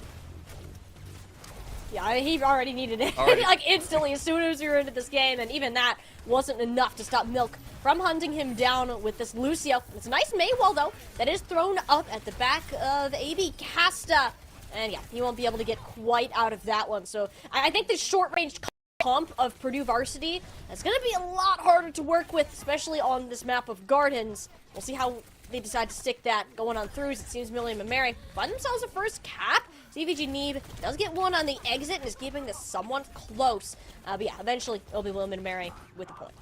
Yeah, he already needed it, like instantly as soon as we were into this game, and even that wasn't enough to stop Milk from hunting him down with this Lucio. It's a nice Maywell, though, that is thrown up at the back of AB Casta, and yeah, he won't be able to get quite out of that one. So I think the short-range comp of Purdue Varsity is going to be a lot harder to work with, especially on this map of Gardens. We'll see how they decide to stick that going on throughs. It seems William and Mary find themselves a first cap. CVG Neeb does get one on the exit and is keeping this somewhat close. But yeah, eventually it'll be William and Mary with the point.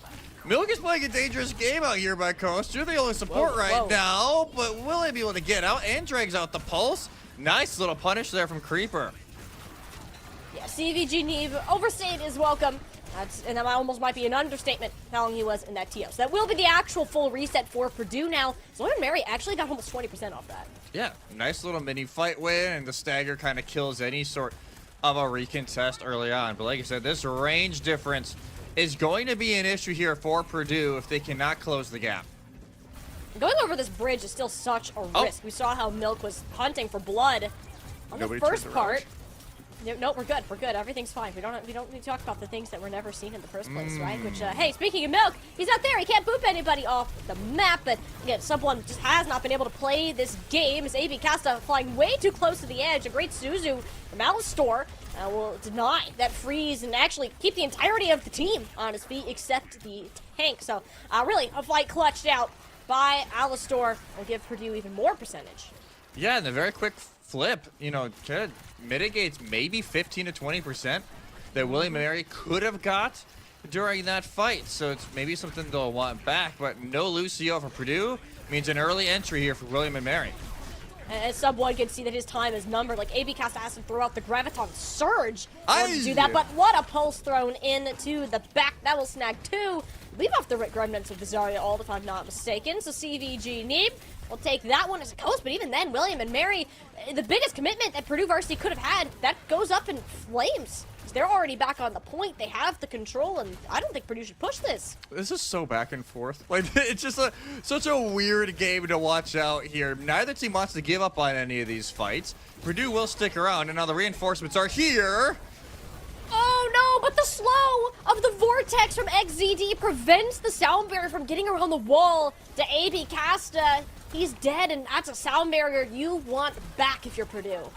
Milk is playing a dangerous game out here by Coast. You're the only support now, but will he be able to get out and drags out the pulse? Nice little punish there from Creeper. Yeah, CVG Neve overstayed his welcome. And that almost might be an understatement how long he was in that TO. So that will be the actual full reset for Purdue now. Zoe Mary actually got almost 20% off that. Yeah, nice little mini fight win, and the stagger kind of kills any sort of a recontest early on. But like I said, this range difference is going to be an issue here for Purdue if they cannot close the gap. Going over this bridge is still such a risk. We saw how Milk was hunting for blood on the first part. No, we're good. We're good. Everything's fine. We don't need to talk about the things that were never seen in the first place, right? Which, hey, speaking of Milk, he's out there. He can't boop anybody off the map. But again, someone just has not been able to play this game. As AB Casta flying way too close to the edge. A great Suzu from Alistor will deny that freeze and actually keep the entirety of the team on his feet except the tank. So really, a fight clutched out by Alistor will give Purdue even more percentage. Yeah, and the very quick flip, you know, kind of mitigates maybe 15 to 20% that William and Mary could have got during that fight. So it's maybe something they'll want back, but no Lucio for Purdue means an early entry here for William and Mary. And Sub 1 can see that his time is numbered. Like, AB Casta has to throw out the Graviton Surge in order to do that. But what a pulse thrown into the back. That will snag 2. Leave off the remnants of the Zarya ult, if I'm not mistaken. So CVG Neeb will take that one as a coast. But even then, William and Mary, the biggest commitment that Purdue Varsity could have had, that goes up in flames. They're already back on the point. They have the control, and I don't think Purdue should push this. This is so back and forth. Like, it's just such a weird game to watch out here. Neither team wants to give up on any of these fights. Purdue will stick around, and now the reinforcements are here. Oh no, but the slow of the Vortex from XZD prevents the sound barrier from getting around the wall to AB Casta. He's dead, and that's a sound barrier you want back if you're Purdue.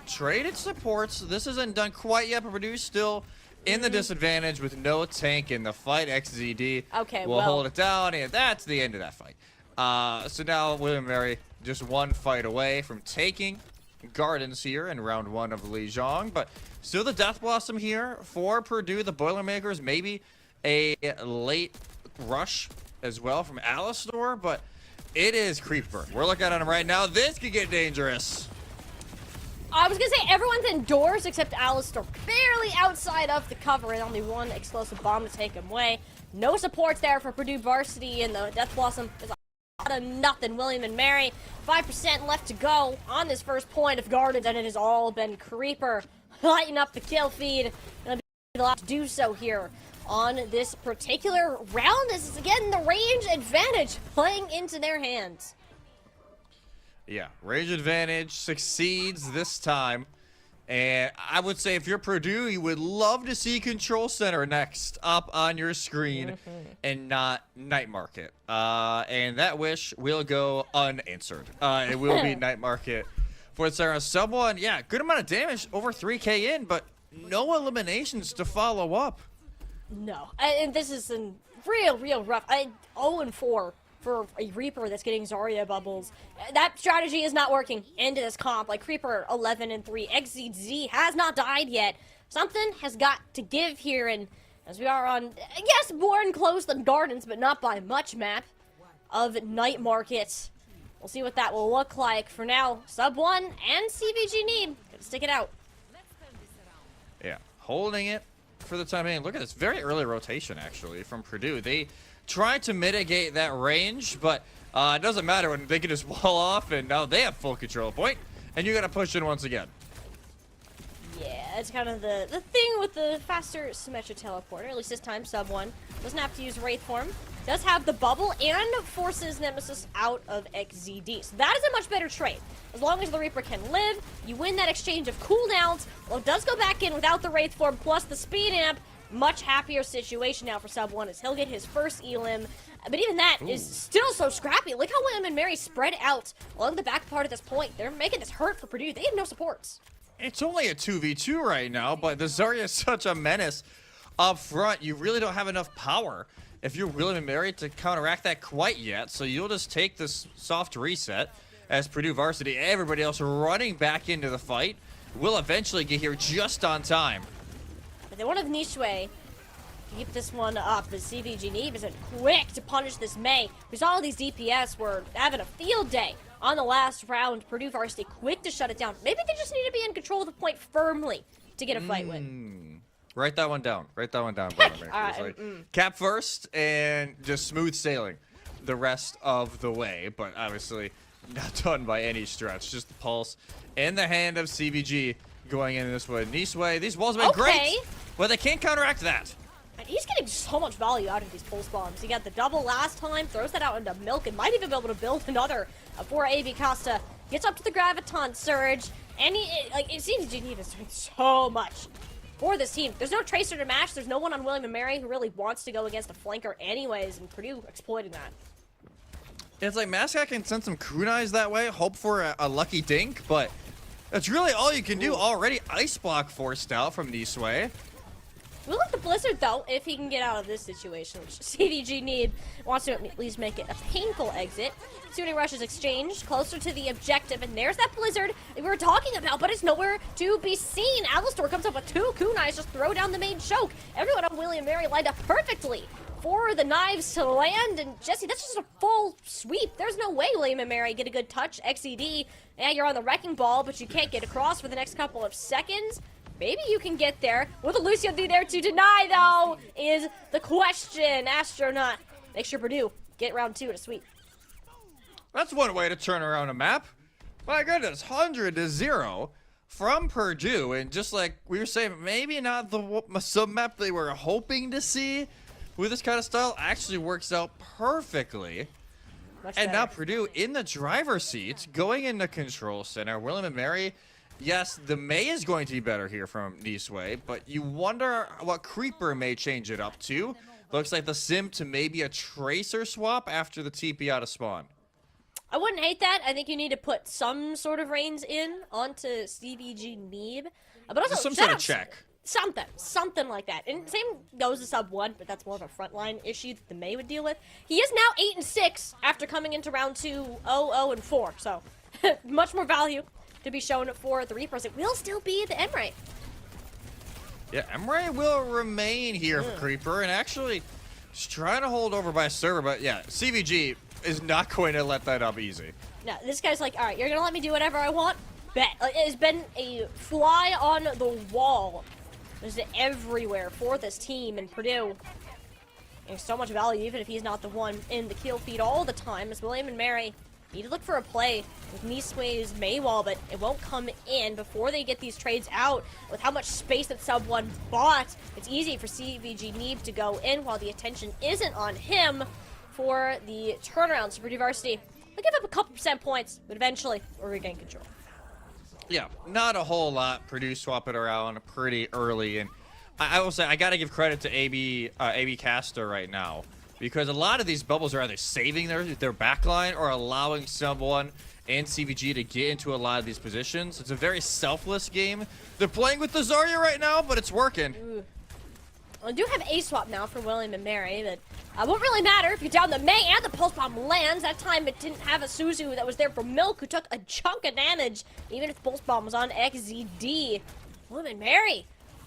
Traded supports. This isn't done quite yet, but Purdue's still in the disadvantage with no tank in the fight. XZD will hold it down, and that's the end of that fight. So now William Mary just one fight away from taking Gardens here in round 1 of Lijiang, but still the Death Blossom here for Purdue. The Boilermakers, maybe a late rush as well from Alistor, but it is Creeper. We're looking at him right now. This could get dangerous. I was going to say everyone's indoors except Alistor, barely outside of the cover, and only one explosive bomb to take him away. No supports there for Purdue Varsity, and the Death Blossom is a lot of nothing. William and Mary, 5% left to go on this first point of Gardens, and it has all been Creeper lighting up the kill feed. Gonna be allowed to do so here on this particular round. This is, again, the range advantage playing into their hands. Yeah, range advantage succeeds this time. And I would say if you're Purdue, you would love to see Control Center next up on your screen and not Night Market. And that wish will go unanswered. It will be Night Market for Sarah. Someone, yeah, good amount of damage, over 3K in, but no eliminations to follow up. No, and this is a real rough. 0-4. For a Reaper that's getting Zarya bubbles. That strategy is not working into this comp. Like Creeper 11-3. XZZ has not died yet. Something has got to give here, and as we are on, yes, more enclosed than Gardens, but not by much map of Night Market. We'll see what that will look like. For now, Sub 1 and CVG Need gonna stick it out. Yeah, holding it for the time being. Look at this very early rotation, actually, from Purdue. They try to mitigate that range, but it doesn't matter when they can just wall off, and now they have full control point, and you got to push in once again. Yeah, it's kind of the thing with the faster Symmetra teleporter. At least this time, Sub 1 doesn't have to use Wraith form. Does have the bubble and forces Nemesis out of XZD. So that is a much better trade. As long as the Reaper can live, you win that exchange of cooldowns. Well, it does go back in without the Wraith form plus the speed amp. Much happier situation now for Sub 1 as he'll get his first elim. But even that is still so scrappy. Look how William and Mary spread out along the back part of this point. They're making this hurt for Purdue. They have no supports. It's only a 2v2 right now, but the Zarya is such a menace up front. You really don't have enough power if you're William and Mary to counteract that quite yet. So you'll just take this soft reset as Purdue Varsity, everybody else running back into the fight, will eventually get here just on time. But they want to Nishue keep this one up. The CVG Neve isn't quick to punish this Mei. We saw all these DPS were having a field day on the last round. Purdue varsity quick to shut it down. Maybe they just need to be in control of the point firmly to get a fight win. Write that one down. Write that one down, brother. Cap first and just smooth sailing the rest of the way, but obviously not done by any stretch. Just the pulse in the hand of CVG going into this one. Nisway, these walls have been great, but they can't counteract that. And he's getting so much value out of these pulse bombs. He got the double last time, throws that out into milk, and might even be able to build another for AB Costa. Gets up to the Graviton Surge, and it seems CVG is doing so much for this team. There's no Tracer to match. There's no one on William & Mary who really wants to go against a flanker anyways, and Purdue exploiting that. It's like Mascot can send some kunais that way, hope for a lucky dink, but that's really all you can do already. Ice block forced out from Nisway. We like the Blizzard, though, if he can get out of this situation, which CVG need wants to at least make it a painful exit. Sunni Rush is exchanged closer to the objective, and there's that Blizzard we were talking about, but it's nowhere to be seen. Alistar comes up with 2 kunais, just throw down the main choke. Everyone on William & Mary lined up perfectly for the knives to land, and Jesse, that's just a full sweep. There's no way William & Mary get a good touch. XED, yeah, you're on the wrecking ball, but you can't get across for the next couple of seconds. Maybe you can get there. Will the Lucio be there to deny, though, is the question. Astronaut, make sure Purdue get round 2 to sweep. That's one way to turn around a map. My goodness, 100-0 from Purdue, and just like we were saying, maybe not the sub-map they were hoping to see with this kind of style actually works out perfectly. And now Purdue in the driver's seat, going into control center. William & Mary, yes, the May is going to be better here from Nisway, but you wonder what Creeper may change it up to. Looks like the sim to maybe a Tracer swap after the TP out of spawn. I wouldn't hate that. I think you need to put some sort of reins in onto CVG Neeb. But also, just some sort of check. Something like that. And same goes to sub 1, but that's more of a frontline issue that the May would deal with. He is now 8-6 after coming into round 2, 0-0-4. So, much more value to be shown for the Reapers. It will still be the Emray. Yeah, Emray will remain here for Creeper, and actually just trying to hold over by a server, but yeah, CVG is not going to let that up easy. No, this guy's like, all right, you're going to let me do whatever I want? Bet. It has been a fly on the wall. There's everywhere for this team in Purdue. There's so much value, even if he's not the one in the kill feed all the time, as William & Mary need to look for a play with Nisway's Maywall, but it won't come in before they get these trades out. With how much space that sub 1 bought, it's easy for CVG Neeb to go in while the attention isn't on him for the turnaround. So Purdue Varsity, they'll give up a couple % points, but eventually we'll regain control. Yeah, not a whole lot. Purdue swap it around pretty early, and I will say I got to give credit to AB Caster right now, because a lot of these bubbles are either saving their backline or allowing someone and CVG to get into a lot of these positions. It's a very selfless game. They're playing with the Zarya right now, but it's working. Ooh. I do have a swap now for William & Mary, but won't really matter if you're down the May and the Pulse Bomb lands. That time it didn't have a Suzu that was there for Milk, who took a chunk of damage, even if the Pulse Bomb was on XZD. William & Mary,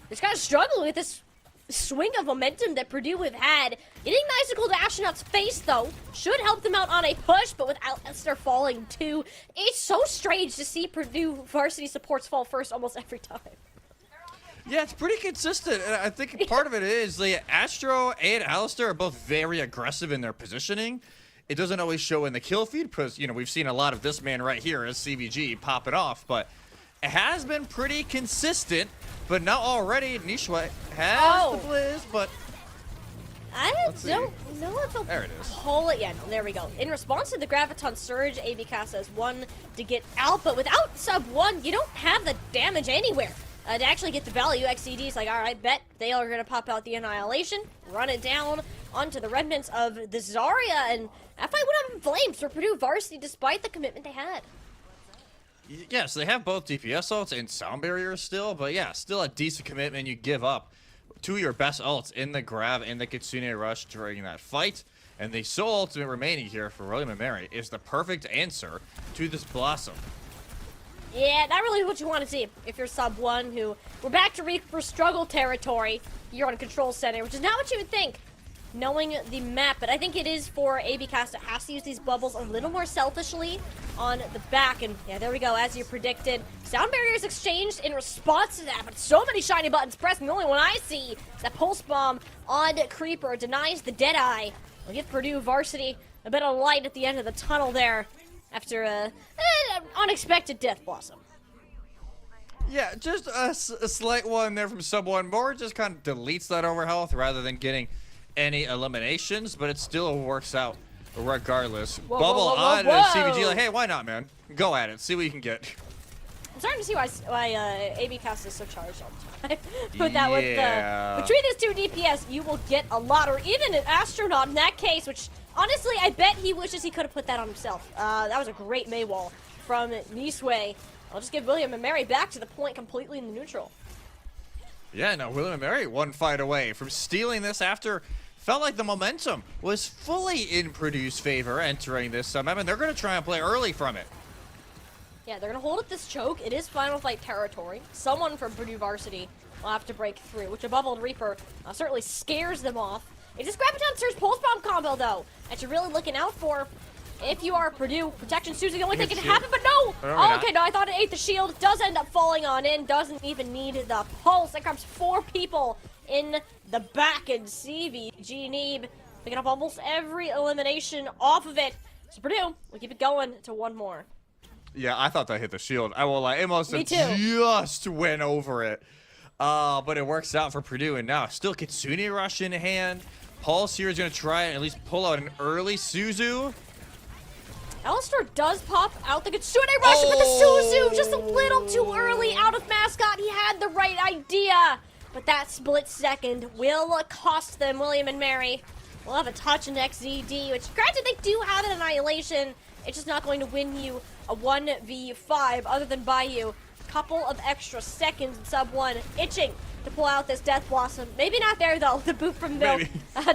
just kind of struggling with this swing of momentum that Purdue have had. Getting Icicle to Astronaut's face, though, should help them out on a push, but with Alistar falling too, it's so strange to see Purdue varsity supports fall first almost every time. Yeah, it's pretty consistent, and I think part of it is the Astro and Alistar are both very aggressive in their positioning. It doesn't always show in the kill feed because, you know, we've seen a lot of this man right here as CVG pop it off, but it has been pretty consistent. But now already Nisway has the Blizz, but I don't know if they'll there it is. pull it yet. There we go. In response to the Graviton Surge, AB Casa has one to get out, but without sub 1, you don't have the damage anywhere. To actually get the value, XCD is like, all right, bet they are going to pop out the Annihilation, run it down onto the remnants of the Zarya, and that fight went up in flames for Purdue Varsity despite the commitment they had. Yes, they have both DPS ults and sound barriers still, but yeah, still a decent commitment you give up to your best ults in the grab and the Kitsune Rush during that fight. And the sole ultimate remaining here for William & Mary is the perfect answer to this Blossom. Yeah, not really what you want to see if you're sub 1, who we're back to Reaper struggle territory here on Control Center, which is not what you would think knowing the map, but I think it is for AB Cast that has to use these bubbles a little more selfishly on the back, and yeah, there we go, as you predicted. Sound barriers exchanged in response to that, but so many shiny buttons pressed, and the only one I see is that Pulse Bomb on Creeper denies the Deadeye. We'll give Purdue Varsity a bit of light at the end of the tunnel there after an unexpected Death Blossom. Yeah, just a slight one there from Sub-1. More just kind of deletes that overhealth rather than getting any eliminations, but it still works out regardless. Whoa, Bubble whoa, whoa, on whoa. CVG, like, hey, why not, man? Go at it. See what you can get. I'm starting to see why AB Cast is so charged all the time. With that, Yeah. between these two DPS, you will get a lot, or even an Astronaut in that case, which honestly, I bet he wishes he could have put that on himself. That was a great May wall from NECC. I'll just give William and Mary back to the point completely in the neutral. Yeah, no, William and Mary one fight away from stealing this after felt like the momentum was fully in Purdue's favor entering this map, and they're going to try and play early from it. Yeah, they're going to hold up this choke. It is Final Fight territory. Someone from Purdue Varsity will have to break through, which a Bubbled Reaper certainly scares them off. It is Graviton Surge Pulse Bomb combo, though, that you're really looking out for. If you are Purdue, Protection Sue's the only thing that can happen, but no! Oh, okay, no, I thought it ate the shield. It does end up falling on in. Doesn't even need the pulse. That grabs 4 people in the back, and CVG Neeb picking up almost every elimination off of it. So Purdue will keep it going to one more. Yeah, I thought that hit the shield. I will lie, it must Me have too. just went over it. But it works out for Purdue, and now still Kitsune Rush in hand. Pulse here is going to try and at least pull out an early Suzu. Alistar does pop out the Kitsune Rush, but the Suzu just a little too early out of Mascot. He had the right idea, but that split second will cost them. William and Mary will have a touch next ZD, which granted they do have an Annihilation. It's just not going to win you a 1v5 other than buy you a couple of extra seconds in Sub-1, itching to pull out this Death Blossom. Maybe not there though, the boot from Milk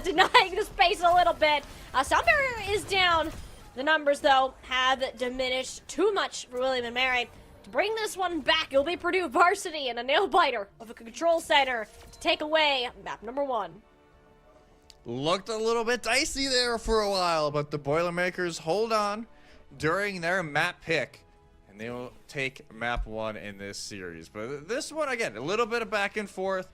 denying the space a little bit. Sound barrier is down. The numbers, though, have diminished too much for William and Mary. To bring this one back, it'll be Purdue Varsity and a nail-biter of a control center to take away map number 1. Looked a little bit dicey there for a while, but the Boilermakers hold on during their map pick, and they will take map 1 in this series. But this one, again, a little bit of back and forth.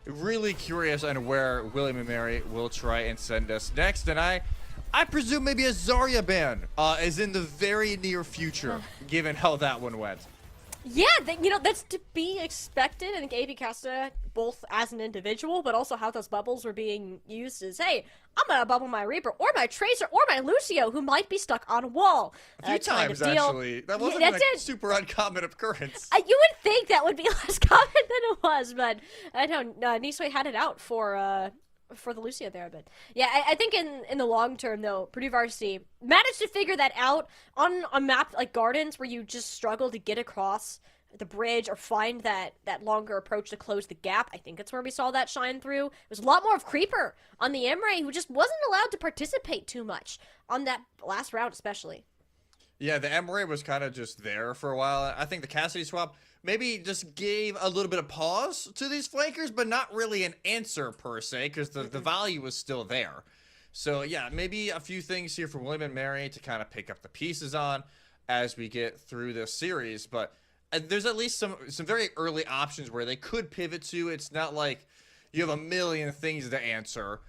Really curious on where William and Mary will try and send us next, and I presume maybe a Zarya ban is in the very near future, given how that one went. Yeah, that's to be expected. I think AB Casta, both as an individual, but also how those bubbles were being used is, hey, I'm gonna bubble my Reaper, or my Tracer, or my Lucio, who might be stuck on a wall. A few times, actually. That wasn't a super uncommon occurrence. You would think that would be less common than it was, but I know NECC had it out for the Lucio there, but yeah, I think in the long term though, Purdue Varsity managed to figure that out on a map like Gardens, where you just struggle to get across the bridge or find that longer approach to close the gap. I think that's where we saw that shine through. It was a lot more of Creeper on the Emre, who just wasn't allowed to participate too much on that last round, especially. Yeah, the Emre was kind of just there for a while. I think the Cassidy swap maybe just gave a little bit of pause to these flankers, but not really an answer per se, because the value was still there. So yeah, maybe a few things here for William and Mary to kind of pick up the pieces on as we get through this series. But there's at least some very early options where they could pivot to. It's not like you have a million things to answer.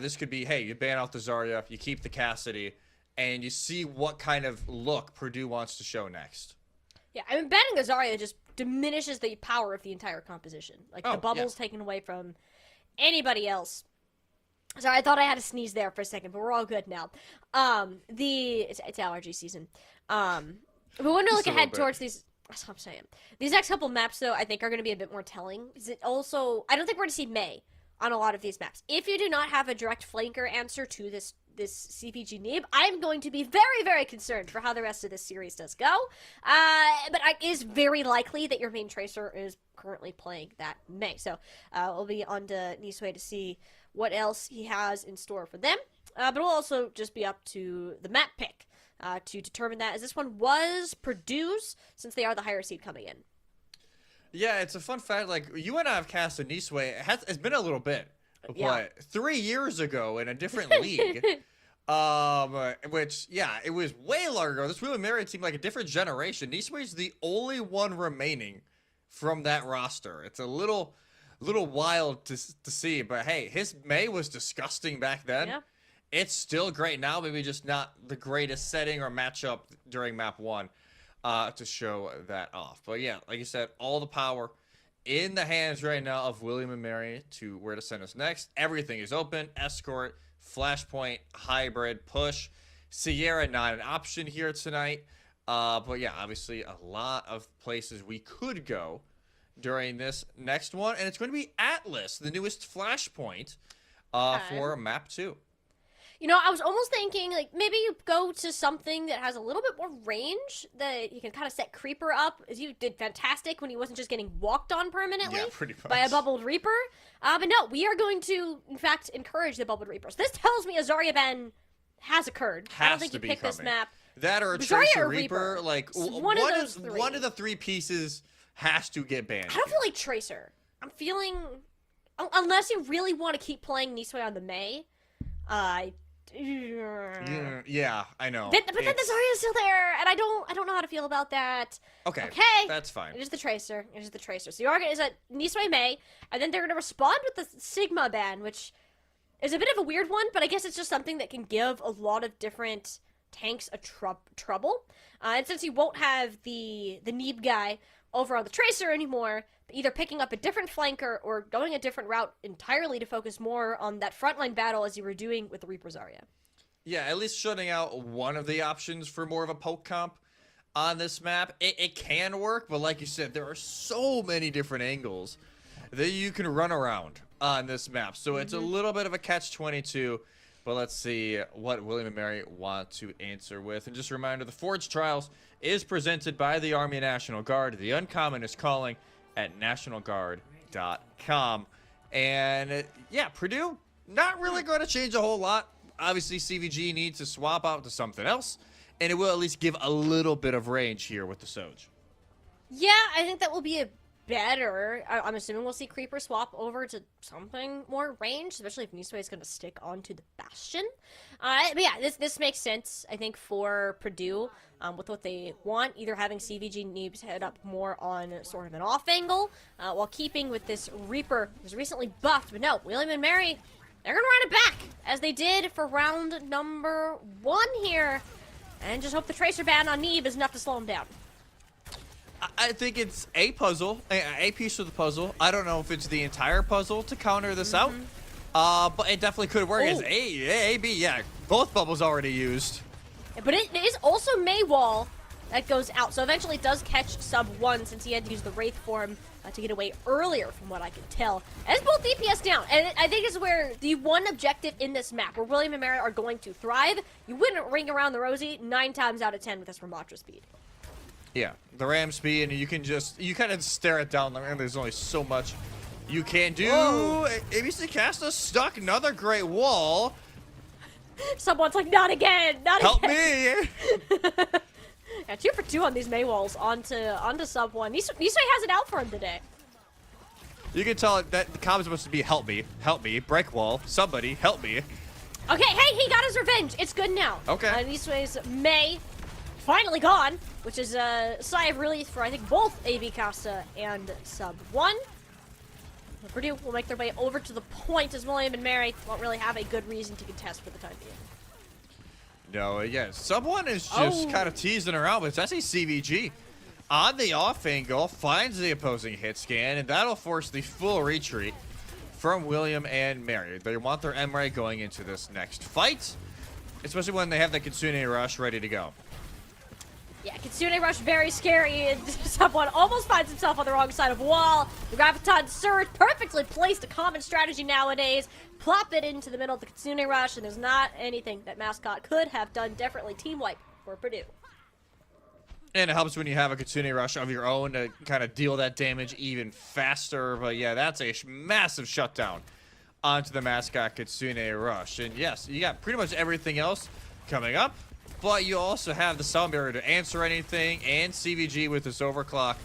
This could be, hey, you ban out the Zarya, you keep the Cassidy, and you see what kind of look Purdue wants to show next. Yeah, I mean, banning the Zarya just diminishes the power of the entire composition. Like, the bubbles taken away from anybody else. Sorry, I thought I had to sneeze there for a second, but we're all good now. It's allergy season. But when we look ahead towards these... That's what I'm saying. These next couple maps, though, I think are going to be a bit more telling. Is it also... I don't think we're going to see May on a lot of these maps. If you do not have a direct flanker answer to this CPG Neeb, I'm going to be very, very concerned for how the rest of this series does go. But it is very likely that your main Tracer is currently playing that May. So we'll be on to NECC to see what else he has in store for them. But we'll also just be up to the map pick to determine that, as this one was Purdue's, since they are the higher seed coming in. Yeah, it's a fun fact. Like, you and I have cast a NECC. It's been a little bit. Yeah. but 3 years ago in a different league. Which, yeah, it was way longer ago. This William Mary seemed like a different generation. Nisway's the only one remaining from that roster. It's a little wild to see, but hey, his May was disgusting back then. Yeah. It's still great now, maybe just not the greatest setting or matchup during map 1 to show that off. But yeah, like you said, all the power in the hands right now of William and Mary to where to send us next. Everything is open. Escort, Flashpoint, Hybrid, Push. Sierra not an option here tonight. But yeah, obviously a lot of places we could go during this next one. And it's going to be Atlas, the newest Flashpoint for map 2. You know, I was almost thinking, like, maybe you go to something that has a little bit more range, that you can kind of set Creeper up, as you did fantastic when he wasn't just getting walked on permanently pretty much. by a Bubbled Reaper. But no, we are going to, in fact, encourage the Bubbled Reapers. This tells me a Zarya ban has occurred. I don't think you picked this map. That or a Zarya Tracer or Reaper, like, one of those three. One of the 3 pieces has to get banned. I don't feel like Tracer. I'm feeling, unless you really want to keep playing Nisway on the May, yeah, I know. But then the Zarya is still there, and I don't know how to feel about that. Okay, that's fine. It is the Tracer. So you are gonna, is that Nisway May, and then they're gonna respond with the Sigma ban, which is a bit of a weird one, but I guess it's just something that can give a lot of different tanks a trouble. And since you won't have the Neeb guy over on the Tracer anymore, either picking up a different flanker or going a different route entirely to focus more on that frontline battle as you were doing with the Reaper Zarya. Yeah, at least shutting out one of the options for more of a poke comp on this map. It can work, but like you said, there are so many different angles that you can run around on this map. So it's a little bit of a catch-22, but let's see what William and Mary want to answer with. And just a reminder, the Forge Trials is presented by the Army National Guard. The Uncommon is calling at nationalguard.com. And yeah, Purdue, not really going to change a whole lot. Obviously, CVG needs to swap out to something else, and it will at least give a little bit of range here with the Soj. Yeah, I think that will be a better. I'm assuming we'll see Creeper swap over to something more range, especially if Nisway is going to stick onto the Bastion. But yeah, this makes sense, I think, for Purdue with what they want, either having CVG Neebs head up more on sort of an off angle, while keeping with this Reaper who's recently buffed. But no, William and Mary, they're going to run it back, as they did for round number 1 here, and just hope the Tracer ban on Neeb is enough to slow him down. I think it's a puzzle, a piece of the puzzle. I don't know if it's the entire puzzle to counter this out, but it definitely could work. It's A, B, yeah. Both bubbles already used. But it is also Maywall that goes out, so eventually it does catch sub 1 since he had to use the Wraith form to get away earlier, from what I could tell. As both DPS down, and I think this is where the one objective in this map, where William and Mary are going to thrive, you wouldn't ring around the rosy 9 times out of 10 with this Ramatra speed. Yeah, the ram speed, and you kind of stare it down. There's only so much you can do. ABC Casta stuck another great wall. Someone's like, not again, not Help again. me. Yeah, 2 for 2 on these Maywalls onto sub 1. Nisway has it out for him today. You can tell that the comment is supposed to be help me, break wall, somebody, help me. Okay, hey, he got his revenge. It's good now. Okay. Nisway's May finally gone, which is a sigh of relief for, I think, both AB Casa and sub 1. Purdue will make their way over to the point, as William and Mary won't really have a good reason to contest for the time being. No, yeah, sub 1 is just kind of teasing around, but it's actually CVG on the off angle, finds the opposing hit scan, and that'll force the full retreat from William and Mary. They want their Emre going into this next fight, especially when they have the Kitsune Rush ready to go. Yeah, Kitsune Rush, very scary, and someone almost finds himself on the wrong side of a wall. The Graviton Surge, perfectly placed, a common strategy nowadays. Plop it into the middle of the Kitsune Rush, and there's not anything that Mascot could have done differently. Team wipe for Purdue. And it helps when you have a Kitsune Rush of your own to kind of deal that damage even faster. But yeah, that's a massive shutdown onto the Mascot Kitsune Rush. And yes, you got pretty much everything else coming up. But you also have the Sound Barrier to answer anything, and CVG with this overclock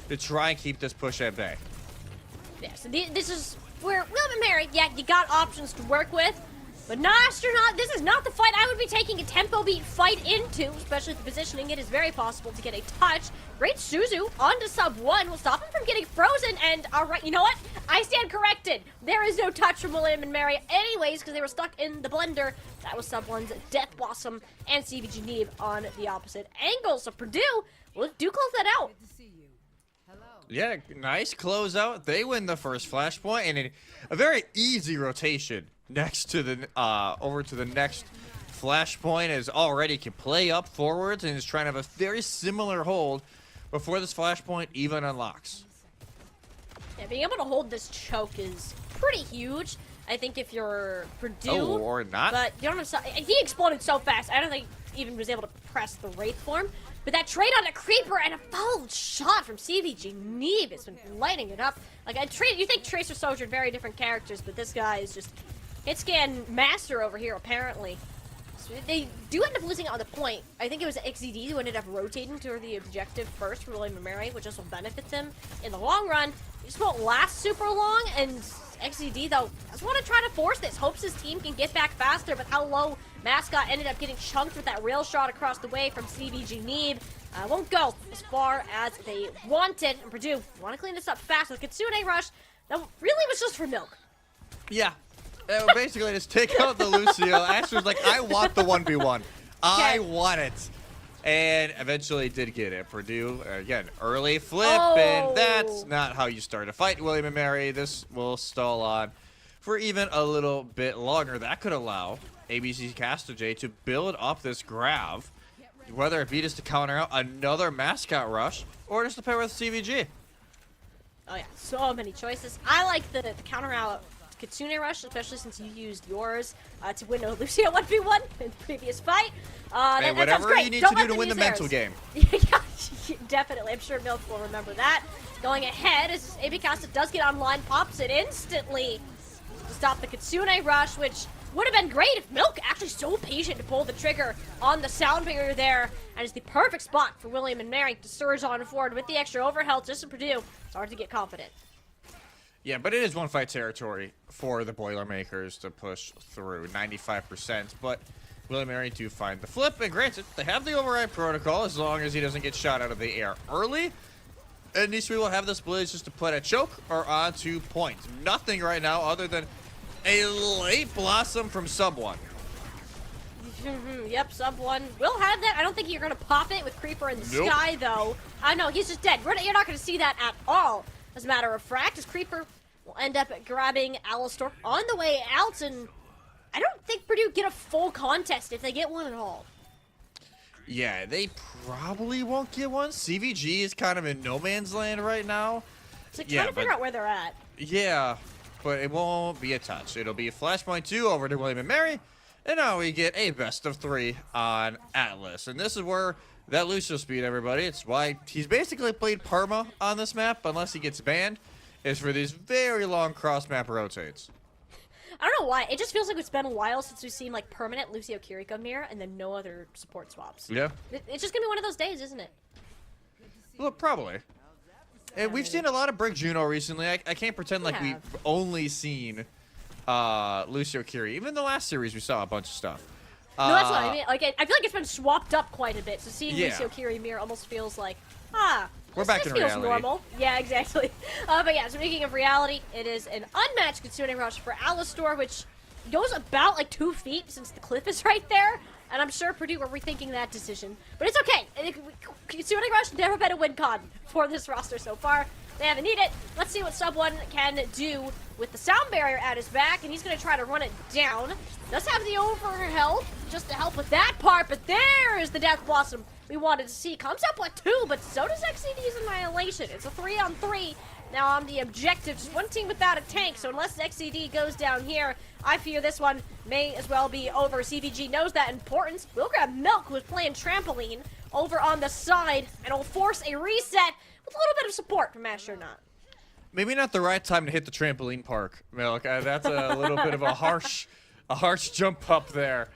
to try and keep this push at bay. Yeah, so this is where William and Mary, yeah, you got options to work with. But no, Astronaut, this is not the fight I would be taking a tempo beat fight into, especially with the positioning. It is very possible to get a touch. Great Suzu onto sub 1 will stop him from getting frozen. And all right, you know what? I stand corrected. There is no touch from William and Mary anyways because they were stuck in the blender. That was sub 1's Death Blossom and CVG Neeb on the opposite angle. So Purdue will do close that out. Yeah, nice closeout. They win the first flashpoint and a very easy rotation next to the over to the next flashpoint as already can play up forwards and is trying to have a very similar hold before this flashpoint even unlocks. Yeah, being able to hold this choke is pretty huge. I think if you're Purdue, or not. But you don't have so, he exploded so fast. I don't think he even was able to press the Wraith form. But that trade on a Creeper and a fouled shot from CVG Neeb has been lighting it up. Like you think Tracer Soldier very different characters, but this guy is just hit scan master over here apparently. So they do end up losing on the point. I think it was XZD who ended up rotating to the objective first for William and Mary, which also benefits him in the long run. He just won't last super long, and XZD though just want to try to force this. Hopes his team can get back faster, but how low Mascot ended up getting chunked with that rail shot across the way from CVG Neeb. Won't go as far as they wanted. And Purdue want to clean this up fast with Kitsune Rush. That really was just for milk. Yeah. Basically, just take out the Lucio. Ash was like, I want the 1v1. I want it. And eventually did get it. Purdue, again, early flip, and that's not how you start a fight, William and Mary. This will stall on for even a little bit longer. That could allow ABC Caster J to build up this Grav, whether it be just to counter out another Mascot Rush or just to pair with CVG. Oh yeah, so many choices. I like the counter out Kitsune Rush, especially since you used yours to win a Lucio 1v1 in the previous fight. Hey, that sounds whatever great. you need Don't to let do to them win the use mental theirs. game. Yeah, definitely. I'm sure Milk will remember that. Going ahead as AB Casa does get online, pops it instantly to stop the Kitsune Rush, which would have been great if Milk actually so patient to pull the trigger on the sound barrier there. And it's the perfect spot for William and Mary to surge on forward with the extra overhealth just to Purdue. It's hard to get confident. Yeah, but it is one fight territory for the Boilermakers to push through, 95%. But William and Mary do find the flip, and granted, they have the override protocol as long as he doesn't get shot out of the air early. And these will have this blitz just to put a choke or onto point. Nothing right now other than a late Blossom from sub 1. Yep, sub 1 will have that. I don't think you're going to pop it with Creeper in the sky, though. No, he's just dead. You're not going to see that at all. As a matter of fact, as Creeper will end up grabbing Alistor on the way out, and I don't think Purdue get a full contest if they get one at all. Yeah, they probably won't get one. CVG is kind of in no man's land right now. So trying to figure out where they're at. Yeah, but it won't be a touch. It'll be Flashpoint 2 over to William and Mary, and now we get a best of 3 on Atlas. And this is where that Lucio speed, everybody, it's why he's basically played Perma on this map, unless he gets banned, is for these very long cross-map rotates. I don't know why. It just feels like it's been a while since we've seen, like, permanent Lucio Kiriko mirror and then no other support swaps. Yeah. It's just going to be one of those days, isn't it? Well, probably. And we've seen a lot of Brick Juno recently. I can't pretend like we've only seen Lucio Kiri. Even the last series, we saw a bunch of stuff. No, that's what I mean. Like, I feel like it's been swapped up quite a bit. So seeing Lucio Kiri mirror almost feels like, we're back in reality. Feels normal. Yeah, exactly. But yeah, speaking of reality, it is an unmatched Kitsune Rush for Alistor, which goes about like 2 feet since the cliff is right there. And I'm sure Purdue were rethinking that decision. But it's okay. Kitsune Rush never been a win con for this roster so far. They haven't needed it. Let's see what sub 1 can do with the sound barrier at his back, and he's going to try to run it down. Does have the overhealth just to help with that part, but there is the Death Blossom we wanted to see. Comes up with 2, but so does XCD's Annihilation. It's a 3-on-3 now on the objective. Just one team without a tank, so unless XCD goes down here, I fear this one may as well be over. CVG knows that importance. We'll grab Milk, who is playing Trampoline, over on the side, and will force a reset with a little bit of support from Astronaut. Maybe not the right time to hit the trampoline park, Milk. That's a little bit of a harsh jump up there.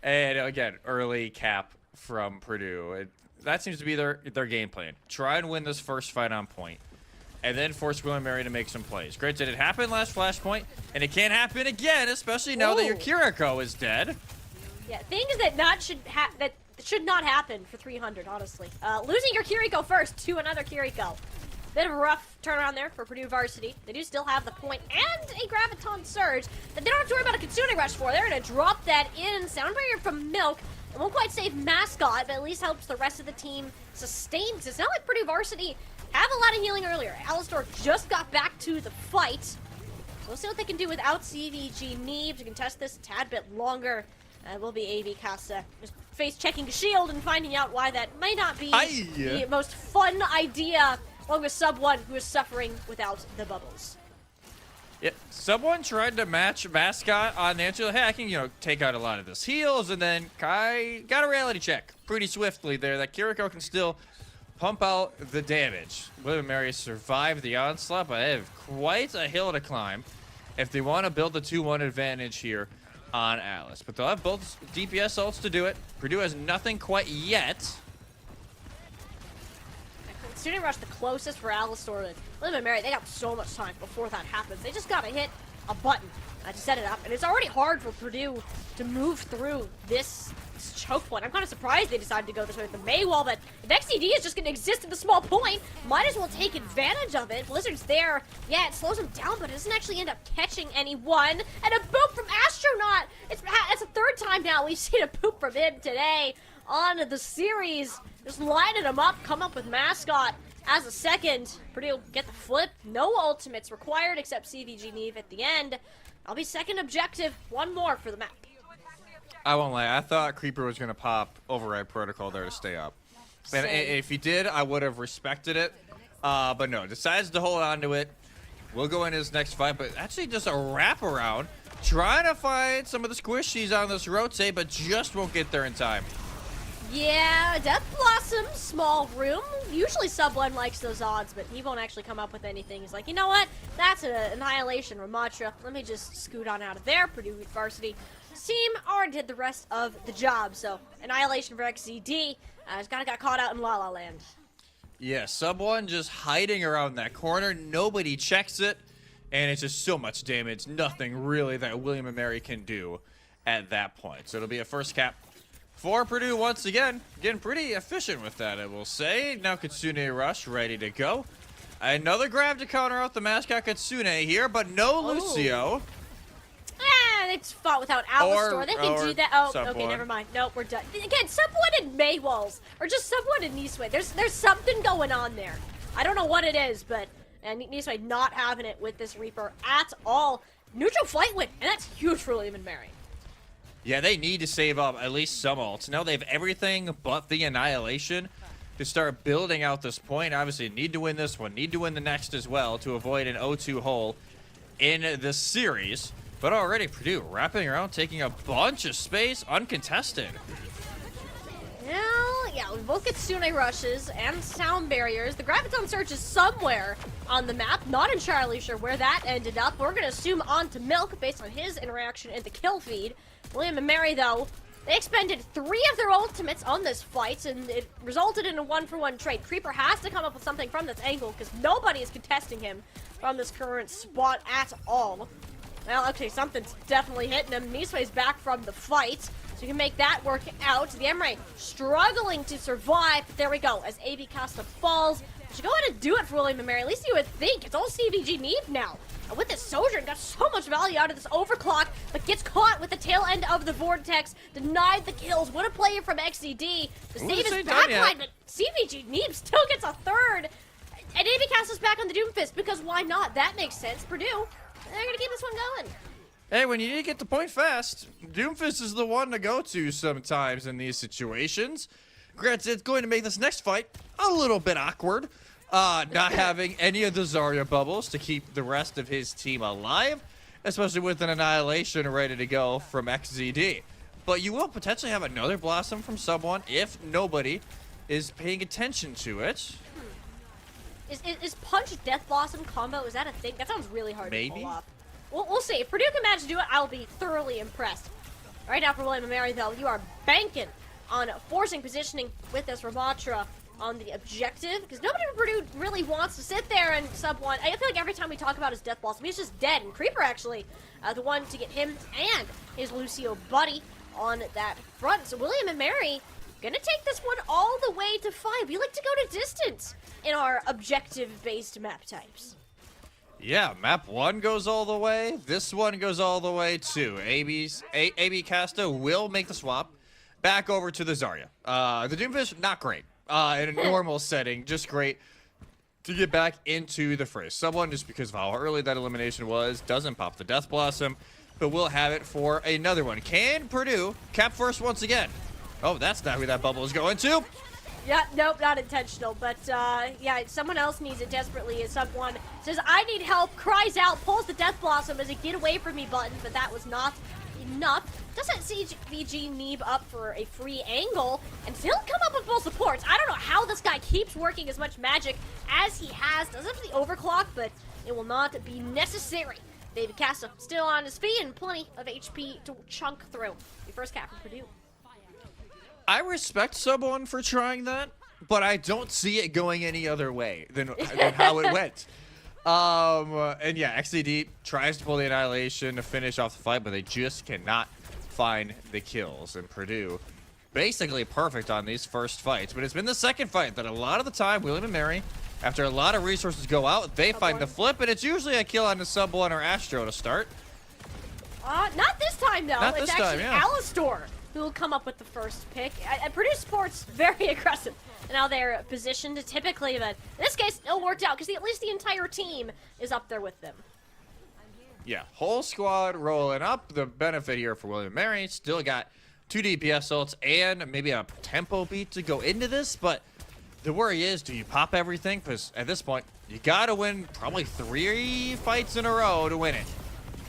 And again, early cap from Purdue. That seems to be their game plan. Try and win this first fight on point. and then force William Mary to make some plays. Granted, it happened last Flashpoint, and it can't happen again, especially now that your Ooh. Kiriko is dead. Yeah, things that should not happen for 300, honestly. Losing your Kiriko first to another Kiriko. Bit of a rough turnaround there for Purdue varsity. They do still have the point and a Graviton Surge that they don't have to worry about a Kitsune Rush for. They're going to drop that in. Sound Barrier from Milk. It won't quite save Mascot, but at least helps the rest of the team sustain. It's not like Purdue varsity have a lot of healing earlier. Alistar just got back to the fight. So we'll see what they can do without CVG Neebs. You can test this a tad bit longer. Will be AB Casa just face checking the shield and finding out why that may not be the most fun idea, along with Sub 1, who is suffering without the bubbles. Yeah, someone tried to match Mascot on the answer. Hey, I can, take out a lot of this heals, and then Kai got a reality check pretty swiftly there that Kiriko can still pump out the damage. William Mary survived the onslaught, but they have quite a hill to climb if they want to build the 2-1 advantage here on Alice. But they'll have both DPS ults to do it. Purdue has nothing quite yet. Student Rush the closest for Alistar and William Mary. They got so much time before that happens. They just gotta hit a button to set it up, and it's already hard for Purdue to move through this choke point. I'm kind of surprised they decided to go this way with the Maywall, but if XCD is just going to exist at the small point, might as well take advantage of it. Blizzard's there. Yeah, it slows him down, but it doesn't actually end up catching anyone. And a boop from Astronaut. It's the third time now we've seen a boop from him today on the series. Just lining him up, come up with Mascot as a second. Purdue get the flip. No ultimates required except CVG Neve at the end. I'll be second objective. One more for the map. I won't lie. I thought Creeper was going to pop Override Protocol there to stay up. And if he did, I would have respected it. But no, decides to hold on to it. We'll go in his next fight, but actually just a wraparound. Trying to find some of the squishies on this rotate, but just won't get there in time. Yeah, Death Blossom, small room. Usually Sub 1 likes those odds, but he won't actually come up with anything. He's like, you know what? That's an Annihilation Ramatra. Let me just scoot on out of there. Purdue varsity team already did the rest of the job. So, Annihilation for XZD. Just kind of got caught out in La La Land. Yeah, Sub 1 just hiding around that corner. Nobody checks it. And it's just so much damage. Nothing really that William and Mary can do at that point. So it'll be a first cap for Purdue once again. Getting pretty efficient with that, I will say. Now Kitsune Rush ready to go. Another grab to counter out the Mascot Kitsune here, but no Lucio. They fought without Alistar. They can do that. Oh, okay, never mind. Nope, we're done. Again, Sub 1 and Maywalls, or just Sub 1 and Nisue. There's something going on there. I don't know what it is, but Nisue not having it with this Reaper at all. Neutral fight win, and that's huge for William and Mary. Yeah, they need to save up at least some ults. Now they have everything but the Annihilation to start building out this point. Obviously, need to win this one, need to win the next as well to avoid an 0-2 hole in the series. But already Purdue wrapping around, taking a bunch of space, uncontested. Well, yeah, we both get Kitsune Rushes and Sound Barriers. The Graviton Search is somewhere on the map. Not entirely sure where that ended up. We're going to assume onto Milk based on his interaction in the kill feed. William and Mary, though, they expended 3 of their ultimates on this fight, and it resulted in a 1-for-1 trade. Creeper has to come up with something from this angle because nobody is contesting him from this current spot at all. Well, okay, something's definitely hitting him. Nisue's back from the fight, so you can make that work out. The Emre struggling to survive. There we go, as AB Costa falls. Should go ahead and do it for William and Mary. At least you would think. It's all CVG Neve now. And with this Sojourn, got so much value out of this overclock, but gets caught with the tail end of the Vortex. Denied the kills. What a player from XZD. The save is backline, but CVG Neve still gets a third. And AB Costa's back on the Doomfist, because why not? That makes sense. Purdue, they're going to keep this one going. Hey, when you need to get the point fast, Doomfist is the one to go to sometimes in these situations. Granted, it's going to make this next fight a little bit awkward. Not having any of the Zarya bubbles to keep the rest of his team alive, especially with an Annihilation ready to go from XZD. But you will potentially have another Blossom from Sub 1 if nobody is paying attention to it. Is Punch Death Blossom combo, is that a thing? That sounds really hard to pull off. We'll see. If Purdue can manage to do it, I'll be thoroughly impressed. Right now for William and Mary, though, you are banking on forcing positioning with this Ramatra on the objective, because nobody from Purdue really wants to sit there and sub one. I feel like every time we talk about his Death Blossom, he's just dead, and Creeper actually, the one to get him and his Lucio buddy on that front. So William and Mary gonna take this one all the way to 5. We like to go to distance in our objective-based map types. Yeah, map 1 goes all the way. This one goes all the way too. AB Casta will make the swap back over to the Zarya. The Doomfish, not great. In a normal setting, just great to get back into the fray. Someone, just because of how early that elimination was, doesn't pop the Death Blossom, but we'll have it for another one. Can Purdue cap first once again? Oh, that's not who that bubble is going to. Yeah, nope, not intentional, but yeah, someone else needs it desperately. As someone says, I need help, cries out, pulls the Death Blossom as a get away from me button, but that was not enough. Doesn't CVG Neeb up for a free angle, and still come up with both supports. I don't know how this guy keeps working as much magic as he has. Does have the overclock, but it will not be necessary. David Casta still on his feet and plenty of HP to chunk through. The first cap for Purdue. I respect someone for trying that, but I don't see it going any other way than how it went. And yeah, XCD tries to pull the Annihilation to finish off the fight, but they just cannot find the kills. And Purdue basically perfect on these first fights, but it's been the second fight that a lot of the time, William and Mary, after a lot of resources go out, they find the flip, and it's usually a kill on the sub 1 or Astro to start. Not this time, though. Not it's this actually time, yeah. Alistor who will come up with the first pick. Purdue Sports, very aggressive. And now they're positioned typically, but in this case, it worked out because at least the entire team is up there with them. Yeah, whole squad rolling up. The benefit here for William and Mary, still got 2 DPS ults and maybe a tempo beat to go into this, but the worry is, do you pop everything? Because at this point, you gotta win probably 3 fights in a row to win it.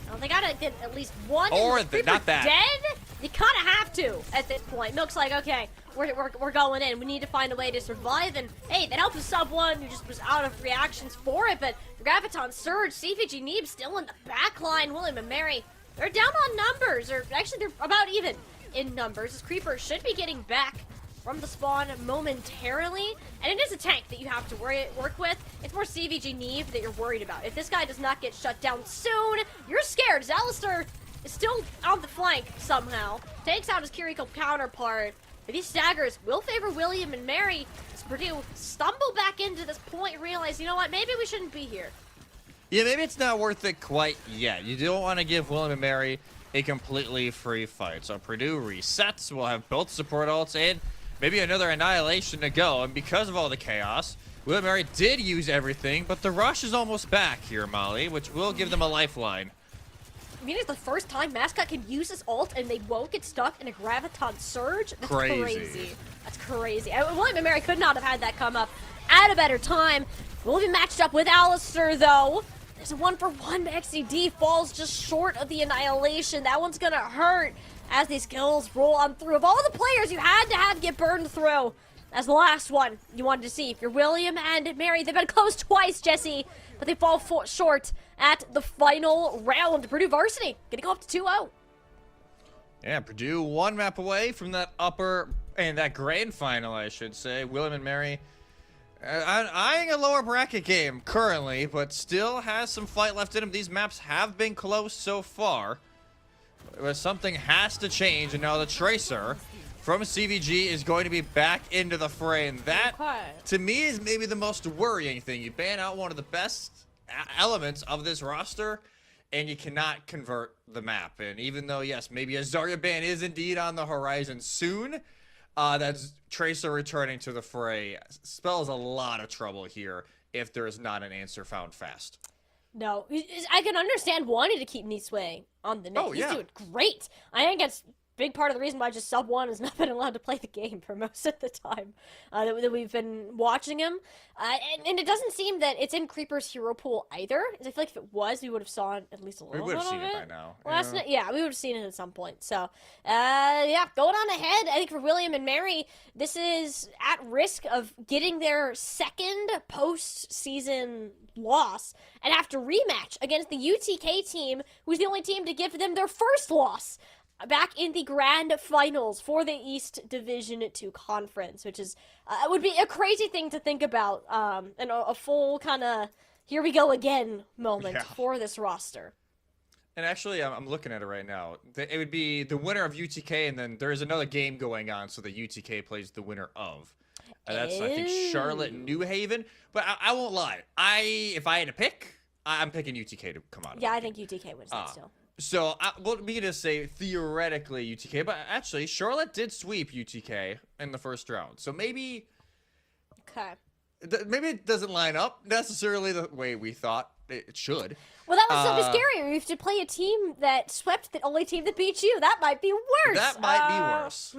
Well, they gotta get at least one. Or not that. Dead? You kind of have to at this point. Milk's like, okay, we're going in. We need to find a way to survive. And hey, that helped with sub 1 who just was out of reactions for it. But Graviton Surge, CVG Neeb still in the back line. William and Mary, they're down on numbers, or actually they're about even in numbers. This Creeper should be getting back from the spawn momentarily, and it is a tank that you have to work with. It's more CVG Neeb that you're worried about. If this guy does not get shut down soon, you're scared. Alistar is still on the flank somehow. Takes out his Kiriko counterpart, but these staggers will favor William and Mary as Purdue stumble back into this point and realize, you know what, maybe we shouldn't be here. Yeah, maybe it's not worth it quite yet. You don't want to give William and Mary a completely free fight. So Purdue resets. We'll have both support ults and maybe another Annihilation to go. And because of all the chaos, William and Mary did use everything, but the rush is almost back here, Molly, which will give them a lifeline. I mean, it's the first time Mascot can use this ult and they won't get stuck in a Graviton Surge. That's crazy. That's crazy. William and Mary could not have had that come up at a better time. Will be matched up with Alistar, though. There's a 1-for-1. XCD falls just short of the Annihilation. That one's gonna hurt as these kills roll on through. Of all the players you had to have get burned through, as the last one you wanted to see. If you're William and Mary, they've been close twice, Jesse, but they fall short at the final round. Purdue Varsity gonna go up to 2-0. Yeah, Purdue 1 map away from that upper, and that grand final, I should say. William and Mary eyeing a lower bracket game currently, but still has some fight left in them. These maps have been close so far, but something has to change, and now the Tracer from CVG is going to be back into the fray, and that, to me, is maybe the most worrying thing. You ban out one of the best elements of this roster, and you cannot convert the map. And even though, yes, maybe a Zarya ban is indeed on the horizon soon, that's Tracer returning to the fray spells a lot of trouble here if there is not an answer found fast. No, I can understand wanting to keep Nisway on the net. He's doing great. I think it's big part of the reason why just sub 1 has not been allowed to play the game for most of the time that we've been watching him. And it doesn't seem that it's in Creeper's hero pool either. I feel like if it was, we would have saw it at least a little bit of it. We would have seen it by now. Last night, yeah, we would have seen it at some point. So, yeah, going on ahead, I think for William and Mary, this is at risk of getting their second post-season loss and have to rematch against the UTK team, who's the only team to give them their first loss. back in the grand finals for the East Division 2 conference, which is would be a crazy thing to think about, and a full kind of here we go again moment for this roster. And actually, I'm looking at it right now. It would be the winner of UTK, and then there is another game going on, so the UTK plays the winner of. That's, I think, Charlotte and New Haven. But I won't lie. If I had to pick, I'm picking UTK to come out of Yeah, that I game. think UTK wins that still. So, we'll be to say theoretically UTK, but actually, Charlotte did sweep UTK in the first round. So maybe... Okay. Maybe it doesn't line up necessarily the way we thought it should. Well, that would still be scarier. You have to play a team that swept the only team that beat you. That might be worse. That might be worse.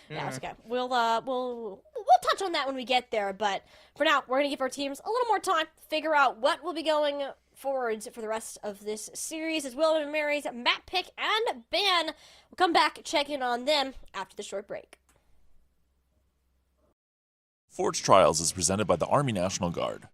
Yeah, it's okay. We'll touch on that when we get there. But for now, we're gonna give our teams a little more time to figure out what will be going forwards for the rest of this series. As Will and Mary's Matt Pick and Ben will come back, check in on them after the short break. Forge Trials is presented by the Army National Guard.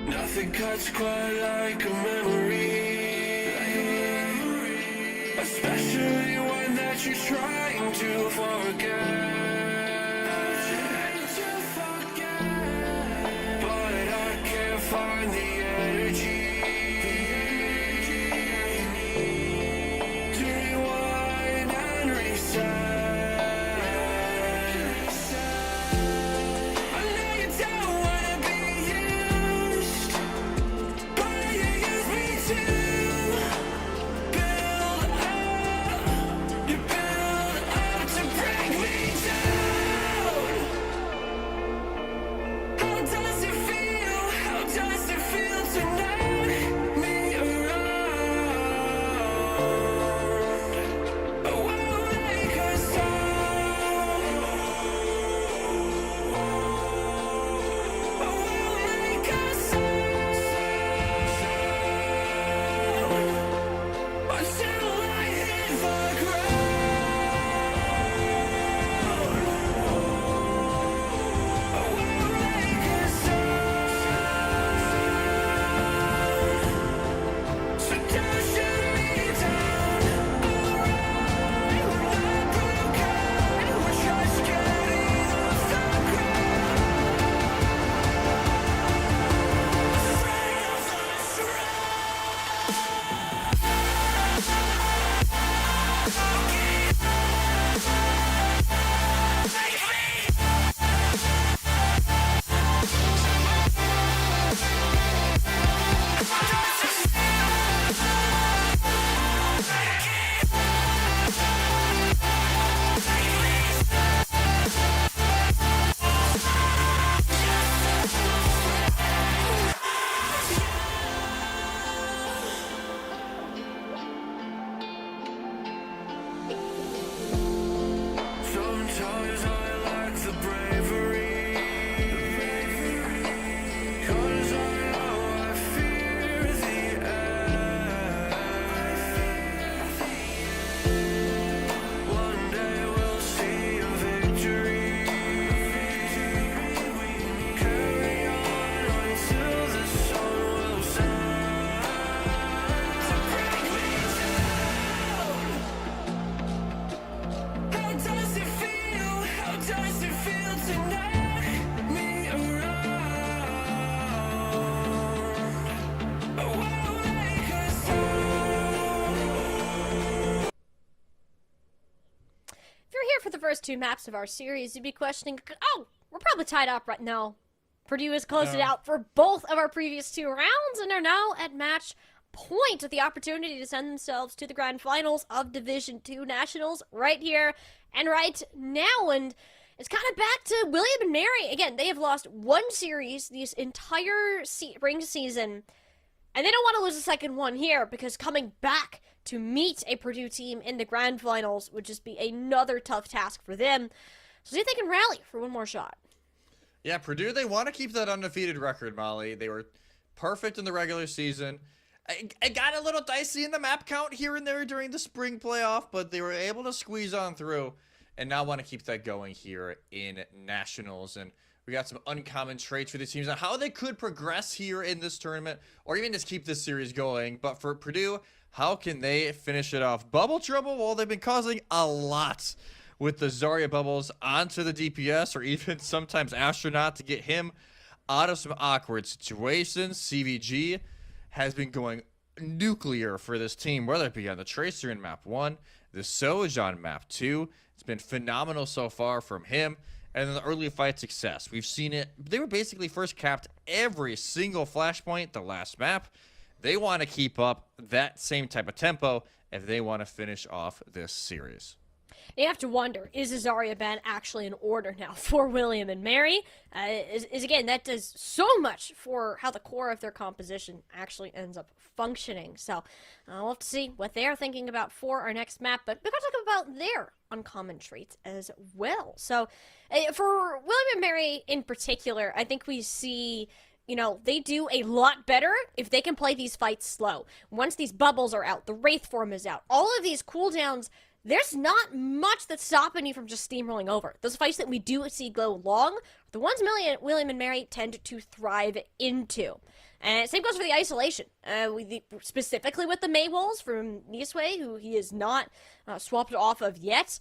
Nothing cuts quite like a memory, especially one that you're trying to forget. But I can't find the energy to rewind and reset. How does it feel bravery. 'Cause I know I fear the end. One day we'll see a victory. Carry on until the sun will shine. How does it feel? How does it feel to knock me around? We'll make a sound. If you're here for the first 2 maps of our series, you'd be questioning, oh, we're probably tied up right now. Purdue has closed it out for both of our previous 2 rounds and are now at match point with the opportunity to send themselves to the grand finals of Division II Nationals right here and right now. And it's kind of back to William and Mary. Again, they have lost 1 series this entire spring season, and they don't want to lose a second one here because coming back to meet a Purdue team in the grand finals would just be another tough task for them. So see if they can rally for one more shot. Yeah, Purdue, they want to keep that undefeated record, Molly. They were perfect in the regular season. It got a little dicey in the map count here and there during the spring playoff, but they were able to squeeze on through and now want to keep that going here in Nationals. And we got some uncommon traits for the teams on how they could progress here in this tournament or even just keep this series going. But for Purdue, how can they finish it off? Bubble trouble? Well, they've been causing a lot with the Zarya bubbles onto the DPS or even sometimes Astronaut to get him out of some awkward situations. CVG has been going nuclear for this team, whether it be on the Tracer in map 1, the Soj on map 2. It's been phenomenal so far from him. And then the early fight success. We've seen it. They were basically first capped every single flashpoint the last map. They want to keep up that same type of tempo if they want to finish off this series. You have to wonder, is a Zarya ban actually in order now for William and Mary? Again, that does so much for how the core of their composition actually ends up functioning. So we'll have to see what they're thinking about for our next map, but we're going to talk about their uncommon traits as well. So for William and Mary in particular, I think we see, you know, they do a lot better if they can play these fights slow. Once these bubbles are out, the Wraith form is out, all of these cooldowns, there's not much that's stopping you from just steamrolling over. Those fights that we do see go long, the ones William and Mary tend to thrive into. And same goes for the isolation. Specifically with the Maywalls from Nisway, who he is not swapped off of yet.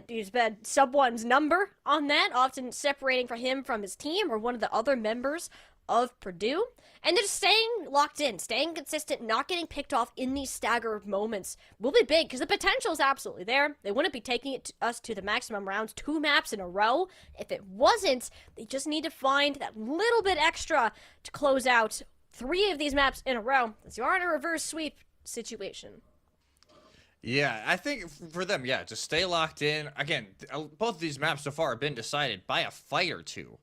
He's been sub-1's number on that, often separating for him from his team or one of the other members of Purdue. And they're just staying locked in, staying consistent, not getting picked off in these staggered moments will be big because the potential is absolutely there. They wouldn't be taking us to the maximum rounds 2 maps in a row. If it wasn't, they just need to find that little bit extra to close out 3 of these maps in a row. As you are in a reverse sweep situation. Yeah, I think for them, yeah, just stay locked in. Again, both of these maps so far have been decided by a fight or 2.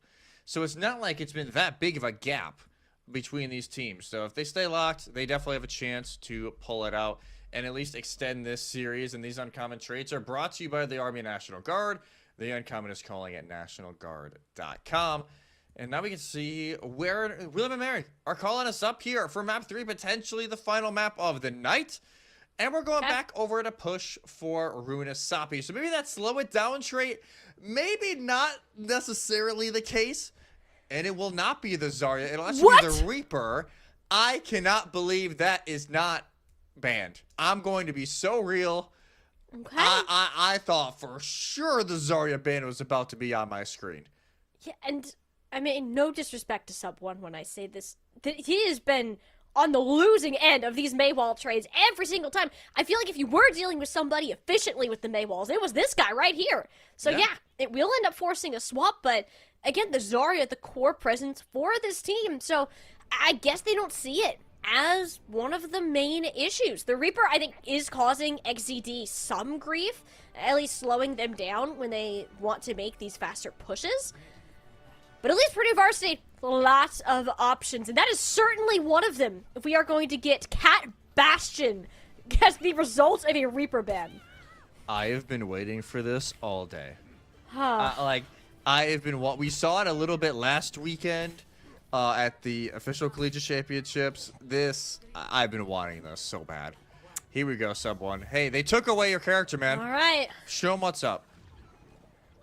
So it's not like it's been that big of a gap between these teams. So if they stay locked, they definitely have a chance to pull it out and at least extend this series. And these uncommon traits are brought to you by the Army National Guard. The uncommon is calling at nationalguard.com. And now we can see where William and Mary are calling us up here for map 3, potentially the final map of the night. And we're going back over to push for Ruinous Sapi. So maybe that slow it down trait, maybe not necessarily the case. And it will not be the Zarya. It'll actually be the Reaper. I cannot believe that is not banned. I'm going to be so real. Okay. I thought for sure the Zarya ban was about to be on my screen. Yeah, and I mean, no disrespect to Sub-1 when I say this. He has been on the losing end of these Maywall trades every single time. I feel like if you were dealing with somebody efficiently with the Maywalls, it was this guy right here. So yeah, it will end up forcing a swap, but again, the Zarya, the core presence for this team. So I guess they don't see it as one of the main issues. The Reaper, I think, is causing XZD some grief, at least slowing them down when they want to make these faster pushes. But at least Purdue Varsity, lots of options, and that is certainly one of them if we are going to get Cat Bastion as the result of a Reaper ban. I have been waiting for this all day. Huh. Like, I have been. We saw it a little bit last weekend at the official collegiate championships. I've been wanting this so bad. Here we go, sub one. Hey, they took away your character, man. All right. Show them what's up.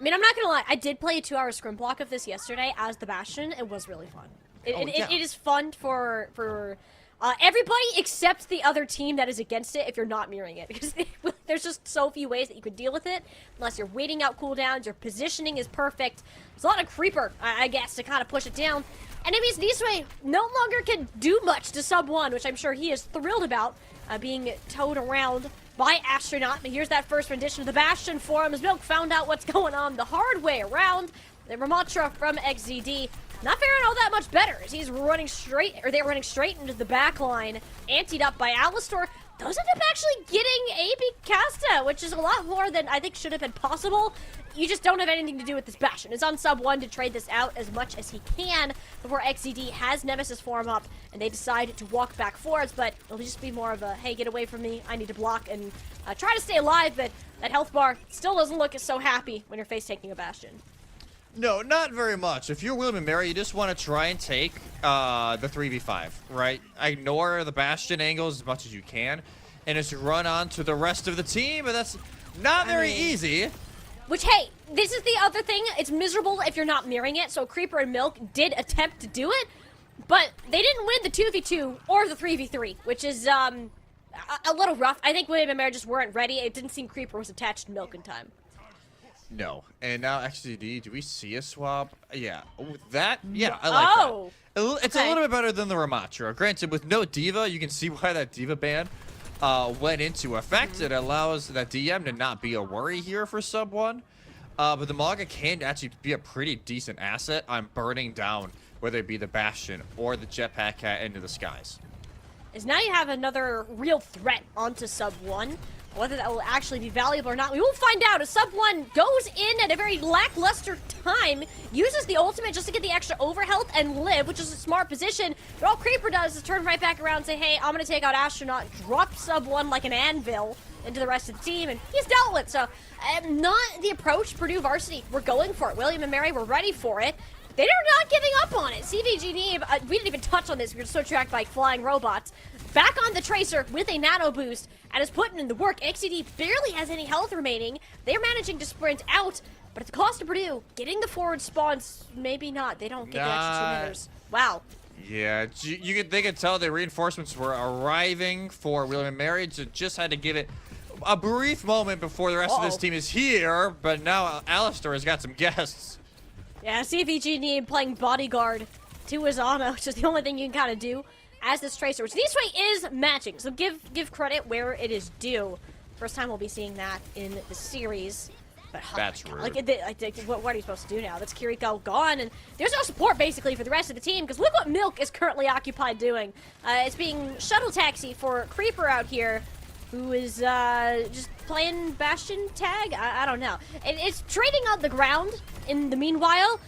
I mean, I'm not gonna lie. I did play a 2-hour scrim block of this yesterday as the Bastion. It was really fun. It is fun for everybody except the other team that is against it if you're not mirroring it. Because there's just so few ways that you could deal with it. Unless you're waiting out cooldowns, your positioning is perfect. There's a lot of creeper, I guess, to kind of push it down. Enemies Nisue no longer can do much to sub one, which I'm sure he is thrilled about, being towed around by Astronaut. But here's that first rendition of the Bastion for him as Milk found out what's going on the hard way around. The Ramatra from XZD not faring all that much better as he's running straight, or they're running straight into the back line, anteed up by Alistar. Does end up actually getting AB Casta, which is a lot more than I think should have been possible. You just don't have anything to do with this Bastion. It's on sub one to trade this out as much as he can before XZD has Nemesis form up and they decide to walk back forwards, but it'll just be more of a, hey, get away from me, I need to block and try to stay alive, but that health bar still doesn't look so happy when you're face taking a Bastion. No, not very much. If you're William and Mary, you just want to try and take the 3v5, right? Ignore the Bastion angles as much as you can, and just run on to the rest of the team, but that's not very easy. Which, hey, this is the other thing. It's miserable if you're not mirroring it, so Creeper and Milk did attempt to do it, but they didn't win the 2v2 or the 3v3, which is a little rough. I think William and Mary just weren't ready. It didn't seem Creeper was attached to Milk in time. No. And now XGD, do we see a swap? Yeah. Oh, that? Yeah, I like that. It's a little bit better than the Ramatra. Granted, with no Diva, you can see why that Diva ban went into effect. It allows that DM to not be a worry here for sub one. But the Maga can actually be a pretty decent asset on burning down, whether it be the Bastion or the Jetpack Cat into the skies. Is now you have another real threat onto sub one. Whether that will actually be valuable or not, we will find out. As sub one goes in at a very lackluster time, uses the ultimate just to get the extra overhealth and live, which is a smart position. But all Creeper does is turn right back around and say, hey, I'm going to take out Astronaut, drop sub one like an anvil into the rest of the team, and he's dealt with. So, not the approach Purdue Varsity. We're going for it. William and Mary were ready for it. They're not giving up on it. CVGD, we didn't even touch on this. We were so tracked by flying robots. Back on the Tracer with a nano boost and is putting in the work. XCD barely has any health remaining. They're managing to sprint out, but at the cost of Purdue, getting the forward spawns, maybe not. They don't get the extra 2 meters. Wow. Yeah, they could tell the reinforcements were arriving for William and Mary, so just had to give it a brief moment before the rest of this team is here, but now Alistar has got some guests. Yeah, CVGD playing bodyguard to his Ana, which is the only thing you can kind of do as this Tracer, which this way is matching, so give credit where it is due. First time we'll be seeing that in the series. But that's rude. Like, what are you supposed to do now? That's Kiriko gone, and there's no support basically for the rest of the team, because look what Milk is currently occupied doing. It's being shuttle taxi for Creeper out here, who is just playing Bastion tag? I don't know. It's trading on the ground in the meanwhile.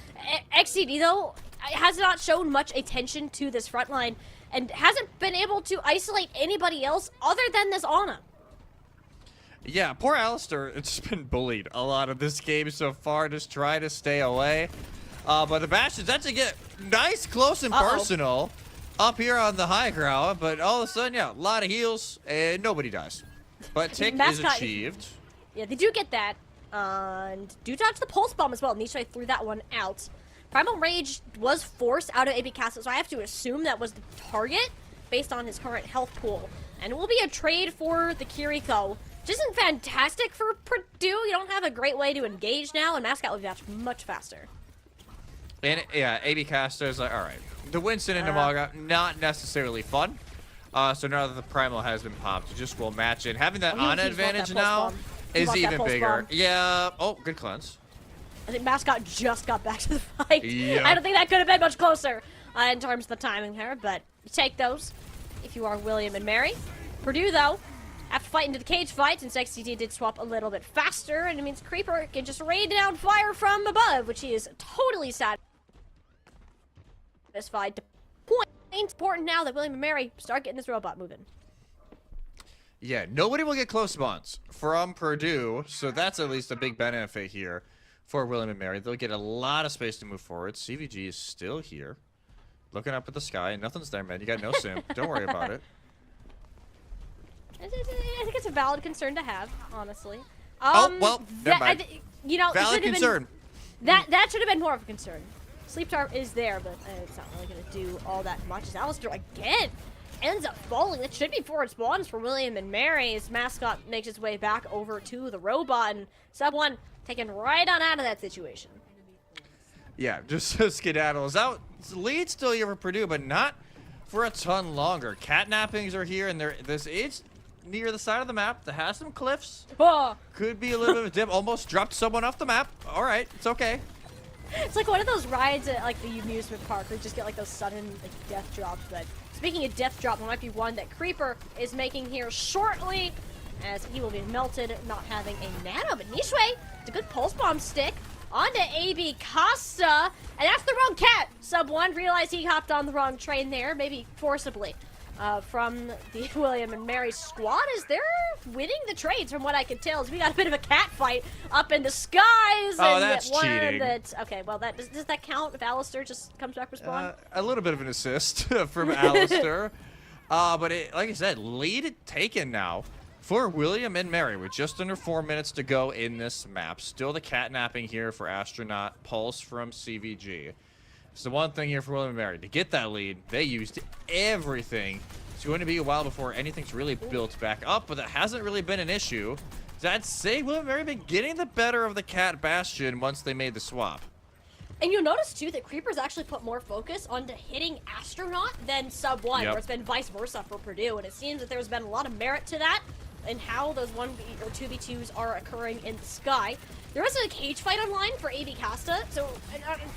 XCD, though, has not shown much attention to this front line and hasn't been able to isolate anybody else other than this Ana. Yeah, poor Alistar, it's been bullied a lot of this game so far, just try to stay away. But the Bastions actually get nice, close, and personal up here on the high ground, but all of a sudden, yeah, a lot of heals, and nobody dies. But tick is achieved. Yeah, they do get that, and do dodge the Pulse Bomb as well. Nisha threw that one out. Primal Rage was forced out of AB Castle, so I have to assume that was the target based on his current health pool. And it will be a trade for the Kiriko. Which isn't fantastic for Purdue. You don't have a great way to engage now, and Mascot will be much faster. And yeah, AB Caster's like, alright. The Winston and Namaga, not necessarily fun. So now that the Primal has been popped, you just will match in. Having that Ana advantage now is even bigger. Yeah. Oh, good cleanse. I think Mascot just got back to the fight. Yep. I don't think that could have been much closer in terms of the timing here, but you take those if you are William and Mary. Purdue, though, after fighting into the cage fight, since XTT did swap a little bit faster, and it means Creeper can just rain down fire from above, which he is totally satisfied to point. It's important now that William and Mary start getting this robot moving. Yeah, nobody will get close spawns from Purdue, so that's at least a big benefit here for William and Mary. They'll get a lot of space to move forward. CVG is still here, looking up at the sky. Nothing's there, man. You got no sim. Don't worry about it. I think it's a valid concern to have, honestly. Oh, well, never mind. You know, Valid concern. That should have been more of a concern. Sleep Dart is there, but it's not really going to do all that much. As Alistair, again, ends up falling. That should be forward spawns for William and Mary. His mascot makes its way back over to the robot, and Sub 1 taken right on out of that situation. Yeah, just skedaddles out. Lead still here for Purdue, but not for a ton longer. Catnappings are here, and this is near the side of the map that has some cliffs. Oh. Could be a little bit of a dip. Almost dropped someone off the map. All right, it's okay. It's like one of those rides at like the amusement park where you just get like those sudden like death drops. But speaking of death drop, there might be one that Creeper is making here shortly, as he will be melted, not having a nano. But Nishway, it's a good pulse bomb stick onto AB Costa, and that's the wrong cat. Sub 1 realized he hopped on the wrong train there, maybe forcibly. From the William and Mary squad, is they're winning the trades from what I can tell. We got a bit of a cat fight up in the skies. Oh, and that's cheating. Okay, well, does that count if Alistair just comes back with spawn? A little bit of an assist from Alistair. But like I said, lead taken now for William and Mary with just under 4 minutes to go in this map. Still the catnapping here for Astronaut. Pulse from CVG. So one thing here for William and Mary, to get that lead, they used everything. It's going to be a while before anything's really built back up, but that hasn't really been an issue. So I'd say William and Mary been getting the better of the Cat Bastion once they made the swap. And you'll notice too that Creeper's actually put more focus onto hitting Astronaut than Sub 1, where it's been vice versa for Purdue, and it seems that there's been a lot of merit to that and how those 1v or 2v2s are occurring in the sky. There is a cage fight online for AB Casta, so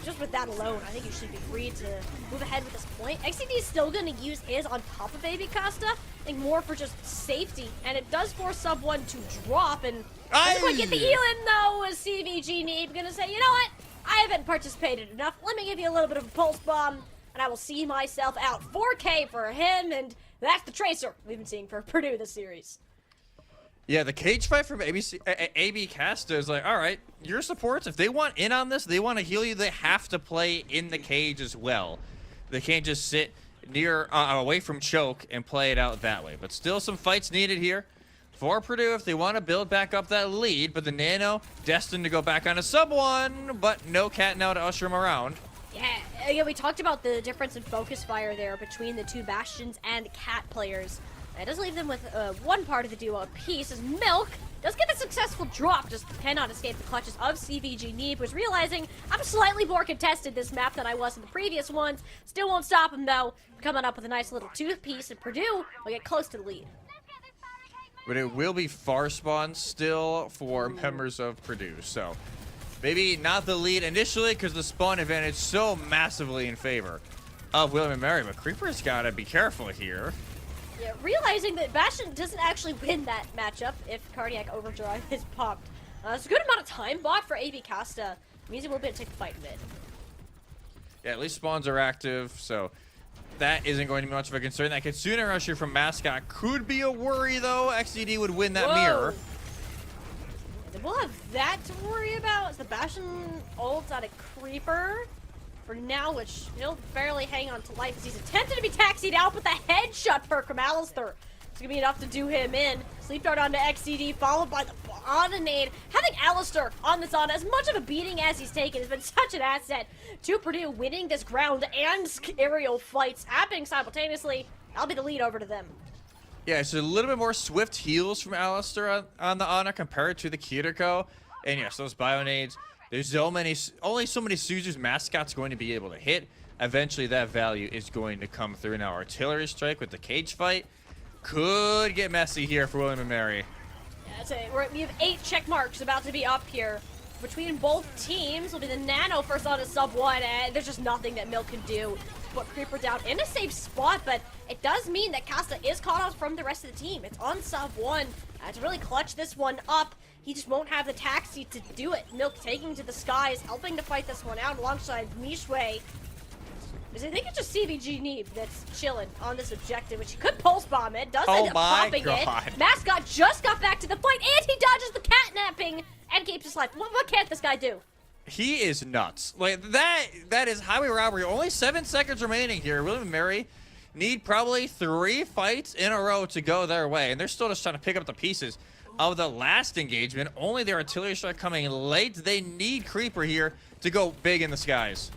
just with that alone, I think you should be free to move ahead with this point. XCD is still going to use his on top of AB Casta, I think more for just safety, and it does force Sub 1 to drop, and doesn't quite get the heal in though, as CVG Neeb gonna say, you know what, I haven't participated enough, let me give you a little bit of a pulse bomb, and I will see myself out. 4K for him, and that's the Tracer we've been seeing for Purdue this series. Yeah, the cage fight from AB Casta is like, all right, your supports, if they want in on this, they want to heal you, they have to play in the cage as well. They can't just sit near, away from choke and play it out that way. But still some fights needed here for Purdue if they want to build back up that lead. But the Nano destined to go back on a Sub 1, but no cat now to usher him around. Yeah, we talked about the difference in focus fire there between the two Bastions and Cat players. It does leave them with one part of the duo apiece, as Milk does get a successful drop, just cannot escape the clutches of CVG Neeb, who's realizing I'm slightly more contested this map than I was in the previous ones. Still won't stop him, though. Coming up with a nice little two-piece, and Purdue will get close to the lead. But it will be far spawn still for members of Purdue, so maybe not the lead initially because the spawn advantage so massively in favor of William and Mary, but Creeper's got to be careful here. Yeah, realizing that Bastion doesn't actually win that matchup if Cardiac Overdrive is popped. It's a good amount of time bought for AB Casta. It means he will be able to take the fight mid. Yeah, at least spawns are active, so that isn't going to be much of a concern. That Kitsune Rush here from Mascot could be a worry, though. XDD would win that mirror. We'll have that to worry about. As the Bastion ults out a Creeper for now, which he'll barely hang on to life as he's attempted to be taxied out, but the headshot perk from Alistair is going to be enough to do him in. Sleep Dart onto XCD, followed by the Ana nade. Having Alistair on this on, as much of a beating as he's taken, has been such an asset to Purdue, winning this ground and aerial fights happening simultaneously. I'll be the lead over to them. Yeah, it's a little bit more swift heals from Alistair on the Ana compared to the Kiriko. And yes, those Bionades, there's only so many Suzu's Mascot's going to be able to hit. Eventually that value is going to come through. Now Artillery Strike with the cage fight could get messy here for William and Mary. Yeah, we have 8 check marks about to be up here. Between both teams will be the Nano first on a Sub 1, and there's just nothing that Milk can do to put Creeper down in a safe spot, but it does mean that Casta is caught off from the rest of the team. It's on Sub 1 to really clutch this one up. He just won't have the taxi to do it. Milk taking to the skies, helping to fight this one out alongside Mishway. I think it's just CVG Neeb that's chilling on this objective, which he could pulse bomb it. Does end up popping it. Mascot just got back to the fight, and he dodges the catnapping and keeps his life. What can't this guy do? He is nuts. Like, that is highway robbery. Only 7 seconds remaining here. William and Mary need probably 3 fights in a row to go their way. And they're still just trying to pick up the pieces of the last engagement. Only their artillery strike coming late. They need Creeper here to go big in the skies.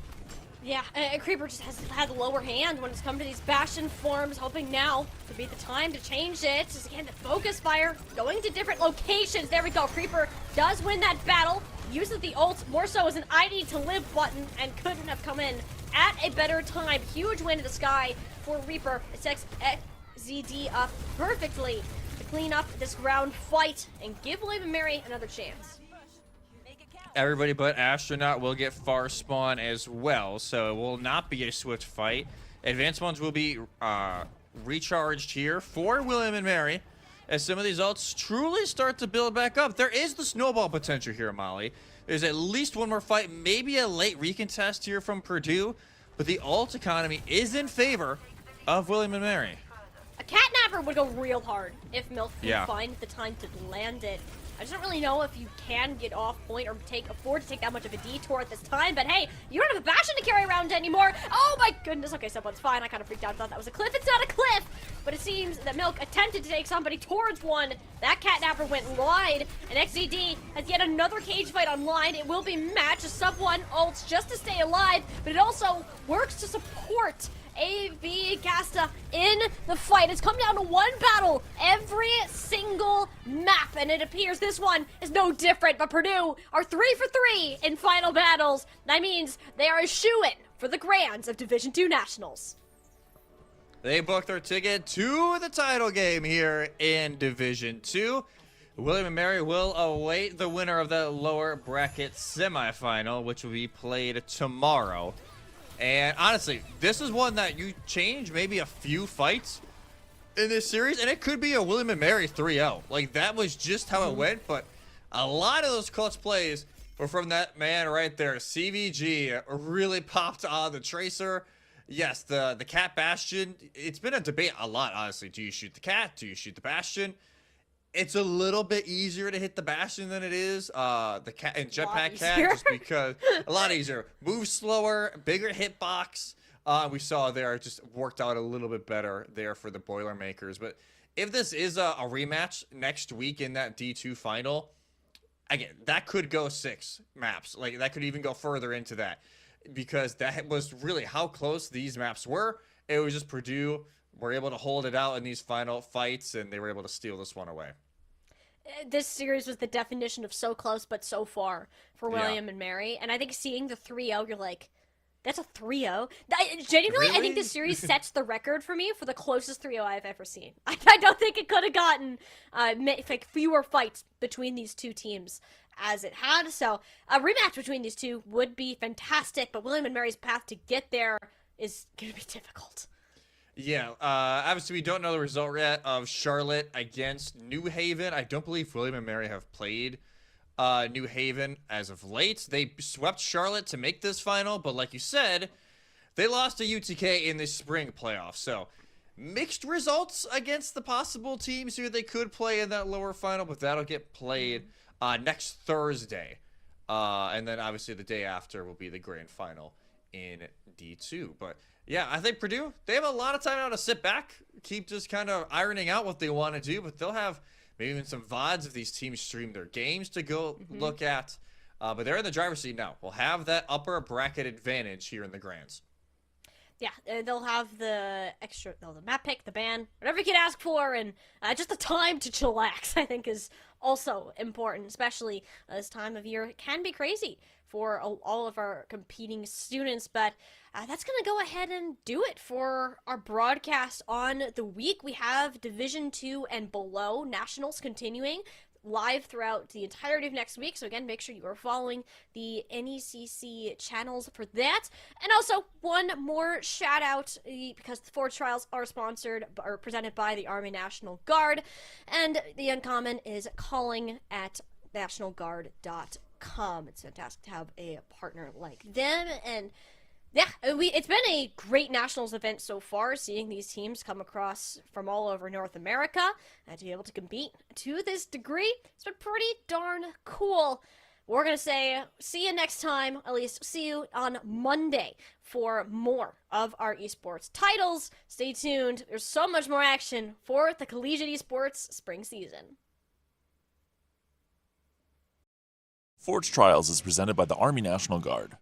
Yeah, and Creeper just has had the lower hand when it's come to these Bastion forms, hoping now to be the time to change it. Just again, the focus fire, going to different locations. There we go. Creeper does win that battle, uses the ult more so as an I need to live button, and couldn't have come in at a better time. Huge win in the sky for Reaper. It sets ZD up perfectly to clean up this ground fight and give William and Mary another chance. Everybody but Astronaut will get far spawn as well, so it will not be a swift fight. Advanced ones will be recharged here for William and Mary as some of these ults truly start to build back up. There is the snowball potential here, Molly. There's at least one more fight, maybe a late recontest here from Purdue, but the ult economy is in favor of William and Mary. A catnapper would go real hard if Milk can Yeah. find the time to land it. I just don't really know if you can get off point or afford to take that much of a detour at this time, but hey, you don't have a Bastion to carry around anymore. Oh my goodness, okay, someone's fine. I kind of freaked out, thought that was a cliff. It's not a cliff, but it seems that Milk attempted to take somebody towards one. That catnapper went wide, and XZD has yet another cage fight online. It will be matched, a sub 1 ult just to stay alive, but it also works to support AV Gasta in the fight. It's come down to one battle every single map, and it appears this one is no different. But Purdue are 3 for 3 in final battles. That means they are a shoo-in for the grands of Division 2 Nationals. They booked their ticket to the title game here in Division 2. William and Mary will await the winner of the lower bracket semifinal, which will be played tomorrow. And honestly, this is one that you change maybe a few fights in this series, and it could be a William and Mary 3-0. Like, that was just how it went, but a lot of those clutch plays were from that man right there. CVG really popped on the Tracer. Yes, the Cat Bastion, it's been a debate a lot, honestly. Do you shoot the Cat? Do you shoot the Bastion? It's a little bit easier to hit the Bastion than it is the Cat and Jetpack Cat, just because a lot easier. Moves slower, bigger hitbox. We saw there, it just worked out a little bit better there for the Boilermakers. But if this is a rematch next week in that D2 final, again, that could go 6 maps. Like, that could even go further into that, because that was really how close these maps were. It was just Purdue were able to hold it out in these final fights, and they were able to steal this one away. This series was the definition of so close but so far for William and Mary. And I think seeing the 3-0, you're like, that's a 3-0? Genuinely, Really? I think this series sets the record for me for the closest 3-0 I've ever seen. I don't think it could have gotten like fewer fights between these two teams as it had. So a rematch between these two would be fantastic, but William and Mary's path to get there is going to be difficult. Yeah, obviously we don't know the result yet of Charlotte against New Haven. I don't believe William and Mary have played New Haven as of late. They swept Charlotte to make this final, but like you said, they lost to UTK in the spring playoffs. So mixed results against the possible teams here they could play in that lower final, but that'll get played next Thursday. And then obviously the day after will be the grand final in D2. But yeah, I think Purdue, they have a lot of time now to sit back, keep just kind of ironing out what they want to do, but they'll have maybe even some VODs if these teams stream their games to go look at. But they're in the driver's seat now. We'll have that upper bracket advantage here in the Grands. Yeah, they'll have the map pick, the ban, whatever you can ask for, and just the time to chillax, I think, is also important, especially this time of year. It can be crazy for all of our competing students, but that's going to go ahead and do it for our broadcast on the week. We have Division 2 and below Nationals continuing live throughout the entirety of next week. So again, make sure you are following the NECC channels for that. And also, one more shout out, because the Forge Trials are sponsored or presented by the Army National Guard, and the Uncommon is calling at nationalguard.com. It's fantastic to have a partner like them. And yeah, it's been a great Nationals event so far, seeing these teams come across from all over North America and to be able to compete to this degree. It's been pretty darn cool. we're going to say see you next time, at least see you on Monday for more of our esports titles. Stay tuned. There's so much more action for the collegiate esports spring season. Forge Trials is presented by the Army National Guard.